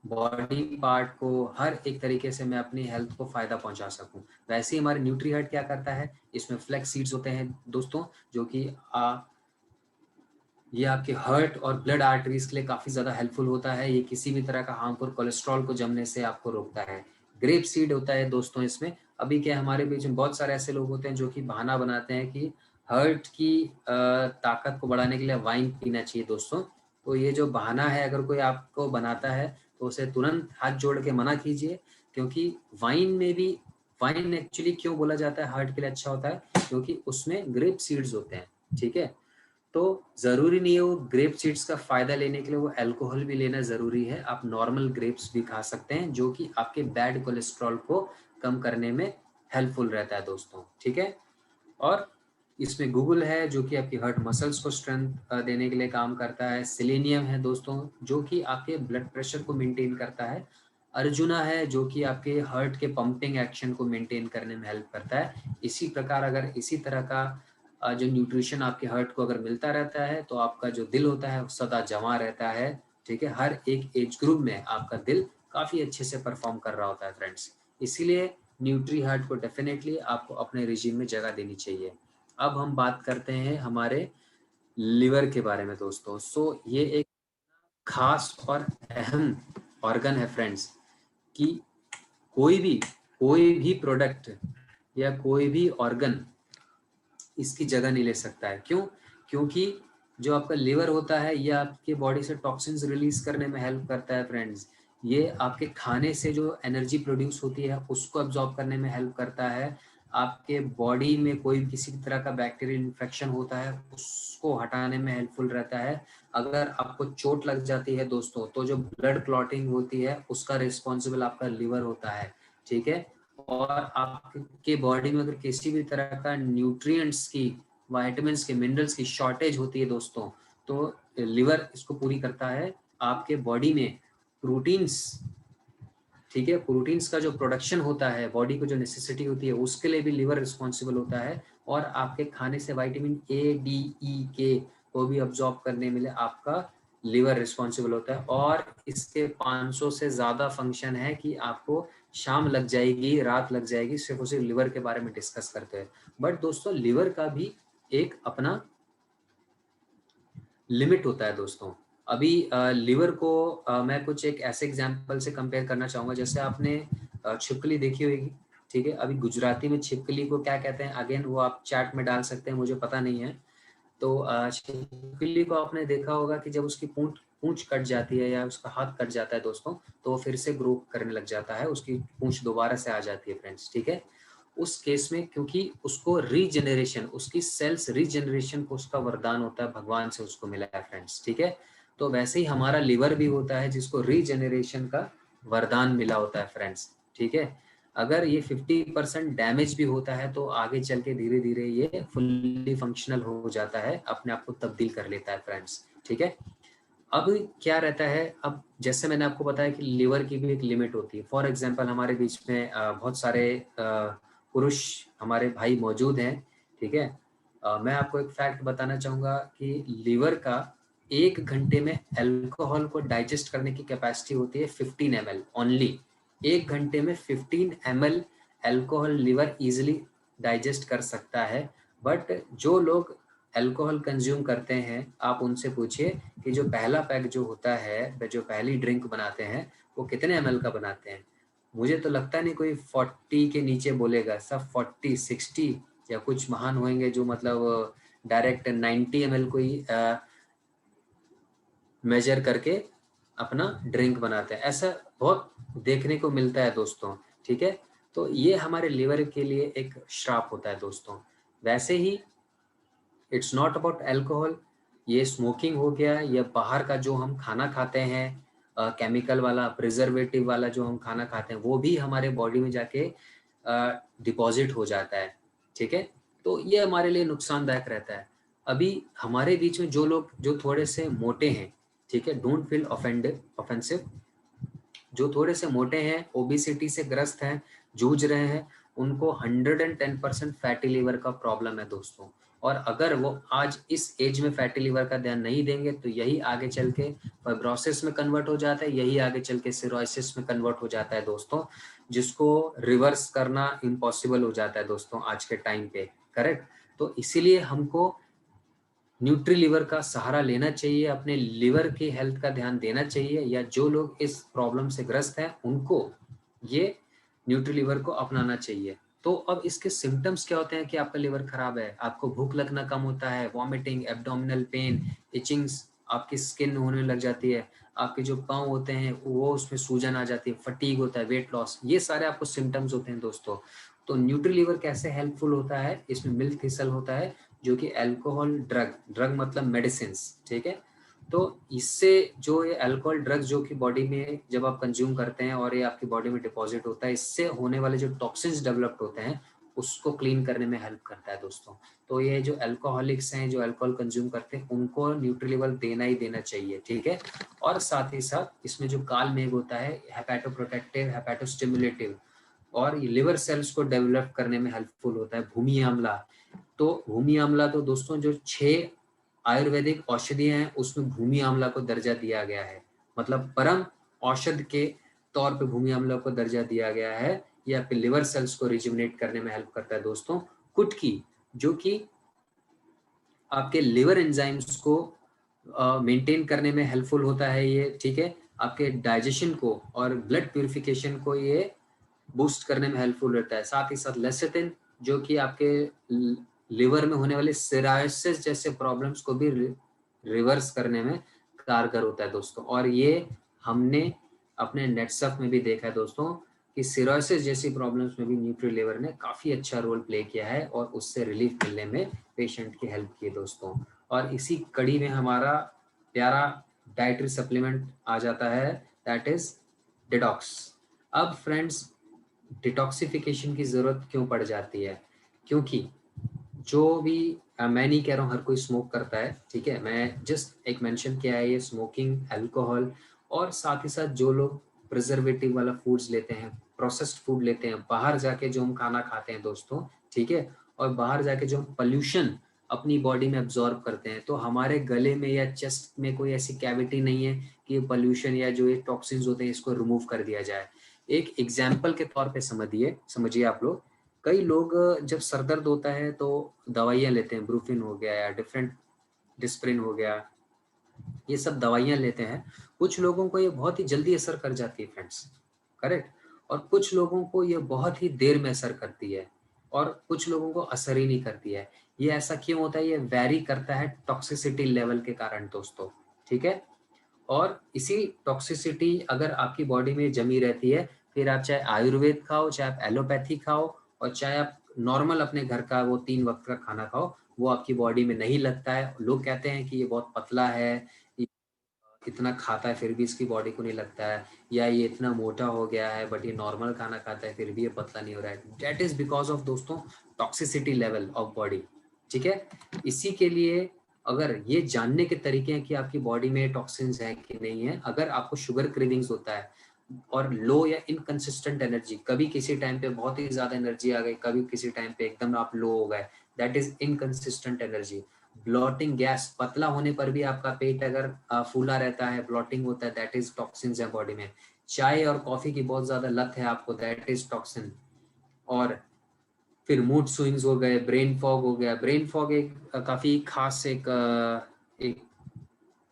बॉडी पार्ट को, हर एक तरीके से मैं अपनी हेल्थ को फायदा पहुंचा सकूं। वैसे ही हमारे न्यूट्री हर्ट क्या करता है, इसमें फ्लैक्स सीड्स होते हैं दोस्तों, जो कि ये आपके हार्ट और ब्लड आर्टरीज के लिए काफी ज्यादा हेल्पफुल होता है। ये किसी भी तरह का हार्मफुल कोलेस्ट्रॉल को जमने से आपको रोकता है। ग्रेप सीड होता है दोस्तों इसमें। अभी क्या हमारे बीच में बहुत सारे ऐसे लोग होते हैं जो कि बहाना बनाते हैं कि हार्ट की ताकत को बढ़ाने के लिए वाइन पीना चाहिए दोस्तों। तो ये जो बहाना है, अगर कोई आपको बनाता है तो उसे तुरंत हाथ जोड़ के मना कीजिए, क्योंकि वाइन एक्चुअली क्यों बोला जाता है हार्ट के लिए अच्छा होता है, क्योंकि उसमें ग्रेप सीड्स होते हैं, ठीक है। तो जरूरी नहीं है वो ग्रेप सीड्स का फायदा लेने के लिए वो अल्कोहल भी लेना जरूरी है। आप नॉर्मल ग्रेप्स भी खा सकते हैं, जो कि आपके बैड कोलेस्ट्रॉल को कम करने में हेल्पफुल रहता है दोस्तों, ठीक है। और इसमें गूगल है जो कि आपकी हार्ट मसल्स को स्ट्रेंथ देने के लिए काम करता है। सेलेनियम है दोस्तों जो कि आपके ब्लड प्रेशर को मेंटेन करता है। अर्जुना है जो कि आपके हार्ट के पंपिंग एक्शन को मेंटेन करने में हेल्प करता है। इसी प्रकार अगर इसी तरह का जो न्यूट्रिशन आपके हार्ट को अगर मिलता रहता है तो आपका जो दिल होता है वो सदा जमा रहता है, ठीक है। हर एक एज ग्रुप में आपका दिल काफ़ी अच्छे से परफॉर्म कर रहा होता है फ्रेंड्स। इसीलिए न्यूट्री हार्ट को डेफिनेटली आपको अपने रिजीम में जगह देनी चाहिए। अब हम बात करते हैं हमारे लिवर के बारे में दोस्तों। ये एक खास और अहम ऑर्गन है फ्रेंड्स, कि कोई भी प्रोडक्ट या कोई भी ऑर्गन इसकी जगह नहीं ले सकता है। क्यों? क्योंकि जो आपका लिवर होता है ये आपके बॉडी से टॉक्सिन्स रिलीज करने में हेल्प करता है फ्रेंड्स। ये आपके खाने से जो एनर्जी प्रोड्यूस होती है उसको अब्जॉर्ब करने में हेल्प करता है। आपके बॉडी में कोई किसी तरह का बैक्टीरियल इन्फेक्शन होता है उसको हटाने में हेल्पफुल रहता है। अगर आपको चोट लग जाती है दोस्तों तो जो ब्लड क्लॉटिंग होती है उसका रिस्पॉन्सिबल आपका लिवर होता है, ठीक है। और आपके बॉडी में अगर किसी भी तरह का न्यूट्रिएंट्स की, विटामिन्स के, मिनरल्स की शॉर्टेज होती है दोस्तों, तो लिवर इसको पूरी करता है। आपके बॉडी में प्रोटीन्स, ठीक है, प्रोटीन्स का जो प्रोडक्शन होता है, बॉडी को जो नेसेसिटी होती है उसके लिए भी लिवर रिस्पॉन्सिबल होता है। और आपके खाने से विटामिन ए, डी, ई, के को भी अब्जॉर्ब करने में आपका लिवर रिस्पॉन्सिबल होता है। और इसके 500 से ज़्यादा फंक्शन है कि आपको शाम लग जाएगी, रात लग जाएगी सिर्फ उसी लिवर के बारे में डिस्कस करते हैं। बट दोस्तों लिवर का भी एक अपना लिमिट होता है दोस्तों। अभी लिवर को मैं कुछ एक ऐसे एग्जांपल से कंपेयर करना चाहूँगा। जैसे आपने छिपकली देखी होगी, ठीक है। अभी गुजराती में छिपकली को क्या कहते हैं, अगेन वो आप चैट में डाल सकते हैं, मुझे पता नहीं है। तो छिपकली को आपने देखा होगा कि जब उसकी पूंछ कट जाती है या उसका हाथ कट जाता है दोस्तों, तो वो फिर से ग्रो करने लग जाता है, उसकी पूंछ दोबारा से आ जाती है फ्रेंड्स, ठीक है। उस केस में क्योंकि उसको रीजनरेशन, उसकी सेल्स रीजनरेशन को उसका वरदान होता है, भगवान से उसको मिला है फ्रेंड्स, ठीक है। तो वैसे ही हमारा लिवर भी होता है जिसको रीजनरेशन का वरदान मिला होता है फ्रेंड्स, ठीक है। अगर ये 50% डैमेज भी होता है तो आगे चल के धीरे धीरे ये फुल्ली फंक्शनल हो जाता है, अपने आप को तब्दील कर लेता है फ्रेंड्स, ठीक है। अब क्या रहता है, अब जैसे मैंने आपको बताया कि लीवर की भी एक लिमिट होती है। फॉर एग्जांपल हमारे बीच में बहुत सारे पुरुष हमारे भाई मौजूद हैं, ठीक है। मैं आपको एक फैक्ट बताना चाहूँगा कि लीवर का 1 घंटे में अल्कोहल को डाइजेस्ट करने की कैपेसिटी होती है 15 ml ओनली। 1 घंटे में 15 ml alcohol liver easily digest कर सकता है। बट जो लोग अल्कोहल कंज्यूम करते हैं, आप उनसे पूछिए कि जो पहला पैक जो होता है, जो पहली ड्रिंक बनाते हैं, वो कितने ml का बनाते हैं। मुझे तो लगता नहीं कोई 40 के नीचे बोलेगा, सब 40, 60 या कुछ महान होंगे जो मतलब डायरेक्ट 90 ml को ही मेजर करके अपना ड्रिंक बनाते हैं। ऐसा बहुत देखने को मिलता है दोस्तों, ठीक है। तो ये हमारे लीवर के लिए एक श्राप होता है दोस्तों। वैसे ही इट्स नॉट अबाउट अल्कोहल, ये स्मोकिंग हो गया या बाहर का जो हम खाना खाते हैं, केमिकल वाला प्रिजर्वेटिव वाला जो हम खाना खाते हैं, वो भी हमारे बॉडी में जाके डिपॉजिट हो जाता है, ठीक है। तो ये हमारे लिए नुकसानदायक रहता है। अभी हमारे बीच में जो लोग जो थोड़े से मोटे हैं, ठीक है, डोंट फील ऑफेंसिव, जो थोड़े से मोटे हैं, ओबेसिटी से ग्रस्त हैं, जूझ रहे हैं, उनको 110% फैटी लिवर का प्रॉब्लम है दोस्तों। और अगर वो आज इस एज में फैटी लिवर का ध्यान नहीं देंगे तो यही आगे चल के फाइब्रोसिस में कन्वर्ट हो जाता है, यही आगे चल के सिरोसिस में कन्वर्ट हो जाता है दोस्तों, जिसको रिवर्स करना इम्पॉसिबल हो जाता है दोस्तों आज के टाइम पे, करेक्ट। तो इसीलिए हमको न्यूट्री लिवर का सहारा लेना चाहिए, अपने लिवर की हेल्थ का ध्यान देना चाहिए, या जो लोग इस प्रॉब्लम से ग्रस्त हैं उनको ये न्यूट्री लिवर को अपनाना चाहिए। तो अब इसके सिम्टम्स क्या होते हैं कि आपका लिवर खराब है, आपको भूख लगना कम होता है, वॉमिटिंग, एब्डोमिनल पेन, इचिंग्स, आपकी स्किन होने लग जाती है, आपके जो पाँव होते हैं वो उसमें सूजन आ जाती है, फटीग होता है, वेट लॉस, ये सारे आपको सिम्टम्स होते हैं दोस्तों। तो न्यूट्री लिवर कैसे हेल्पफुल होता है, इसमें मिल्क थिसल होता है जो कि अल्कोहल ड्रग मतलब मेडिसिन, ठीक है। तो इससे जो ये अल्कोहल ड्रग्स जो कि बॉडी में जब आप कंज्यूम करते हैं और ये आपकी बॉडी में डिपॉजिट होता है, इससे होने वाले जो टॉक्सिन्स डेवलप्ड होते हैं उसको क्लीन करने में हेल्प करता है दोस्तों। तो ये जो अल्कोहलिक्स हैं, जो अल्कोहल कंज्यूम करते हैं, उनको न्यूट्रीलेवल देना ही देना चाहिए, ठीक है। और साथ ही साथ इसमें जो काल मेघ होता है, हेपेटोप्रोटेक्टिव, हेपेटोस्टिमुलेटिव, और ये लिवर सेल्स को डेवलप करने में हेल्पफुल होता है। भूमि आंवला, तो भूमि आंवला तो दोस्तों जो 6 आयुर्वेदिक औषधियां हैं उसमें भूमि आंवला को दर्जा दिया गया है, मतलब परम औषध के तौर पे भूमि आंवला को दर्जा दिया गया है। ये आपके लिवर सेल्स को रिजुविनेट करने में हेल्प करता है दोस्तों। कुटकी, जो कि आपके लिवर एंजाइम्स को मेंटेन करने में हेल्पफुल होता है ये, ठीक है। आपके डाइजेशन को और ब्लड प्यूरिफिकेशन को ये बूस्ट करने में हेल्पफुल रहता है। साथ ही साथ लेसिथिन, जो कि आपके लिवर में होने वाले सिरायोसिस जैसे प्रॉब्लम्स को भी रिवर्स करने में कारगर होता है दोस्तों। और ये हमने अपने नेटसफ में भी देखा है दोस्तों कि सिरोसिस जैसी प्रॉब्लम्स में भी न्यूट्री लिवर ने काफ़ी अच्छा रोल प्ले किया है और उससे रिलीफ मिलने में पेशेंट की हेल्प की है दोस्तों। और इसी कड़ी में हमारा प्यारा डाइटरी सप्लीमेंट आ जाता है, दैट इज डिटॉक्स। अब फ्रेंड्स, डिटॉक्सिफिकेशन की ज़रूरत क्यों पड़ जाती है, क्योंकि जो भी मैं नहीं कह रहा हूँ हर कोई स्मोक करता है, ठीक है, मैं जस्ट एक मेंशन किया है ये स्मोकिंग, अल्कोहल, और साथ ही साथ जो लोग प्रिजर्वेटिव वाला फूड्स लेते हैं, प्रोसेस्ड फूड लेते हैं, बाहर जाके जो हम खाना खाते हैं दोस्तों, ठीक है, और बाहर जाके जो हम पोल्यूशन अपनी बॉडी में एब्जॉर्ब करते हैं, तो हमारे गले में या चेस्ट में कोई ऐसी कैविटी नहीं है कि ये पोल्यूशन या जो ये टॉक्सिन्स होते हैं इसको रिमूव कर दिया जाए। एक एग्जाम्पल के तौर पे समझिए आप लोग, कई लोग जब सर दर्द होता है तो दवाइयाँ लेते हैं, ब्रूफिन हो गया या डिफरेंट डिस्प्रिन हो गया, ये सब दवाइयाँ लेते हैं। कुछ लोगों को ये बहुत ही जल्दी असर कर जाती है फ्रेंड्स, करेक्ट, और कुछ लोगों को ये बहुत ही देर में असर करती है और कुछ लोगों को असर ही नहीं करती है। ये ऐसा क्यों होता है, ये वेरी करता है टॉक्सिसिटी लेवल के कारण दोस्तों, ठीक है। और इसी टॉक्सिसिटी अगर आपकी बॉडी में जमी रहती है, फिर आप चाहे आयुर्वेद खाओ, चाहे आप एलोपैथी खाओ, और चाहे आप नॉर्मल अपने घर का वो 3 वक्त का खाना खाओ, वो आपकी बॉडी में नहीं लगता है। लोग कहते हैं कि ये बहुत पतला है, इतना खाता है फिर भी इसकी बॉडी को नहीं लगता है, या ये इतना मोटा हो गया है बट ये नॉर्मल खाना खाता है फिर भी ये पतला नहीं हो रहा है, डेट इज बिकॉज ऑफ दोस्तों टॉक्सिसिटी लेवल ऑफ बॉडी। ठीक है, इसी के लिए अगर ये जानने के तरीके हैं कि आपकी बॉडी में टॉक्सिन्स है कि नहीं है, अगर आपको शुगर क्रेविंग्स होता है और लो या इनकंसिस्टेंट एनर्जी, कभी किसी टाइम पे बहुत ही ज्यादा एनर्जी आ गई, कभी किसी टाइम पे एकदम आप लो हो गए, that is inconsistent energy. Blotting gas, पतला होने पर भी आपका पेट अगर फूला रहता है, ब्लॉटिंग होता है, दैट इज टॉक्सिन्स है बॉडी में। चाय और कॉफी की बहुत ज्यादा लत है आपको, दैट इज टॉक्सिन। और फिर मूड स्विंग्स हो गए, ब्रेन फॉग हो गया। ब्रेन फॉग एक काफी खास एक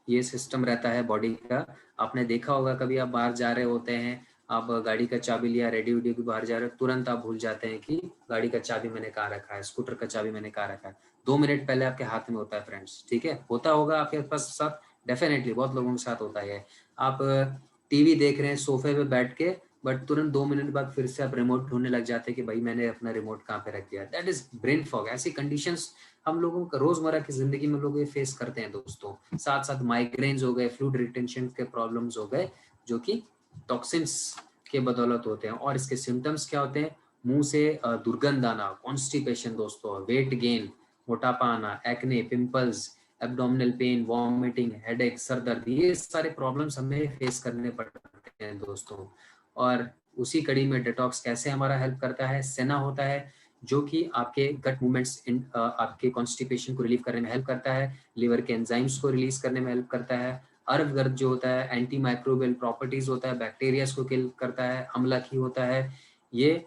ये सिस्टम रहता है बॉडी का। आपने देखा होगा कभी आप बाहर जा रहे होते हैं, आप गाड़ी का चाबी लिया, रेडी वेडी भी बाहर जा रहे हो, तुरंत आप भूल जाते हैं कि गाड़ी का चाबी मैंने कहाँ रखा है, स्कूटर का चाबी मैंने कहाँ रखा है। 2 मिनट पहले आपके हाथ में होता है फ्रेंड्स। ठीक है, होता होगा आपके पास साथ, डेफिनेटली बहुत लोगों के साथ होता है। आप टीवी देख रहे हैं सोफे पे बैठ के, बट तुरंत 2 मिनट बाद फिर से आप रिमोट ढूंढने लग जाते हैं कि भाई मैंने अपना रिमोट कहाँ पे रख दिया। That is brain fog. ऐसी कंडीशंस हम लोगों का रोजमर्रा की जिंदगी में लोग ये फेस करते हैं दोस्तों। साथ साथ माइग्रेन्स हो गए, फ्लूइड रिटेंशन के प्रॉब्लम्स हो गए, जो कि टॉक्सिन्स के बदौलत होते हैं। और इसके सिम्टम्स क्या होते हैं? मुंह से दुर्गंध आना, कॉन्स्टिपेशन दोस्तों, वेट गेन, मोटापा आना, acne, pimples, abdominal pain, vomiting, headache, sir दर्द, ये सारे प्रॉब्लम्स हमें फेस करने पड़ते हैं दोस्तों। और उसी कड़ी में डिटॉक्स कैसे हमारा हेल्प करता है? सेना होता है जो कि आपके गट मूवमेंट्स, आपके कॉन्स्टिपेशन को रिलीव करने में हेल्प करता है, लिवर के एंजाइम्स को रिलीज करने में हेल्प करता है। अर्व गर्द जो होता है एंटी माइक्रोबियल प्रॉपर्टीज होता है, बैक्टीरियाज को किल करता है। अम्लखी होता है, ये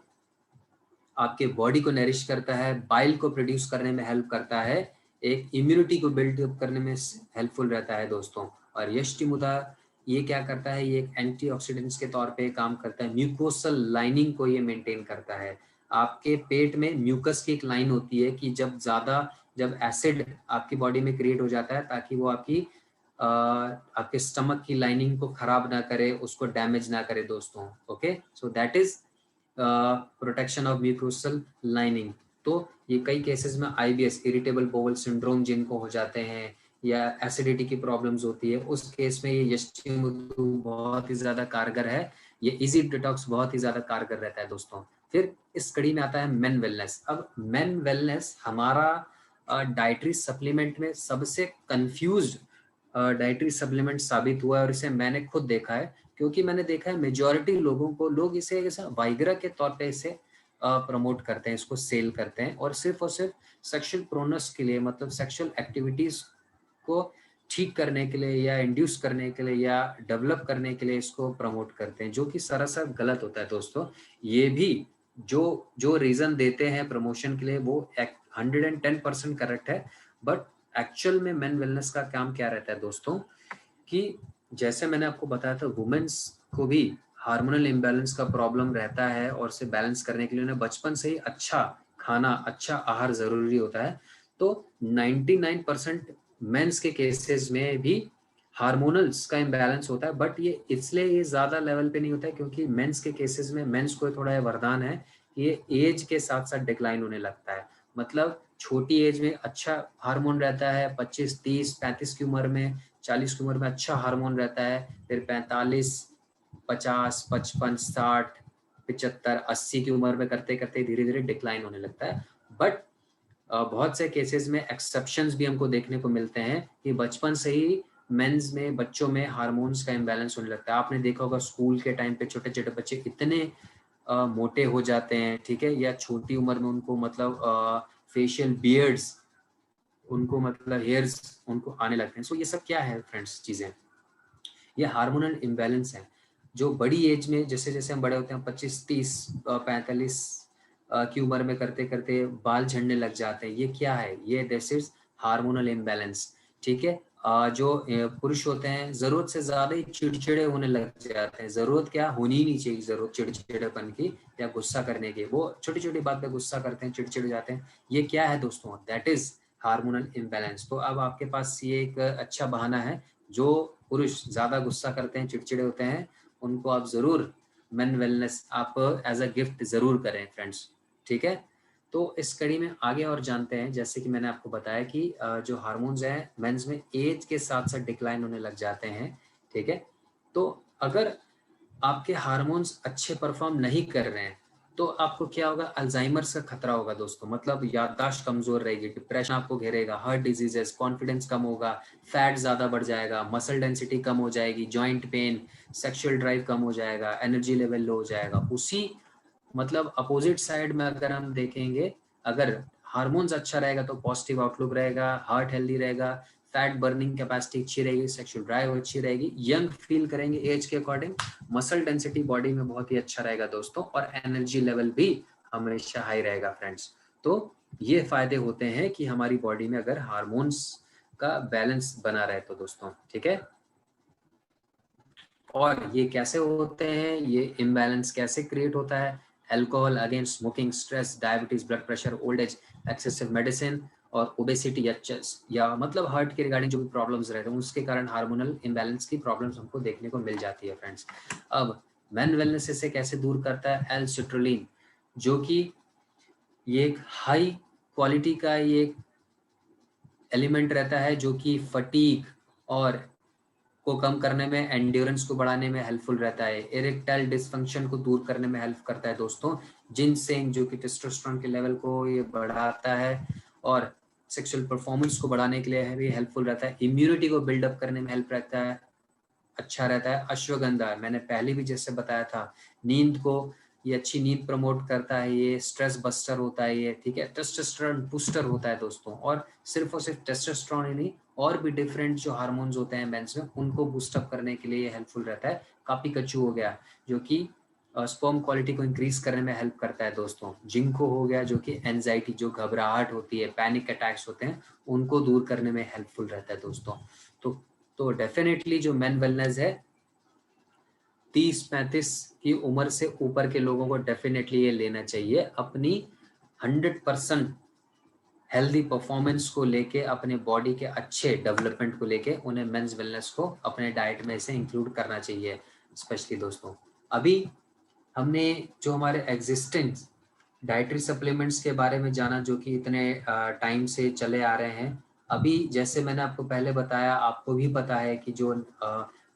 आपके बॉडी को नरिश करता है, बाइल को प्रोड्यूस करने में हेल्प करता है, एक इम्यूनिटी को बिल्ड अप करने में हेल्पफुल रहता है दोस्तों। और यष्टिमुदा ये क्या करता है? ये एक एंटीऑक्सीडेंट्स के तौर पे काम करता है, म्यूकोसल लाइनिंग को ये मेंटेन करता है। आपके पेट में म्यूकस की एक लाइन होती है कि जब एसिड आपकी बॉडी में क्रिएट हो जाता है, ताकि वो आपके स्टमक की लाइनिंग को खराब ना करे, उसको डैमेज ना करे दोस्तों। Okay, so that is protection of mucosal lining. तो ये कई केसेस में आईबीएस, इरिटेबल बोवल सिंड्रोम जिनको हो जाते हैं, या एसिडिटी की प्रॉब्लम्स होती है, उस केस में ये यष्टिमधु बहुत ही ज्यादा कारगर है। ये इजी डिटॉक्स बहुत ही ज्यादा कारगर रहता है दोस्तों। फिर इस कड़ी में आता है मेन वेलनेस। अब मेन वेलनेस हमारा डाइटरी सप्लीमेंट में सबसे कंफ्यूज्ड डाइटरी सप्लीमेंट साबित हुआ है, और इसे मैंने खुद देखा है। क्योंकि मैंने देखा है मेजॉरिटी लोगों को, लोग इसे ऐसा वाइग्रा के तौर पे इसे प्रमोट करते हैं, इसको सेल करते हैं, और सिर्फ सेक्सुअल प्रोनस के लिए, मतलब सेक्सुअल एक्टिविटीज को ठीक करने के लिए या इंड्यूस करने के लिए या डेवलप करने के लिए इसको प्रमोट करते हैं, जो कि सरासर गलत होता है दोस्तों। ये भी जो जो रीजन देते हैं प्रमोशन के लिए वो 110% करेक्ट है, बट एक्चुअल में मेन वेलनेस का काम क्या रहता है दोस्तों, कि जैसे मैंने आपको बताया था, वुमेन्स को भी हार्मोनल इम्बैलेंस का प्रॉब्लम रहता है, और इसे बैलेंस करने के लिए उन्हें बचपन से ही अच्छा खाना, अच्छा आहार जरूरी होता है। तो 99% मेंस के केसेस में भी हार्मोनल्स का इम्बैलेंस होता है, बट ये इसलिए ये ज्यादा लेवल पे नहीं होता है क्योंकि मेंस के केसेस में मेंस को थोड़ा वरदान है कि ये एज के साथ साथ डिक्लाइन होने लगता है। मतलब छोटी एज में अच्छा हार्मोन रहता है, 25, 30, 35 की उम्र में, 40 की उम्र में अच्छा हार्मोन रहता है, फिर 45, 50, 55, 60, 75, 80 की उम्र में करते करते धीरे धीरे डिक्लाइन होने लगता है। बट बहुत से केसेस में एक्सेप्शंस भी हमको देखने को मिलते हैं कि बचपन से ही मेंस में, बच्चों में हार्मोन्स का इम्बैलेंस होने लगता है। आपने देखा होगा स्कूल के टाइम पे छोटे छोटे बच्चे इतने मोटे हो जाते हैं, ठीक है, या छोटी उम्र में उनको मतलब फेशियल बियर्ड्स, उनको मतलब हेयर्स उनको आने लगते हैं। सो ये सब क्या है फ्रेंड्स? चीजें, ये हार्मोनल इम्बैलेंस है जो बड़ी एज में, जैसे जैसे हम बड़े होते हैं, 25, 30, 45 की उम्र में करते करते बाल झड़ने लग जाते हैं। ये क्या है? ये दिस इज हार्मोनल इम्बैलेंस। ठीक है, जो पुरुष होते हैं जरूरत से ज्यादा ही चिड़चिड़े होने लग जाते हैं। जरूरत क्या होनी ही नहीं चाहिए, जरूरत चिड़चिड़ेपन की या गुस्सा करने की, वो छोटी छोटी बात पे गुस्सा करते हैं, चिड़चिड़ जाते हैं। ये क्या है दोस्तों? That is hormonal imbalance. तो अब आपके पास ये एक अच्छा बहाना है, जो पुरुष ज्यादा गुस्सा करते हैं, चिड़चिड़े होते हैं, उनको आप जरूर मेन वेलनेस आप एज अ गिफ्ट जरूर करें फ्रेंड्स। ठीक है, तो इस कड़ी में आगे और जानते हैं। जैसे कि मैंने आपको बताया कि जो हार्मोन्स हैं मेंस में एज के साथ साथ डिक्लाइन होने लग जाते हैं, ठीक है। तो अगर आपके हार्मोन्स अच्छे परफॉर्म नहीं कर रहे हैं तो आपको क्या होगा, अल्जाइमर्स का खतरा होगा दोस्तों, मतलब याददाश्त कमजोर रहेगी, डिप्रेशन आपको घेरेगा, हार्ट डिजीजेस, कॉन्फिडेंस कम होगा, फैट ज्यादा बढ़ जाएगा, मसल डेंसिटी कम हो जाएगी, जॉइंट पेन, सेक्सुअल ड्राइव कम हो जाएगा, एनर्जी लेवल लो हो जाएगा। उसी मतलब अपोजिट साइड में अगर हम देखेंगे, अगर हार्मोन्स अच्छा रहेगा तो पॉजिटिव आउटलुक रहेगा, हार्ट हेल्दी रहेगा, फैट बर्निंग कैपेसिटी अच्छी रहेगी, सेक्सुअल ड्राइव अच्छी रहेगी, यंग फील करेंगे एज के अकॉर्डिंग, मसल डेंसिटी बॉडी में बहुत ही अच्छा रहेगा दोस्तों, और एनर्जी लेवल भी हमेशा हाई रहेगा फ्रेंड्स। तो ये फायदे होते हैं कि हमारी बॉडी में अगर हार्मोन्स का बैलेंस बना रहे तो दोस्तों, ठीक है। और ये कैसे होते हैं, ये इम्बैलेंस कैसे क्रिएट होता है, alcohol, again smoking, stress, diabetes, blood pressure, old age, excessive medicine और ओबेसिटी या मतलब हार्ट के रिगार्डिंग जो भी प्रॉब्लम्स रहते हैं उसके कारण हार्मोनल इम्बैलेंस की प्रॉब्लम्स हमको देखने को मिल जाती है फ्रेंड्स। अब मेन वेलनेस से कैसे दूर करता है, एल सिट्रोलिन, जो कि ये एक हाई क्वालिटी का ये एलिमेंट रहता है जो कि फटीग और को कम करने में, एंड्योरेंस को बढ़ाने में हेल्पफुल रहता है, इरेक्टाइल डिसफंक्शन को दूर करने में हेल्प करता है दोस्तों, जिनसेंग जो कि टेस्टोस्टेरोन के लेवल को ये बढ़ाता है और सेक्सुअल परफॉर्मेंस को बढ़ाने के लिए भी हेल्पफुल रहता है, इम्यूनिटी को बिल्डअप करने में हेल्प रहता है, अच्छा रहता है। अश्वगंधा मैंने पहले भी जैसे बताया था, नींद को ये अच्छी नींद प्रमोट करता है, ये स्ट्रेस बस्टर होता है ये, ठीक है, टेस्टोस्टेरोन बूस्टर होता है दोस्तों, और सिर्फ टेस्टोस्टेरोन ही नहीं, और भी डिफरेंट जो हार्मोन्स होते हैं मेंस में उनको बूस्टअप करने के लिए हेल्पफुल रहता है। कापी कच्चू हो गया जो कि स्पर्म क्वालिटी को इंक्रीज करने में हेल्प करता है दोस्तों, जिंको हो गया जो कि एंजाइटी, जो घबराहट होती है, पैनिक अटैक्स होते हैं, उनको दूर करने में हेल्पफुल रहता है दोस्तों। तो डेफिनेटली जो मेन वेलनेस है 30-35 की उम्र से ऊपर के लोगों को डेफिनेटली ये लेना चाहिए, अपनी 100% हेल्दी परफॉर्मेंस को लेके, अपने बॉडी के अच्छे डेवलपमेंट को लेके उन्हें मेंस वेलनेस को अपने डाइट में से इंक्लूड करना चाहिए स्पेशली दोस्तों। अभी हमने जो हमारे एग्जिस्टेंस डाइटरी सप्लीमेंट्स के बारे में जाना जो कि इतने टाइम से चले आ रहे हैं। अभी जैसे मैंने आपको पहले बताया, आपको भी पता है कि जो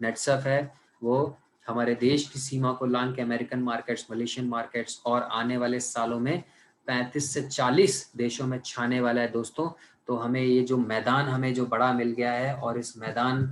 नेटसफ है वो हमारे देश की सीमा को लांग के अमेरिकन मार्केट्स, मलेशियन मार्केट्स और आने वाले सालों में 35 से 40 देशों में छाने वाला है दोस्तों। तो हमें ये जो मैदान हमें जो बड़ा मिल गया है, और इस मैदान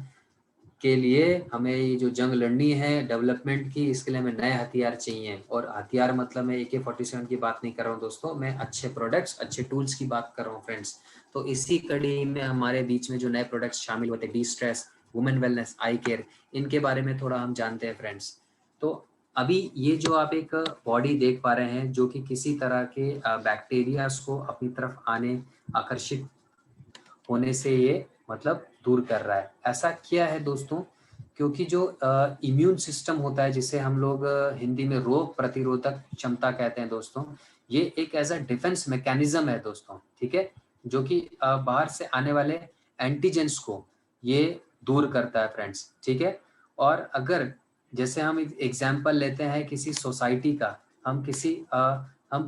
के लिए हमें ये जो जंग लड़नी है डेवलपमेंट की, इसके लिए हमें नए हथियार चाहिए। और हथियार मतलब मैं AK-47 की बात नहीं कर रहा हूँ दोस्तों, मैं अच्छे प्रोडक्ट्स, अच्छे टूल्स की बात कर रहा हूँ फ्रेंड्स। तो इसी कड़ी में हमारे बीच में जो नए प्रोडक्ट्स शामिल होते हैं, डी स्ट्रेस, वुमेन वेलनेस, आई केयर, इनके बारे में थोड़ा हम जानते हैं फ्रेंड्स। तो अभी ये जो आप एक बॉडी देख पा रहे हैं जो कि किसी तरह के बैक्टीरियाज को अपनी तरफ आने, आकर्षित होने से ये मतलब दूर कर रहा है। ऐसा क्या है दोस्तों, क्योंकि जो इम्यून सिस्टम होता है जिसे हम लोग हिंदी में रोग प्रतिरोधक क्षमता कहते हैं दोस्तों, ये एक एज अ डिफेंस मैकेनिज्म है दोस्तों, ठीक है, जो कि बाहर से आने वाले एंटीजेंस को ये दूर करता है फ्रेंड्स, ठीक है। और अगर जैसे हम एग्जाम्पल लेते हैं किसी सोसाइटी का, हम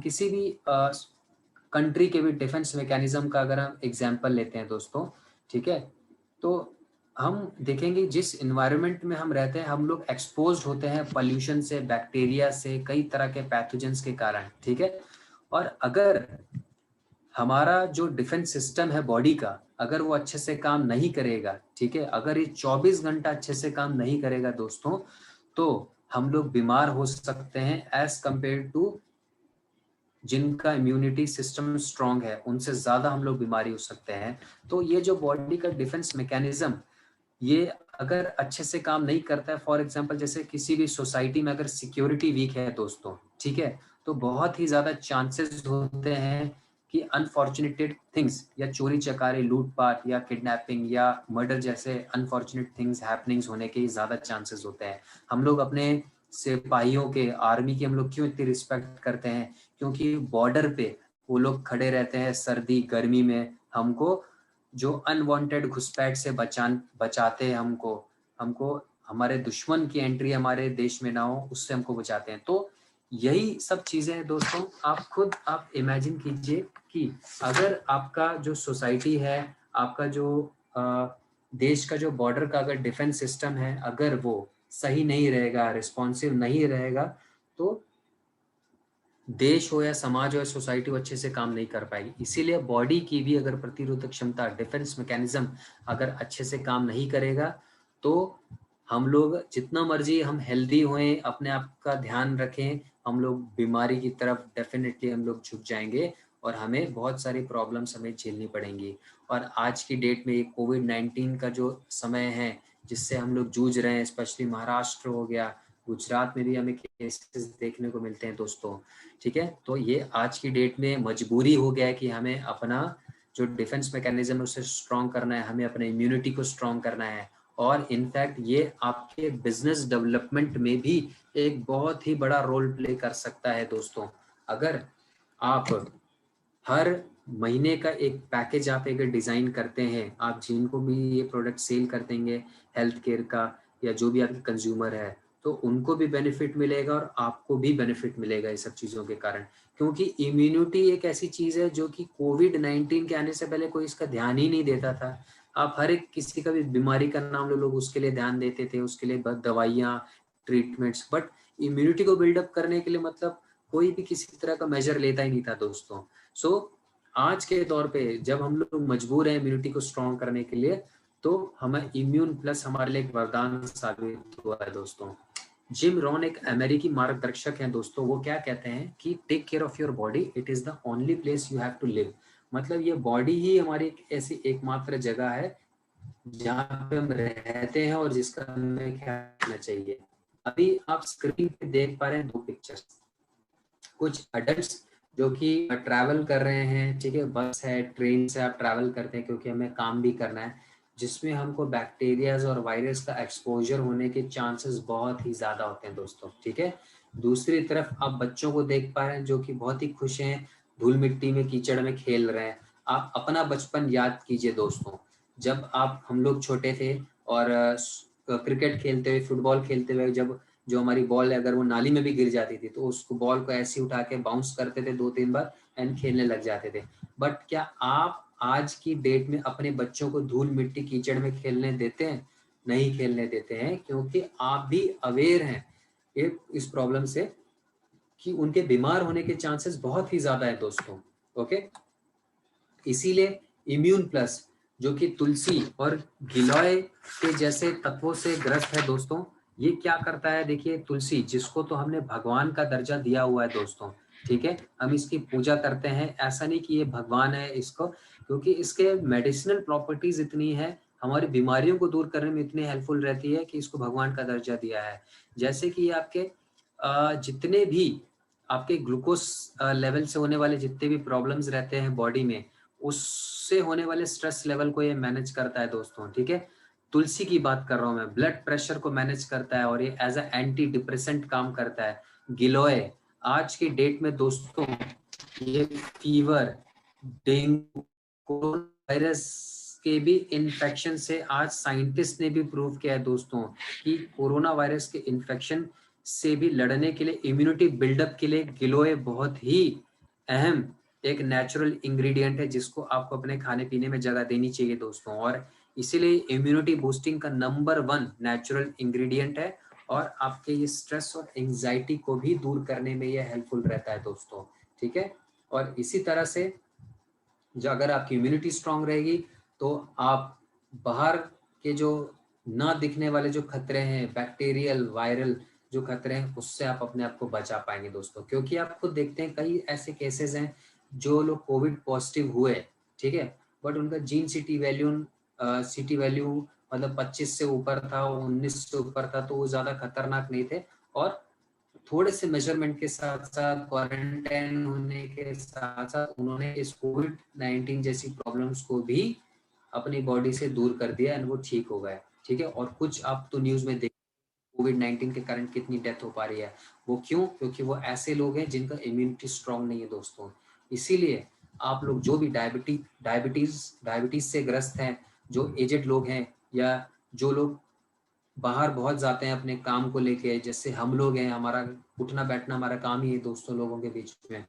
किसी भी कंट्री के भी डिफेंस मैकेनिज्म का अगर हम एग्जाम्पल लेते हैं दोस्तों, ठीक है, तो हम देखेंगे जिस इन्वायरमेंट में हम रहते हैं हम लोग एक्सपोज होते हैं पॉल्यूशन से, बैक्टीरिया से, कई तरह के पैथोजेंस के कारण, ठीक है। और अगर हमारा जो डिफेंस सिस्टम है बॉडी का, अगर वो अच्छे से काम नहीं करेगा, ठीक है, अगर ये 24 घंटा अच्छे से काम नहीं करेगा दोस्तों, तो हम लोग बीमार हो सकते हैं एज कंपेयर टू जिनका इम्यूनिटी सिस्टम स्ट्रांग है, उनसे ज्यादा हम लोग बीमारी हो सकते हैं। तो ये जो बॉडी का डिफेंस मैकेनिज्म ये अगर अच्छे से काम नहीं करता है, फॉर एग्जांपल जैसे किसी भी सोसाइटी में अगर सिक्योरिटी वीक है दोस्तों, ठीक है, तो बहुत ही ज्यादा चांसेस होते हैं कि अनफॉर्चुनेटेड थिंग्स या चोरी चकारी, लूटपाट या किडनैपिंग या मर्डर जैसे अनफॉर्चुनेट थिंग्स हैपनिंग्स होने के ज्यादा चांसेस होते हैं। हम लोग अपने सिपाहियों के, आर्मी की हम लोग क्यों इतनी रिस्पेक्ट करते हैं, क्योंकि बॉर्डर पे वो लोग खड़े रहते हैं सर्दी गर्मी में, हमको जो अनवांटेड घुसपैठ से बचाते हैं, हमको हमारे दुश्मन की एंट्री हमारे देश में ना हो उससे हमको बचाते हैं। तो यही सब चीजें हैं दोस्तों। आप इमेजिन कीजिए कि अगर आपका जो सोसाइटी है, आपका जो देश का जो बॉर्डर का अगर डिफेंस सिस्टम है, अगर वो सही नहीं रहेगा, रिस्पॉन्सिव नहीं रहेगा, तो देश हो या समाज हो या सोसाइटी हो अच्छे से काम नहीं कर पाएगी। इसीलिए बॉडी की भी अगर प्रतिरोधक क्षमता, डिफेंस मैकेनिज्म अगर अच्छे से काम नहीं करेगा, तो हम लोग जितना मर्जी हम हेल्दी होएं, अपने आप का ध्यान रखें, हम लोग बीमारी की तरफ डेफिनेटली हम लोग झुक जाएंगे और हमें बहुत सारी प्रॉब्लम्स हमें झेलनी पड़ेंगी। और आज की डेट में ये कोविड-19 का जो समय है जिससे हम लोग जूझ रहे हैं, स्पेशली महाराष्ट्र हो गया, गुजरात में भी हमें केसेस देखने को मिलते हैं दोस्तों। ठीक है, तो ये आज की डेट में मजबूरी हो गया है कि हमें अपना जो डिफेंस मैकेनिज्म है उसे स्ट्रॉन्ग करना है, हमें अपने इम्यूनिटी को स्ट्रॉन्ग करना है। और इनफैक्ट ये आपके बिजनेस डेवलपमेंट में भी एक बहुत ही बड़ा रोल प्ले कर सकता है दोस्तों। अगर आप हर महीने का एक पैकेज आप अगर डिज़ाइन करते हैं, आप जिनको भी ये प्रोडक्ट सेल कर देंगे हेल्थ केयर का या जो भी आपके कंज्यूमर है, तो उनको भी बेनिफिट मिलेगा और आपको भी बेनिफिट मिलेगा इस सब चीज़ों के कारण। क्योंकि इम्यूनिटी एक ऐसी चीज़ है जो कि कोविड-19 के आने से पहले कोई इसका ध्यान ही नहीं देता था। आप हर एक किसी का भी बीमारी का नाम लो, लोग उसके लिए ध्यान देते थे, उसके लिए दवाइयाँ, ट्रीटमेंट्स, बट इम्यूनिटी को बिल्डअप करने के लिए मतलब कोई भी किसी तरह का मेजर लेता ही नहीं था दोस्तों। सो आज के दौर पे जब हम लोग मजबूर हैं इम्यूनिटी को स्ट्रॉन्ग करने के लिए, तो हमें इम्यून प्लस हमारे लिए एक वरदान साबित हुआ है दोस्तों। जिम रॉन एक अमेरिकी मार्गदर्शक हैं दोस्तों, वो क्या कहते हैं कि take care of your body, it is the only place you have to live. मतलब ये बॉडी ही हमारी एक ऐसी एकमात्र जगह है जहाँ पे हम रहते हैं और जिसका हमें ख्याल रखना चाहिए। अभी आप स्क्रीन पे देख पा रहे हैं दो पिक्चर्स, कुछ अडल्ट्स जो कि ट्रैवल कर रहे हैं, ठीक है, बस है, ट्रेन से आप ट्रैवल करते हैं क्योंकि हमें काम भी करना है, जिसमें हमको बैक्टीरियाज और वायरस का एक्सपोजर होने के चांसेस बहुत ही ज़्यादा होते हैं दोस्तों। ठीक है, दूसरी तरफ आप बच्चों को देख पा रहे हैं जो कि बहुत ही खुश हैं, धूल मिट्टी में कीचड़ में खेल रहे हैं। आप अपना बचपन याद कीजिए दोस्तों, जब आप हम लोग छोटे थे और क्रिकेट खेलते हुए, फुटबॉल खेलते हुए, जब जो हमारी बॉल है अगर वो नाली में भी गिर जाती थी तो उसको बॉल को ऐसे उठा के बाउंस करते थे 2-3 बार एंड खेलने लग जाते थे। बट क्या आप आज की डेट में अपने बच्चों को धूल मिट्टी कीचड़ में खेलने देते हैं? नहीं खेलने देते हैं, क्योंकि आप भी अवेयर हैं इस प्रॉब्लम से कि उनके बीमार होने के चांसेस बहुत ही ज्यादा है दोस्तों। ओके, इसीलिए इम्यून प्लस जो कि तुलसी और गिलोय के जैसे तत्वों से ग्रस्त है दोस्तों, ये क्या करता है, देखिए तुलसी जिसको तो हमने भगवान का दर्जा दिया हुआ है दोस्तों, ठीक है, हम इसकी पूजा करते हैं, ऐसा नहीं कि ये भगवान है इसको, क्योंकि इसके मेडिसिनल प्रॉपर्टीज इतनी है, हमारी बीमारियों को दूर करने में इतनी हेल्पफुल रहती है कि इसको भगवान का दर्जा दिया है। जैसे कि आपके जितने भी आपके ग्लूकोज लेवल से होने वाले जितने भी प्रॉब्लम्स रहते हैं बॉडी में, उससे होने वाले स्ट्रेस लेवल को ये मैनेज करता है दोस्तों। ठीक है, तुलसी की बात कर रहा हूं मैं, ब्लड प्रेशर को मैनेज करता है और ये एज अ एंटी डिप्रेसेंट काम करता है। गिलोय आज की डेट में दोस्तों ये फीवर, डेंगू, कोरोना वायरस के भी इन्फेक्शन से आज साइंटिस्ट ने भी प्रूव किया है दोस्तों कि कोरोना वायरस के इन्फेक्शन से भी लड़ने के लिए, इम्यूनिटी बिल्डअप के लिए गिलोय बहुत ही अहम एक नेचुरल इंग्रेडिएंट है जिसको आपको अपने खाने पीने में जगह देनी चाहिए दोस्तों। और इसीलिए इम्यूनिटी बूस्टिंग का नंबर 1 नेचुरल इंग्रेडिएंट है और आपके ये स्ट्रेस और एंजाइटी को भी दूर करने में ये हेल्पफुल रहता है दोस्तों। ठीक है, और इसी तरह से जो अगर आपकी इम्यूनिटी स्ट्रांग रहेगी तो आप बाहर के जो ना दिखने वाले जो खतरे हैं, बैक्टीरियल वायरल जो खतरे हैं, उससे आप अपने आप को बचा पाएंगे दोस्तों। क्योंकि आप खुद देखते हैं कई ऐसे केसेस हैं जो लोग कोविड पॉजिटिव हुए, ठीक है, बट उनका जीन सिटी वैल्यू मतलब 25 से ऊपर था, 19 से ऊपर था, तो वो ज्यादा खतरनाक नहीं थे और थोड़े से मेजरमेंट के साथ साथ, क्वारंटाइन होने के साथ साथ उन्होंने इस कोविड-19 जैसी प्रॉब्लम्स को भी अपनी बॉडी से दूर कर दिया एंड वो ठीक हो गए। ठीक है, और कुछ आप तो न्यूज में देख कोविड-19 के कारण कितनी डेथ हो पा रही है, वो क्यों? क्योंकि वो ऐसे लोग हैं जिनका इम्यूनिटी स्ट्रांग नहीं है दोस्तों। इसीलिए आप लोग जो भी डायबिटीज से ग्रस्त हैं, जो एजेड लोग हैं या जो लोग बाहर बहुत जाते हैं अपने काम को लेके, जैसे हम लोग हैं, हमारा उठना बैठना हमारा काम ही है दोस्तों लोगों के बीच में,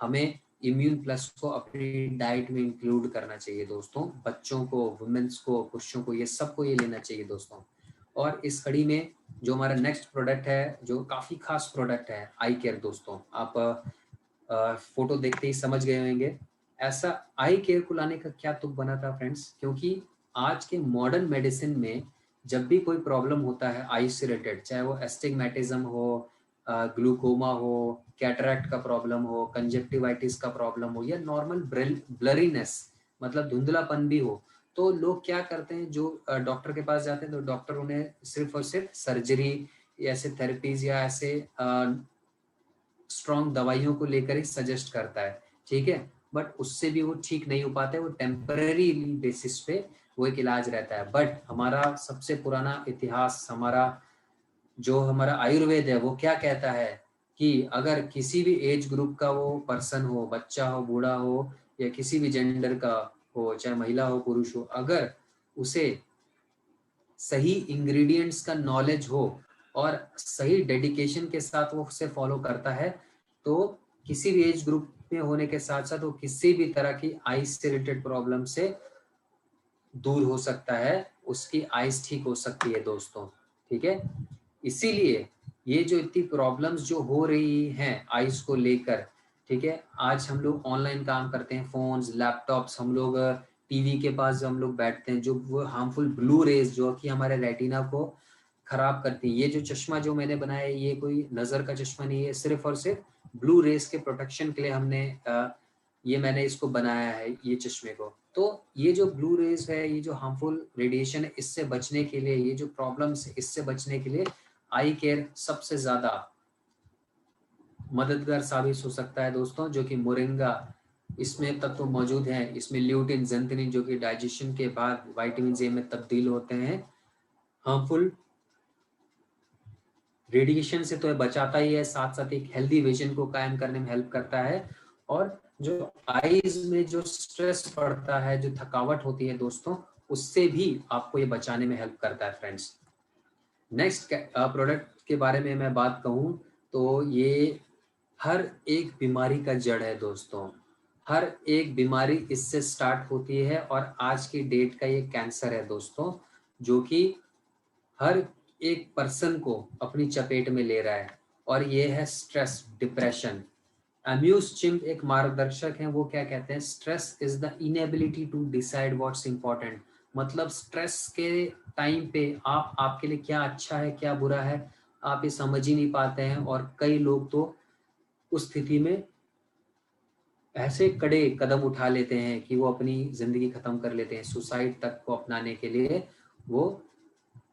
हमें इम्यून प्लस को अपनी डाइट में इंक्लूड करना चाहिए दोस्तों। बच्चों को, वुमेन्स को, पुरुषों को, ये सबको ये लेना चाहिए दोस्तों। और इस कड़ी में जो हमारा नेक्स्ट प्रोडक्ट है, जो काफ़ी खास प्रोडक्ट है, आई केयर दोस्तों। आप फोटो देखते ही समझ गए होंगे ऐसा आई केयर को लाने का क्या तुक बना था फ्रेंड्स, क्योंकि आज के मॉडर्न मेडिसिन में जब भी कोई प्रॉब्लम होता है आई से रिलेटेड, चाहे वो एस्टिग्मेटिज्म हो, ग्लूकोमा हो, कैटरैक्ट का प्रॉब्लम हो, कंजक्टिवाइटिस का प्रॉब्लम हो, या नॉर्मल ब्लरीनेस मतलब धुंधलापन भी हो, तो लोग क्या करते हैं, जो डॉक्टर के पास जाते हैं तो डॉक्टर उन्हें सिर्फ और सिर्फ सर्जरी या ऐसे थेरेपीज या ऐसे स्ट्रॉन्ग दवाइयों को लेकर ही सजेस्ट करता है, ठीक है। बट उससे भी वो ठीक नहीं हो पाते, वो टेम्पररी बेसिस पे वो एक इलाज रहता है। बट हमारा सबसे पुराना इतिहास, हमारा आयुर्वेद है, वो क्या कहता है कि अगर किसी भी एज ग्रुप का वो पर्सन हो, बच्चा हो, बूढ़ा हो, या किसी भी जेंडर का हो, चाहे महिला हो पुरुष हो, अगर उसे सही इंग्रेडिएंट्स का नॉलेज हो और सही डेडिकेशन के साथ वो उसे फॉलो करता है, तो किसी भी एज ग्रुप में होने के साथ साथ वो किसी भी तरह की आइस से रिलेटेड प्रॉब्लम से दूर हो सकता है, उसकी आइस ठीक हो सकती है दोस्तों, ठीक है। इसीलिए ये जो इतनी प्रॉब्लम्स जो हो रही हैं आइस को लेकर, ठीक है, आज हम लोग ऑनलाइन काम करते हैं, फोन्स, लैपटॉप्स, हम लोग टीवी के पास जो हम लोग बैठते हैं, जो वो हार्मफुल ब्लू रेज जो कि हमारे रेटिना को खराब करती है। ये जो चश्मा जो मैंने बनाया है, ये कोई नज़र का चश्मा नहीं है, सिर्फ और सिर्फ ब्लू रेज के प्रोटेक्शन के लिए हमने ये मैंने इसको बनाया है, ये चश्मे को। तो ये जो ब्लू रेज है, ये जो हार्मफुल रेडिएशन है, इससे बचने के लिए, ये जो प्रॉब्लम्स है, इससे बचने के लिए आई केयर सबसे ज्यादा मददगार साबित हो सकता है दोस्तों। जो कि मोरिंगा, इसमें तत्व मौजूद हैं, इसमें ल्यूटिन, ज़ैंथिनिन जो कि डाइजेशन के बाद विटामिन ए में तब्दील होते हैं, हार्मफुल रेडिएशन से तो ये बचाता ही है, साथ साथ एक हेल्दी विजन को कायम करने में हेल्प करता है। और जो आईज में जो स्ट्रेस पड़ता है, जो थकावट होती है दोस्तों, उससे भी आपको ये बचाने में हेल्प करता है फ्रेंड्स। नेक्स्ट प्रोडक्ट के बारे में मैं बात कहूँ तो ये हर एक बीमारी का जड़ है दोस्तों। हर एक बीमारी इससे स्टार्ट होती है, और आज की डेट का ये कैंसर है दोस्तों, जो कि हर एक पर्सन को अपनी चपेट में ले रहा है। और ये है स्ट्रेस, डिप्रेशन। अम्यूज चिम्प एक मार्गदर्शक हैं, वो क्या कहते हैं, stress is the inability to decide what's important. मतलब स्ट्रेस के टाइम पे आपके लिए क्या अच्छा है, क्या बुरा है, आप ये समझ ही नहीं पाते हैं। और कई लोग तो उस स्थिति में ऐसे कड़े कदम उठा लेते हैं कि वो अपनी जिंदगी खत्म कर लेते हैं, सुसाइड तक को अपनाने के लिए वो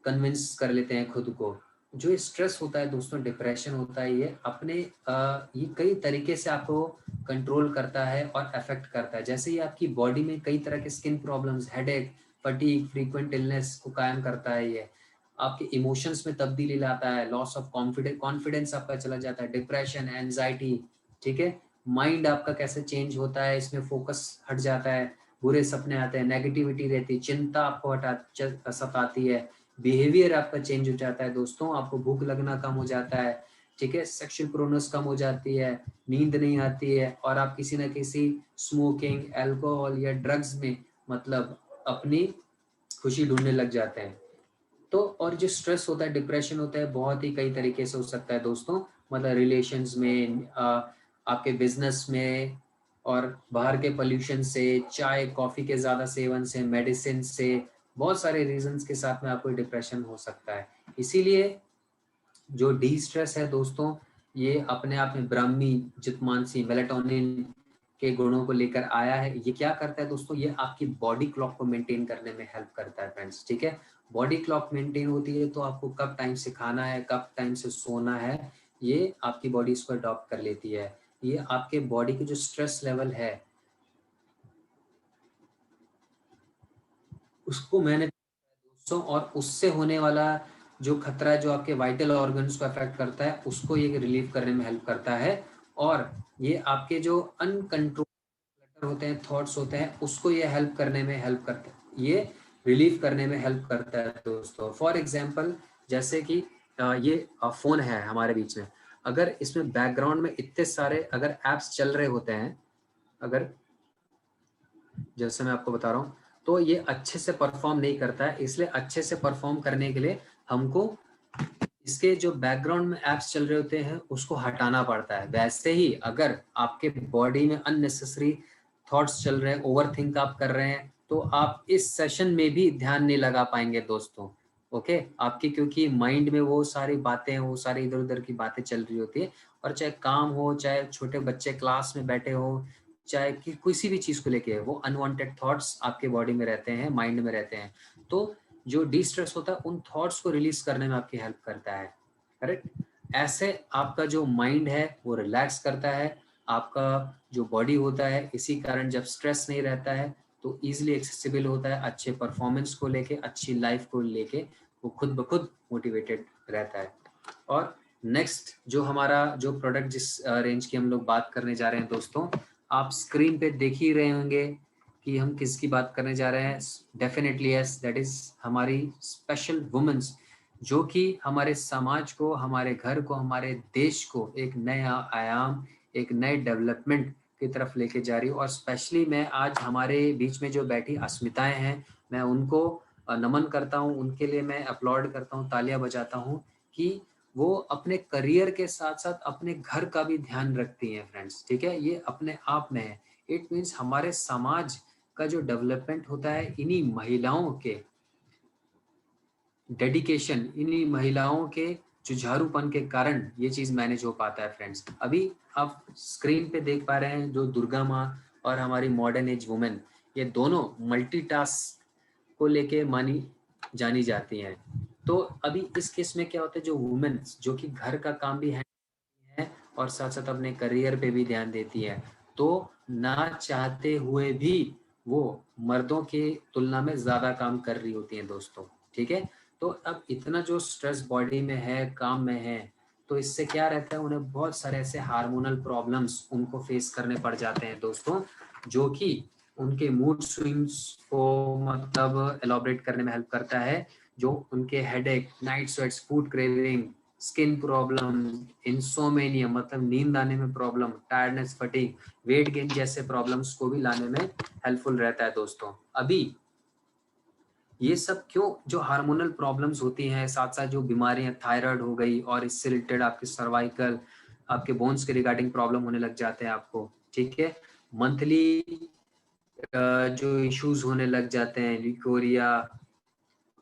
कन्विंस कर लेते हैं खुद को। जो स्ट्रेस होता है दोस्तों, डिप्रेशन होता है, ये अपने ये कई तरीके से आपको कंट्रोल करता है और अफेक्ट करता है। जैसे ही आपकी बॉडी में कई तरह के skin problems, headache, fatigue, frequent illness को कायम करता है, ये आपके इमोशंस में तब्दीली लाता है, लॉस ऑफ कॉन्फिडेंस आपका चला जाता है, डिप्रेशन, एंजाइटी, ठीक है। माइंड आपका कैसे चेंज होता है, इसमें फोकस हट जाता है, बुरे सपने आते हैं, नेगेटिविटी रहती है, चिंता आपको सताती है, बिहेवियर आपका चेंज हो जाता है दोस्तों, आपको भूख लगना कम हो जाता है, ठीक है, सेक्सुअल प्रोनेस कम हो जाती है, नींद नहीं आती है, और आप किसी ना किसी स्मोकिंग, अल्कोहल या ड्रग्स में मतलब अपनी खुशी ढूंढने लग जाते हैं। तो और जो स्ट्रेस होता है, डिप्रेशन होता है, बहुत ही कई तरीके से हो सकता है दोस्तों। मतलब रिलेशंस में, आपके बिजनेस में, और बाहर के पोल्यूशन से, चाय कॉफी के ज्यादा सेवन से, मेडिसिन से, बहुत सारे रीजंस के साथ में आपको डिप्रेशन हो सकता है। इसीलिए जो डी स्ट्रेस है दोस्तों, ये अपने आप में ब्राह्मी, जितमानसी, मेलेटोनिन के गुणों को लेकर आया है। ये क्या करता है दोस्तों, ये आपकी बॉडी क्लॉक को मेंटेन करने में हेल्प करता है फ्रेंड्स, ठीक है। बॉडी क्लॉक मेंटेन होती है तो आपको कब टाइम से खाना है, कब टाइम से सोना है, ये आपकी बॉडी इसको अडॉप्ट कर लेती है। ये आपके बॉडी के जो स्ट्रेस लेवल है उसको मैंने दोस्तों, और उससे होने वाला जो खतरा है, जो आपके वाइटल ऑर्गन्स को अफेक्ट करता है, उसको ये रिलीव करने में हेल्प करता है। और ये आपके जो अनकंट्रोल होते हैं, थॉट्स होते हैं, उसको ये हेल्प करने में हेल्प करता है, ये रिलीव करने में हेल्प करता है दोस्तों। फॉर एग्जांपल, जैसे कि ये फोन है हमारे बीच में, अगर इसमें बैकग्राउंड में इतने सारे अगर एप्स चल रहे होते हैं, अगर जैसे मैं आपको बता रहा हूँ, तो ये अच्छे से परफॉर्म नहीं करता है। इसलिए अच्छे से परफॉर्म करने के लिए हमको इसके जो बैकग्राउंड में एप्स चल रहे होते हैं उसको हटाना पड़ता है। वैसे ही अगर आपके बॉडी में अननेसेसरी थॉट्स चल रहे हैं, ओवर थिंक आप कर रहे हैं, तो आप इस सेशन में भी ध्यान नहीं लगा पाएंगे दोस्तों। ओके, आपकी क्योंकि माइंड में वो सारी बातें, वो सारी इधर उधर की बातें चल रही होती है। और चाहे काम हो, चाहे छोटे बच्चे क्लास में बैठे हो, चाहे कि किसी भी चीज को लेके, वो अनवांटेड थॉट्स आपके बॉडी में रहते हैं, माइंड में रहते हैं। तो जो डी स्ट्रेस होता है उन थॉट्स को रिलीज करने में आपकी हेल्प करता है। करेक्ट। ऐसे आपका जो माइंड है वो रिलैक्स करता है, आपका जो बॉडी होता है इसी कारण जब स्ट्रेस नहीं रहता है तो इजीली एक्सेसिबल होता है, अच्छे परफॉर्मेंस को लेके, अच्छी लाइफ को लेके वो खुद ब खुद मोटिवेटेड रहता है। और नेक्स्ट जो हमारा जो प्रोडक्ट जिस रेंज की हम लोग बात करने जा रहे हैं दोस्तों, आप स्क्रीन पे देख ही रहे होंगे कि हम किसकी बात करने जा रहे हैं। डेफिनेटली यस, दैट इज हमारी स्पेशल वुमेन्स, जो कि हमारे समाज को, हमारे घर को, हमारे देश को एक नया आयाम, एक नए डेवलपमेंट की तरफ लेके जा रही हूँ। और स्पेशली मैं आज हमारे बीच में जो बैठी अस्मिताएं हैं, मैं उनको नमन करता हूँ, उनके लिए मैं अपलॉड करता हूँ, तालियां बजाता हूँ कि वो अपने करियर के साथ साथ अपने घर का भी ध्यान रखती हैं फ्रेंड्स। ठीक है, ये अपने आप में है। इट मीन्स हमारे समाज का जो डेवलपमेंट होता है इन्हीं महिलाओं के डेडिकेशन, इन्हीं महिलाओं के जुझारूपन के कारण ये चीज मैनेज हो पाता है फ्रेंड्स। अभी आप स्क्रीन पे देख पा रहे हैं जो दुर्गा माँ और हमारी मॉडर्न एज वुमेन, ये दोनों मल्टीटास्क को लेके मानी जानी जाती हैं। तो अभी इस केस में क्या होता है, जो वुमेन जो कि घर का काम भी है और साथ साथ अपने करियर पे भी ध्यान देती है, तो ना चाहते हुए भी वो मर्दों की तुलना में ज्यादा काम कर रही होती हैं दोस्तों। ठीक है, तो अब इतना जो स्ट्रेस बॉडी में है, काम में है, तो इससे क्या रहता है, उन्हें बहुत सारे ऐसे हार्मोनल प्रॉब्लम्स उनको फेस करने पड़ जाते हैं दोस्तों, जो कि उनके मूड स्विंग्स को मतलब एलोबरेट करने में हेल्प करता है। जो उनके headache, night sweats, food craving, skin problem, insomnia मतलब नींद आने में problem, tiredness, fatigue, weight gain जैसे प्रॉब्लम्स को भी लाने में हेल्पफुल रहता है दोस्तों। अभी ये सब क्यों, जो हार्मोनल प्रॉब्लम्स होती हैं, साथ साथ जो बीमारियां, थायराइड हो गई और इससे रिलेटेड आपके सर्वाइकल, आपके बोन्स के रिगार्डिंग प्रॉब्लम होने लग जाते हैं आपको। ठीक है, मंथली जो इश्यूज होने लग जाते हैं, लिकोरिया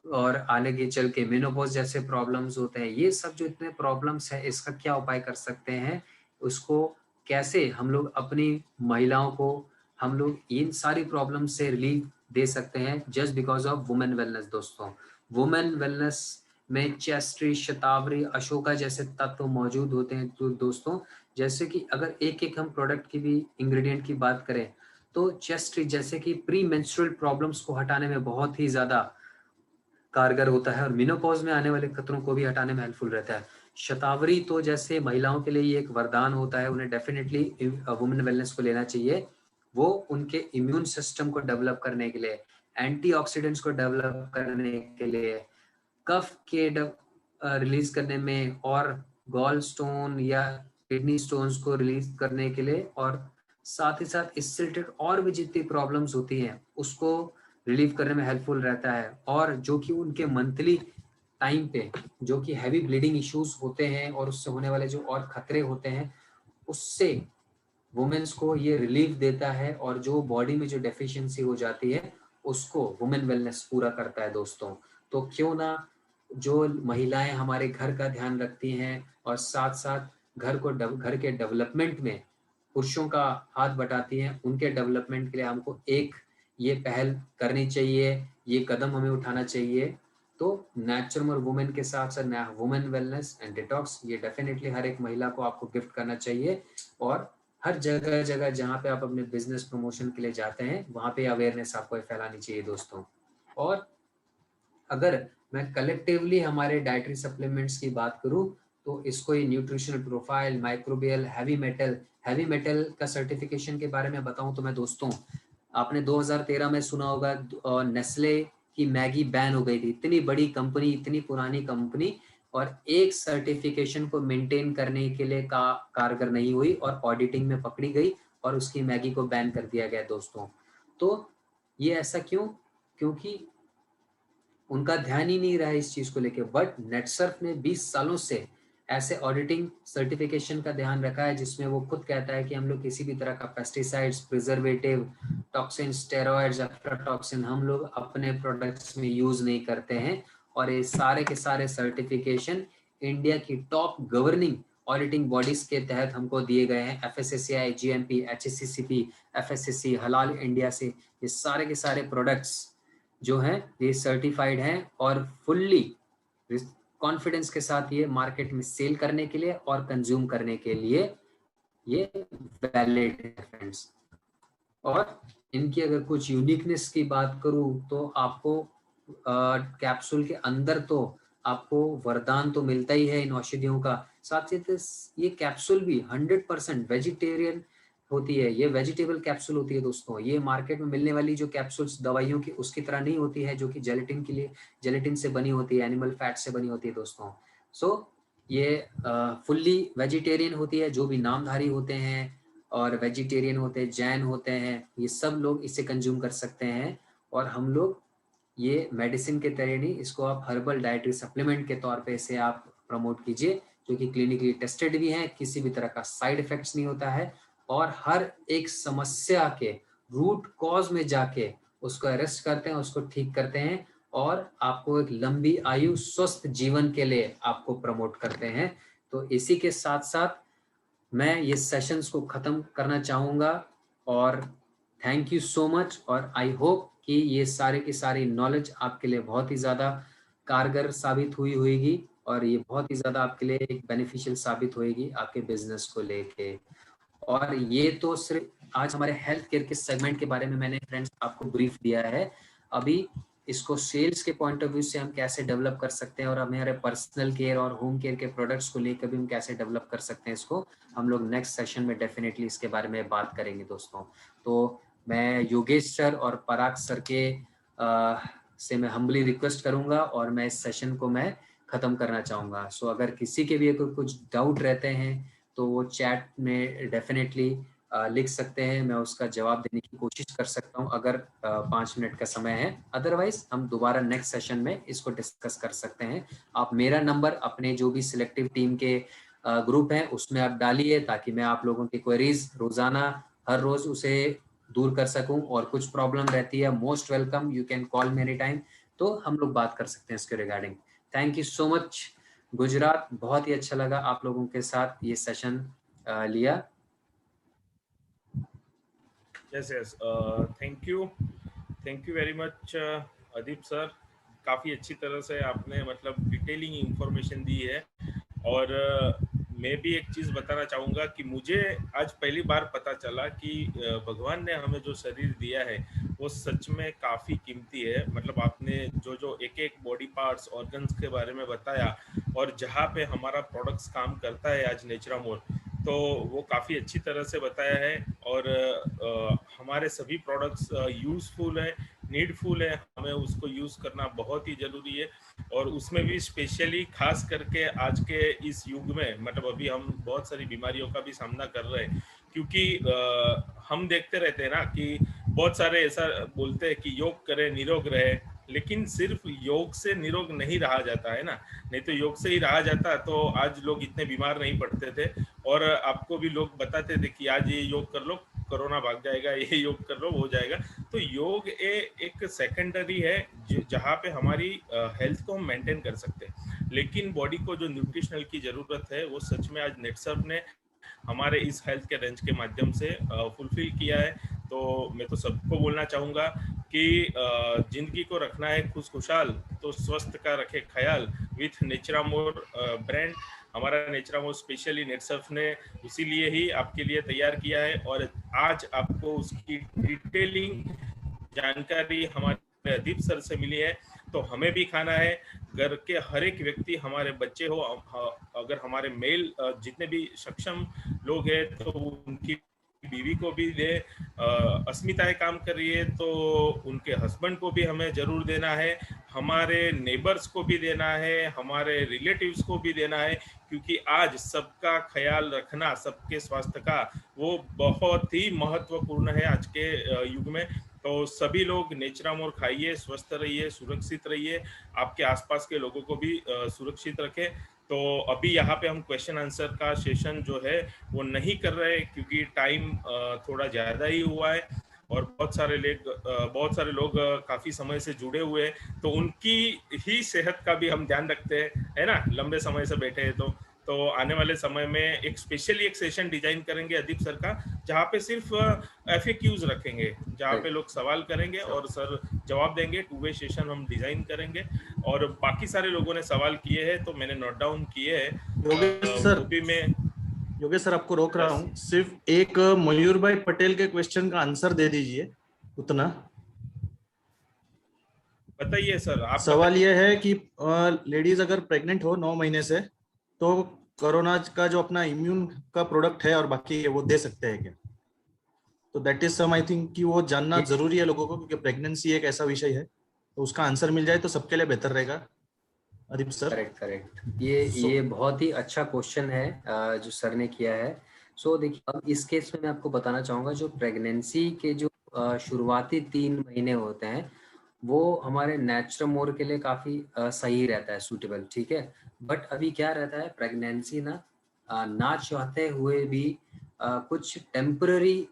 और आगे चल के मेनोपॉज जैसे प्रॉब्लम्स होते हैं, ये सब जो इतने प्रॉब्लम्स है, इसका क्या उपाय कर सकते हैं, उसको कैसे हम लोग अपनी महिलाओं को हम लोग इन सारी प्रॉब्लम से रिलीफ दे सकते हैं just because of women wellness दोस्तों। वुमेन वेलनेस में चेस्ट्री, शतावरी, अशोका जैसे तत्व मौजूद होते हैं तो दोस्तों, जैसे कि अगर एक एक हम प्रोडक्ट की भी इंग्रेडिएंट की बात करें, तो चेस्ट्री जैसे कि प्री मेंस्ट्रुअल प्रॉब्लम्स को हटाने में बहुत ही ज्यादा कारगर होता है और मेनोपॉज में आने वाले खतरों को भी हटाने में हेल्पफुल रहता है। शतावरी तो जैसे महिलाओं के लिए ये एक वरदान होता है, उन्हें डेफिनेटली वुमेन वेलनेस को लेना चाहिए। वो उनके इम्यून सिस्टम को डेवलप करने के लिए, एंटीऑक्सीडेंट्स को डेवलप करने के लिए, कफ के रिलीज करने में, और गॉल स्टोन या किडनी स्टोन्स को रिलीज करने के लिए, और साथ ही साथ इससे रिलेटेड और भी जितनी प्रॉब्लम्स होती हैं उसको रिलीव करने में हेल्पफुल रहता है। और जो कि उनके मंथली टाइम पे जो कि हैवी ब्लीडिंग इश्यूज होते हैं और उससे होने वाले जो और खतरे होते हैं, उससे वुमेन्स को ये रिलीफ देता है, और जो बॉडी में जो डेफिशिएंसी हो जाती है उसको वुमेन वेलनेस पूरा करता है दोस्तों। तो क्यों ना जो महिलाएं हमारे घर का ध्यान रखती हैं और साथ साथ घर के डेवलपमेंट में पुरुषों का हाथ बटाती हैं, उनके डेवलपमेंट के लिए हमको एक ये पहल करनी चाहिए, ये कदम हमें उठाना चाहिए। तो नेचुरल वुमेन के साथ साथ वुमेन वेलनेस एंड डिटॉक्स, ये डेफिनेटली हर एक महिला को आपको गिफ्ट करना चाहिए। और हर जगह जगह जहाँ पे आप अपने बिजनेस प्रमोशन के लिए जाते हैं वहाँ पे अवेयरनेस आपको फैलानी चाहिए दोस्तों। और अगर मैं कलेक्टिवली हमारे डाइटरी सप्लीमेंट्स की बात करूं, तो इसको ये nutritional profile, microbial, heavy metal का सर्टिफिकेशन के बारे में बताऊं तो मैं दोस्तों, आपने 2013 में सुना होगा नेस्ले की मैगी बैन हो गई थी। इतनी बड़ी कंपनी, इतनी पुरानी कंपनी, और एक सर्टिफिकेशन को मेंटेन करने के लिए कारगर नहीं हुई और ऑडिटिंग में पकड़ी गई। और उसकी मैगी को बैन कर दिया गया दोस्तों। तो ये ऐसा क्यों? क्योंकि उनका ध्यान ही नहीं रहा इस चीज को लेके। बट नेटसर्फ ने 20 सालों से ऐसे ऑडिटिंग सर्टिफिकेशन का ध्यान रखा है जिसमें वो खुद कहता है कि हम लोग किसी भी तरह का pesticides, preservative, toxin, steroids, aflatoxin हम लोग अपने प्रोडक्ट्स में यूज नहीं करते हैं। और ये सारे के सारे सर्टिफिकेशन इंडिया की टॉप गवर्निंग ऑडिटिंग बॉडीज के तहत हमको दिए गए हैं। एफएसएससीआई, जीएमपी, एचएससीसीपी, एफएसएससी, हलाल इंडिया से ये सारे के सारे प्रोडक्ट्स जो हैं ये सर्टिफाइड हैं और फुल्ली कॉन्फिडेंस के साथ ये मार्केट में सेल करने के लिए और कंज्यूम करने के लिए ये वैलिड है फ्रेंड्स। और इनकी अगर कुछ यूनिकनेस की बात करूं तो आपको कैप्सूल के अंदर तो आपको वरदान तो मिलता ही है इन औषधियों का, साथ ही ये कैप्सूल भी 100% वेजिटेरियन होती है। ये वेजिटेबल कैप्सूल होती है दोस्तों। ये मार्केट में मिलने वाली जो कैप्सूल्स दवाइयों की उसकी तरह नहीं होती है, जो कि जेलेटिन के लिए जेलेटिन से बनी होती है, एनिमल फैट से बनी होती है दोस्तों। सो ये फुल्ली वेजिटेरियन होती है। जो भी नामधारी होते हैं और वेजिटेरियन होते हैं, जैन होते हैं, ये सब लोग इसे कंज्यूम कर सकते हैं। और हम लोग ये मेडिसिन के तरह नहीं, इसको आप हर्बल डाइटरी सप्लीमेंट के तौर पे इसे आप प्रमोट कीजिए, जो कि क्लिनिकली टेस्टेड भी है, किसी भी तरह का साइड इफेक्ट्स नहीं होता है और हर एक समस्या के रूट कॉज में जाके उसको अरेस्ट करते हैं, उसको ठीक करते हैं और आपको एक लंबी आयु स्वस्थ जीवन के लिए आपको प्रमोट करते हैं। तो इसी के साथ साथ मैं ये सेशंस को ख़त्म करना चाहूँगा और थैंक यू सो मच। और आई होप कि ये सारे की सारी नॉलेज आपके लिए बहुत ही ज़्यादा कारगर साबित हुई होगी और ये बहुत ही ज़्यादा आपके लिए एक बेनिफिशियल साबित होएगी आपके बिजनेस को लेके। और ये तो सिर्फ आज हमारे हेल्थ केयर के सेगमेंट के बारे में मैंने फ्रेंड्स आपको ब्रीफ दिया है। अभी इसको सेल्स के पॉइंट ऑफ व्यू से हम कैसे डेवलप कर सकते हैं और हमारे पर्सनल केयर और होम केयर के प्रोडक्ट्स को लेकर भी हम कैसे डेवलप कर सकते हैं, इसको हम लोग नेक्स्ट सेशन में डेफिनेटली इसके बारे में बात करेंगे दोस्तों। तो मैं योगेश सर और पराग सर के से मैं हम्बली रिक्वेस्ट करूंगा और मैं इस सेशन को मैं ख़त्म करना चाहूँगा। सो अगर किसी के भी अगर कुछ डाउट रहते हैं तो वो चैट में डेफिनेटली लिख सकते हैं, मैं उसका जवाब देने की कोशिश कर सकता हूं अगर 5 मिनट का समय है। अदरवाइज हम दोबारा नेक्स्ट सेशन में इसको डिस्कस कर सकते हैं। आप मेरा नंबर अपने जो भी सिलेक्टिव टीम के ग्रुप हैं उसमें आप डालिए ताकि मैं आप लोगों की क्वेरीज रोजाना हर रोज उसे दूर कर सकूं। और कुछ प्रॉब्लम रहती है, most welcome, you can call me any time, तो हम लोग बात कर सकते हैं इसके regarding. Thank you so much Gujarat, बहुत ही अच्छा लगा आप लोगों के साथ ये सेशन लिया। Yes yes, thank you very much Adeep sir. काफ़ी अच्छी तरह से आपने मतलब डिटेलिंग इंफॉर्मेशन दी है। और मैं भी एक चीज़ बताना चाहूँगा कि मुझे आज पहली बार पता चला कि भगवान ने हमें जो शरीर दिया है वो सच में काफ़ी कीमती है। मतलब आपने जो जो एक एक बॉडी पार्ट्स, ऑर्गन्स के बारे में बताया और जहाँ पे हमारा प्रोडक्ट्स काम करता है आज नेचुरामोर, तो वो काफ़ी अच्छी तरह से बताया है। और हमारे सभी प्रोडक्ट्स यूज़फुल है, नीडफुल है, हमें उसको यूज़ करना बहुत ही ज़रूरी है। और उसमें भी स्पेशली खास करके आज के इस युग में, मतलब अभी हम बहुत सारी बीमारियों का भी सामना कर रहे हैं, क्योंकि हम देखते रहते हैं ना कि बहुत सारे ऐसा बोलते हैं कि योग करें निरोग रहे, लेकिन सिर्फ योग से निरोग नहीं रहा जाता है ना। नहीं तो योग से ही रहा जाता तो आज लोग इतने बीमार नहीं पड़ते थे। और आपको भी लोग बताते थे कि आज ये योग कर लो कोरोना भाग जाएगा, ये योग कर लो हो जाएगा। तो योग एक सेकेंडरी है जहाँ पे हमारी हेल्थ को हम मेंटेन कर सकते हैं, लेकिन बॉडी को जो न्यूट्रिशनल की ज़रूरत है वो सच में आज नेटसर्फ ने हमारे इस हेल्थ के रेंज के माध्यम से फुलफिल किया है। तो मैं तो सबको बोलना चाहूँगा कि जिंदगी को रखना है खुशखुशाल तो स्वस्थ का रखे ख्याल विथ नेचुरामोर ब्रांड। हमारा नेचुरामोर स्पेशली नेटसर्फ ने इसीलिए ही आपके लिए तैयार किया है और आज आपको उसकी डिटेलिंग जानकारी हमारे अदीप सर से मिली है। तो हमें भी खाना है, घर के हर एक व्यक्ति, हमारे बच्चे हो, अगर हमारे मेल जितने भी सक्षम लोग हैं तो उनकी बीवी को भी दे, अस्मिताएं काम कर रही है तो उनके हस्बैंड को भी हमें जरूर देना है, हमारे नेबर्स को भी देना है, हमारे रिलेटिव्स को भी देना है, क्योंकि आज सबका ख्याल रखना, सबके स्वास्थ्य का, वो बहुत ही महत्वपूर्ण है आज के युग में। तो सभी लोग नेचरामोर खाइए, स्वस्थ रहिए, सुरक्षित रहिए, आपके आसपास के लोगों को भी सुरक्षित रखें। तो अभी यहाँ पे हम क्वेश्चन आंसर का सेशन जो है वो नहीं कर रहे, क्योंकि टाइम थोड़ा ज़्यादा ही हुआ है और बहुत सारे लोग काफ़ी समय से जुड़े हुए हैं, तो उनकी ही सेहत का भी हम ध्यान रखते हैं, है ना, लंबे समय से बैठे हैं। तो आने वाले समय में एक स्पेशली एक सेशन डिजाइन करेंगे अदीप सर का, जहाँ पे सिर्फ FAQs रखेंगे, जहाँ पे लोग सवाल करेंगे और सर जवाब देंगे। 2 वे सेशन हम डिजाइन करेंगे और बाकी सारे लोगों ने सवाल किए हैं तो मैंने नोट डाउन किए हैं। योगेश सर आपको रोक रहा हूँ, सिर्फ एक मयूर भाई पटेल के क्वेश्चन का आंसर दे दीजिए, उतना। बताइए सर। आप सवाल ये है कि लेडीज अगर प्रेग्नेंट हो 9 महीने से तो कोरोना का जो अपना इम्यून का प्रोडक्ट है और बाकी वो दे सकते हैं क्या? तो that is some, I think कि वो जानना जरूरी है लोगों को, क्योंकि प्रेगनेंसी एक ऐसा विषय है, तो उसका आंसर मिल जाए तो सबके लिए बेहतर रहेगा। अदीप सर। करेक्ट। ये बहुत ही अच्छा क्वेश्चन है जो सर ने किया है। सो देखिए, अब इस केस में मैं आपको बताना चाहूँगा, जो प्रेगनेंसी के जो शुरुआती 3 महीने होते हैं वो हमारे नेचुरमोर के लिए काफ़ी सही रहता है, सूटेबल, ठीक है। बट अभी क्या रहता है, प्रेगनेंसी ना चाहते हुए भी कुछ टेम्पररी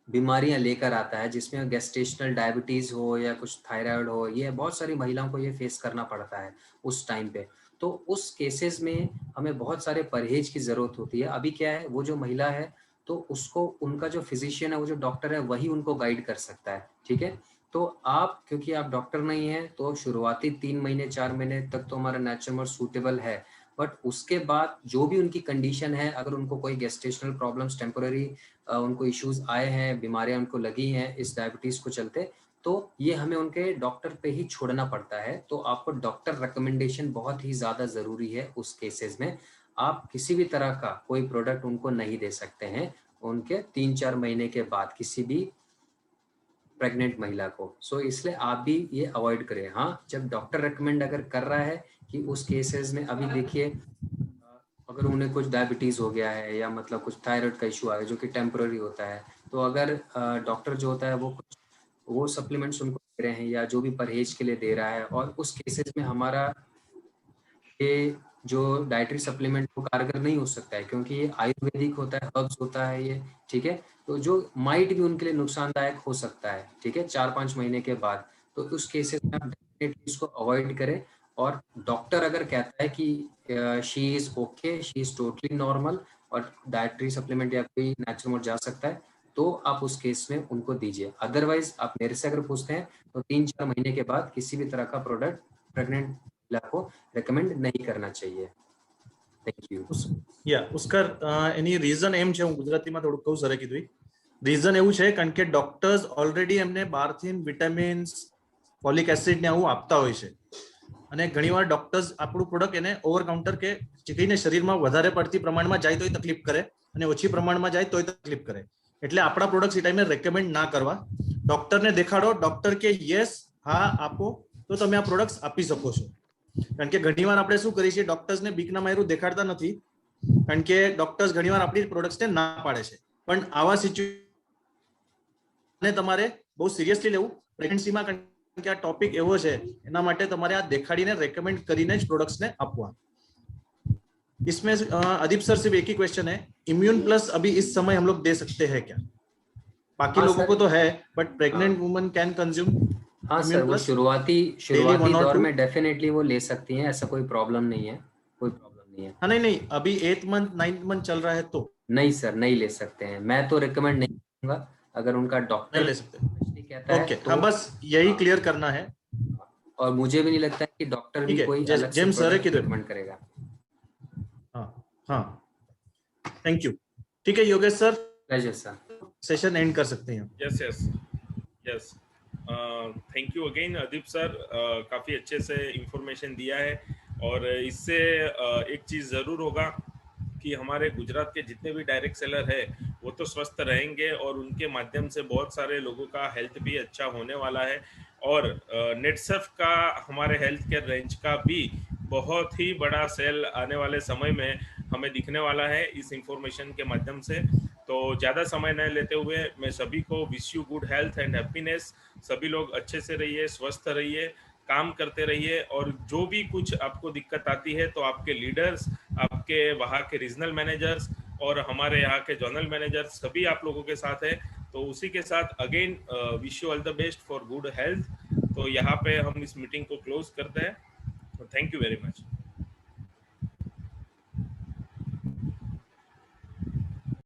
बीमारियां लेकर आता है, जिसमें गेस्टेशनल डायबिटीज़ हो या कुछ थायराइड हो, ये बहुत सारी महिलाओं को ये फेस करना पड़ता है उस टाइम पे। तो उस केसेस में हमें बहुत सारे परहेज की ज़रूरत होती है। अभी क्या है, वो जो महिला है तो उसको उनका जो फिजिशियन है, वो जो डॉक्टर है, वही उनको गाइड कर सकता है, ठीक है। तो आप, क्योंकि आप डॉक्टर नहीं हैं, तो शुरुआती 3 महीने 4 महीने तक तो हमारा नेचुरल सूटेबल है। बट उसके बाद जो भी उनकी कंडीशन है, अगर उनको कोई गेस्टेशनल प्रॉब्लम्स टेम्पोररी उनको इश्यूज आए हैं, बीमारियां उनको लगी हैं इस डायबिटीज को चलते, तो ये हमें उनके डॉक्टर पे ही छोड़ना पड़ता है। तो आपको डॉक्टर रिकमेंडेशन बहुत ही ज़्यादा ज़रूरी है उस केसेस में। आप किसी भी तरह का कोई प्रोडक्ट उनको नहीं दे सकते हैं उनके 3-4 महीने के बाद, किसी भी प्रेग्नेंट महिला को। सो इसलिए आप भी ये अवॉइड करें। हाँ, जब डॉक्टर रिकमेंड अगर कर रहा है कि उस केसेस में, अभी देखिए अगर उन्हें कुछ डायबिटीज़ हो गया है या मतलब कुछ थायराइड का इशू आ गया जो कि टेम्पररी होता है, तो अगर डॉक्टर जो होता है वो सप्लीमेंट्स उनको दे रहे हैं या जो भी परहेज के लिए दे रहा है, और उस केसेस में हमारा ये जो डाइटरी सप्लीमेंट वो कारगर नहीं हो सकता है, क्योंकि ये आयुर्वेदिक होता है, हर्ब्स होता है ये, ठीक है। तो जो माइट भी उनके लिए नुकसानदायक हो सकता है, ठीक है, 4-5 महीने के बाद। तो उस केसेस में आप डेफिनेटली इसको अवॉइड करें। और डॉक्टर अगर कहता है कि she is okay, she is totally normal और डाइटरी सप्लीमेंट या कोई नेचुरल मोड जा सकता है, तो आप उस केस में उनको दीजिए। अदरवाइज आप मेरे से अगर पूछते हैं तो 3-4 महीने के बाद किसी भी तरह का प्रोडक्ट प्रेग्नेंट महिला को रेकमेंड नहीं करना चाहिए। Thank you. उसका એની રીઝન એમ છે, હું ગુજરાતીમાં થોડું કહું સરે કીધું, રીઝન એવું છે કારણ કે ડોક્ટર્સ ઓલરેડી એમને બહારથી વિટામિન્સ, ફોલિક એસિડ ને આવું આપતા હોય છે, અને ઘણીવાર ડોક્ટર્સ આપણું પ્રોડક્ટ એને ઓવર કાઉન્ટર કે જેને શરીરમાં વધારે પડતી પ્રમાણમાં જાય તોય તકલીફ કરે અને ઓછી પ્રમાણમાં જાય તોય તકલીફ કરે, એટલે આપણા પ્રોડક્ટ્સ એ ટાઈમે રેકમેન્ડ ના કરવા. ડોક્ટરને દેખાડો, ડોક્ટર કે યસ હા આપો તો તમે આ પ્રોડક્ટ્સ આપી શકો છો. કારણ કે ઘણીવાર આપણે શું કરીએ છીએ, ડોક્ટર્સને બીકના માર્યું દેખાડતા નથી, કારણ કે ડોક્ટર્સ ઘણીવાર આપણી પ્રોડક્ટ્સને ના પાડે છે. પણ આવા સિચ્યુએશનને તમારે બહુ સિરિયસલી લેવું પ્રેગ્નન્સીમાં, કારણ કે આ ટોપિક એવો છે, એના માટે તમારે આ દેખાડીને રેકમેન્ડ કરીને જ પ્રોડક્ટ્સને આપવા. इसमें अदीप सर सिर्फ एक ही क्वेश्चन है, इम्यून प्लस अभी इस समय हम लोग दे सकते हैं क्या? बाकी लोगों को तो है, but pregnant woman can consume? हाँ सर, वो शुरुआती दौर में डेफिनेटली वो ले सकती हैं, ऐसा कोई प्रॉब्लम नहीं है, कोई प्रॉब्लम नहीं है। हाँ नहीं, अभी 8th मंथ 9th मंथ चल रहा है तो नहीं सर, नहीं ले सकते हैं। मैं तो रिकमेंड नहीं करूंगा, अगर उनका डॉक्टर नहीं ले सकते कहता है ओके, तो हाँ बस यही क्लियर करना है। और मुझे भी नहीं लगता है कि डॉक्टर भी कोई अलग से रिकमेंड करेगा। हाँ, थैंक यू। ठीक है Yogesh sir, pleasure sir, session and कर सकते हैं। Yes thank you again Adeep sir, काफ़ी अच्छे से इंफॉर्मेशन दिया है। और इससे एक चीज़ ज़रूर होगा कि हमारे गुजरात के जितने भी डायरेक्ट सेलर है वो तो स्वस्थ रहेंगे और उनके माध्यम से बहुत सारे लोगों का हेल्थ भी अच्छा होने वाला है। और नेटसर्फ का हमारे हेल्थ केयर रेंज का भी बहुत ही बड़ा सेल आने वाले समय में हमें दिखने वाला है इस इंफॉर्मेशन के माध्यम से। तो ज़्यादा समय न लेते हुए मैं सभी को wish you good health and happiness. सभी लोग अच्छे से रहिए, स्वस्थ रहिए, काम करते रहिए, और जो भी कुछ आपको दिक्कत आती है तो आपके लीडर्स, आपके वहाँ के रीजनल मैनेजर्स और हमारे यहाँ के जोनल मैनेजर्स सभी आप लोगों के साथ है। तो उसी के साथ again wish you all the best for good health. तो यहाँ पे हम इस मीटिंग को क्लोज करते हैं। Thank you very much.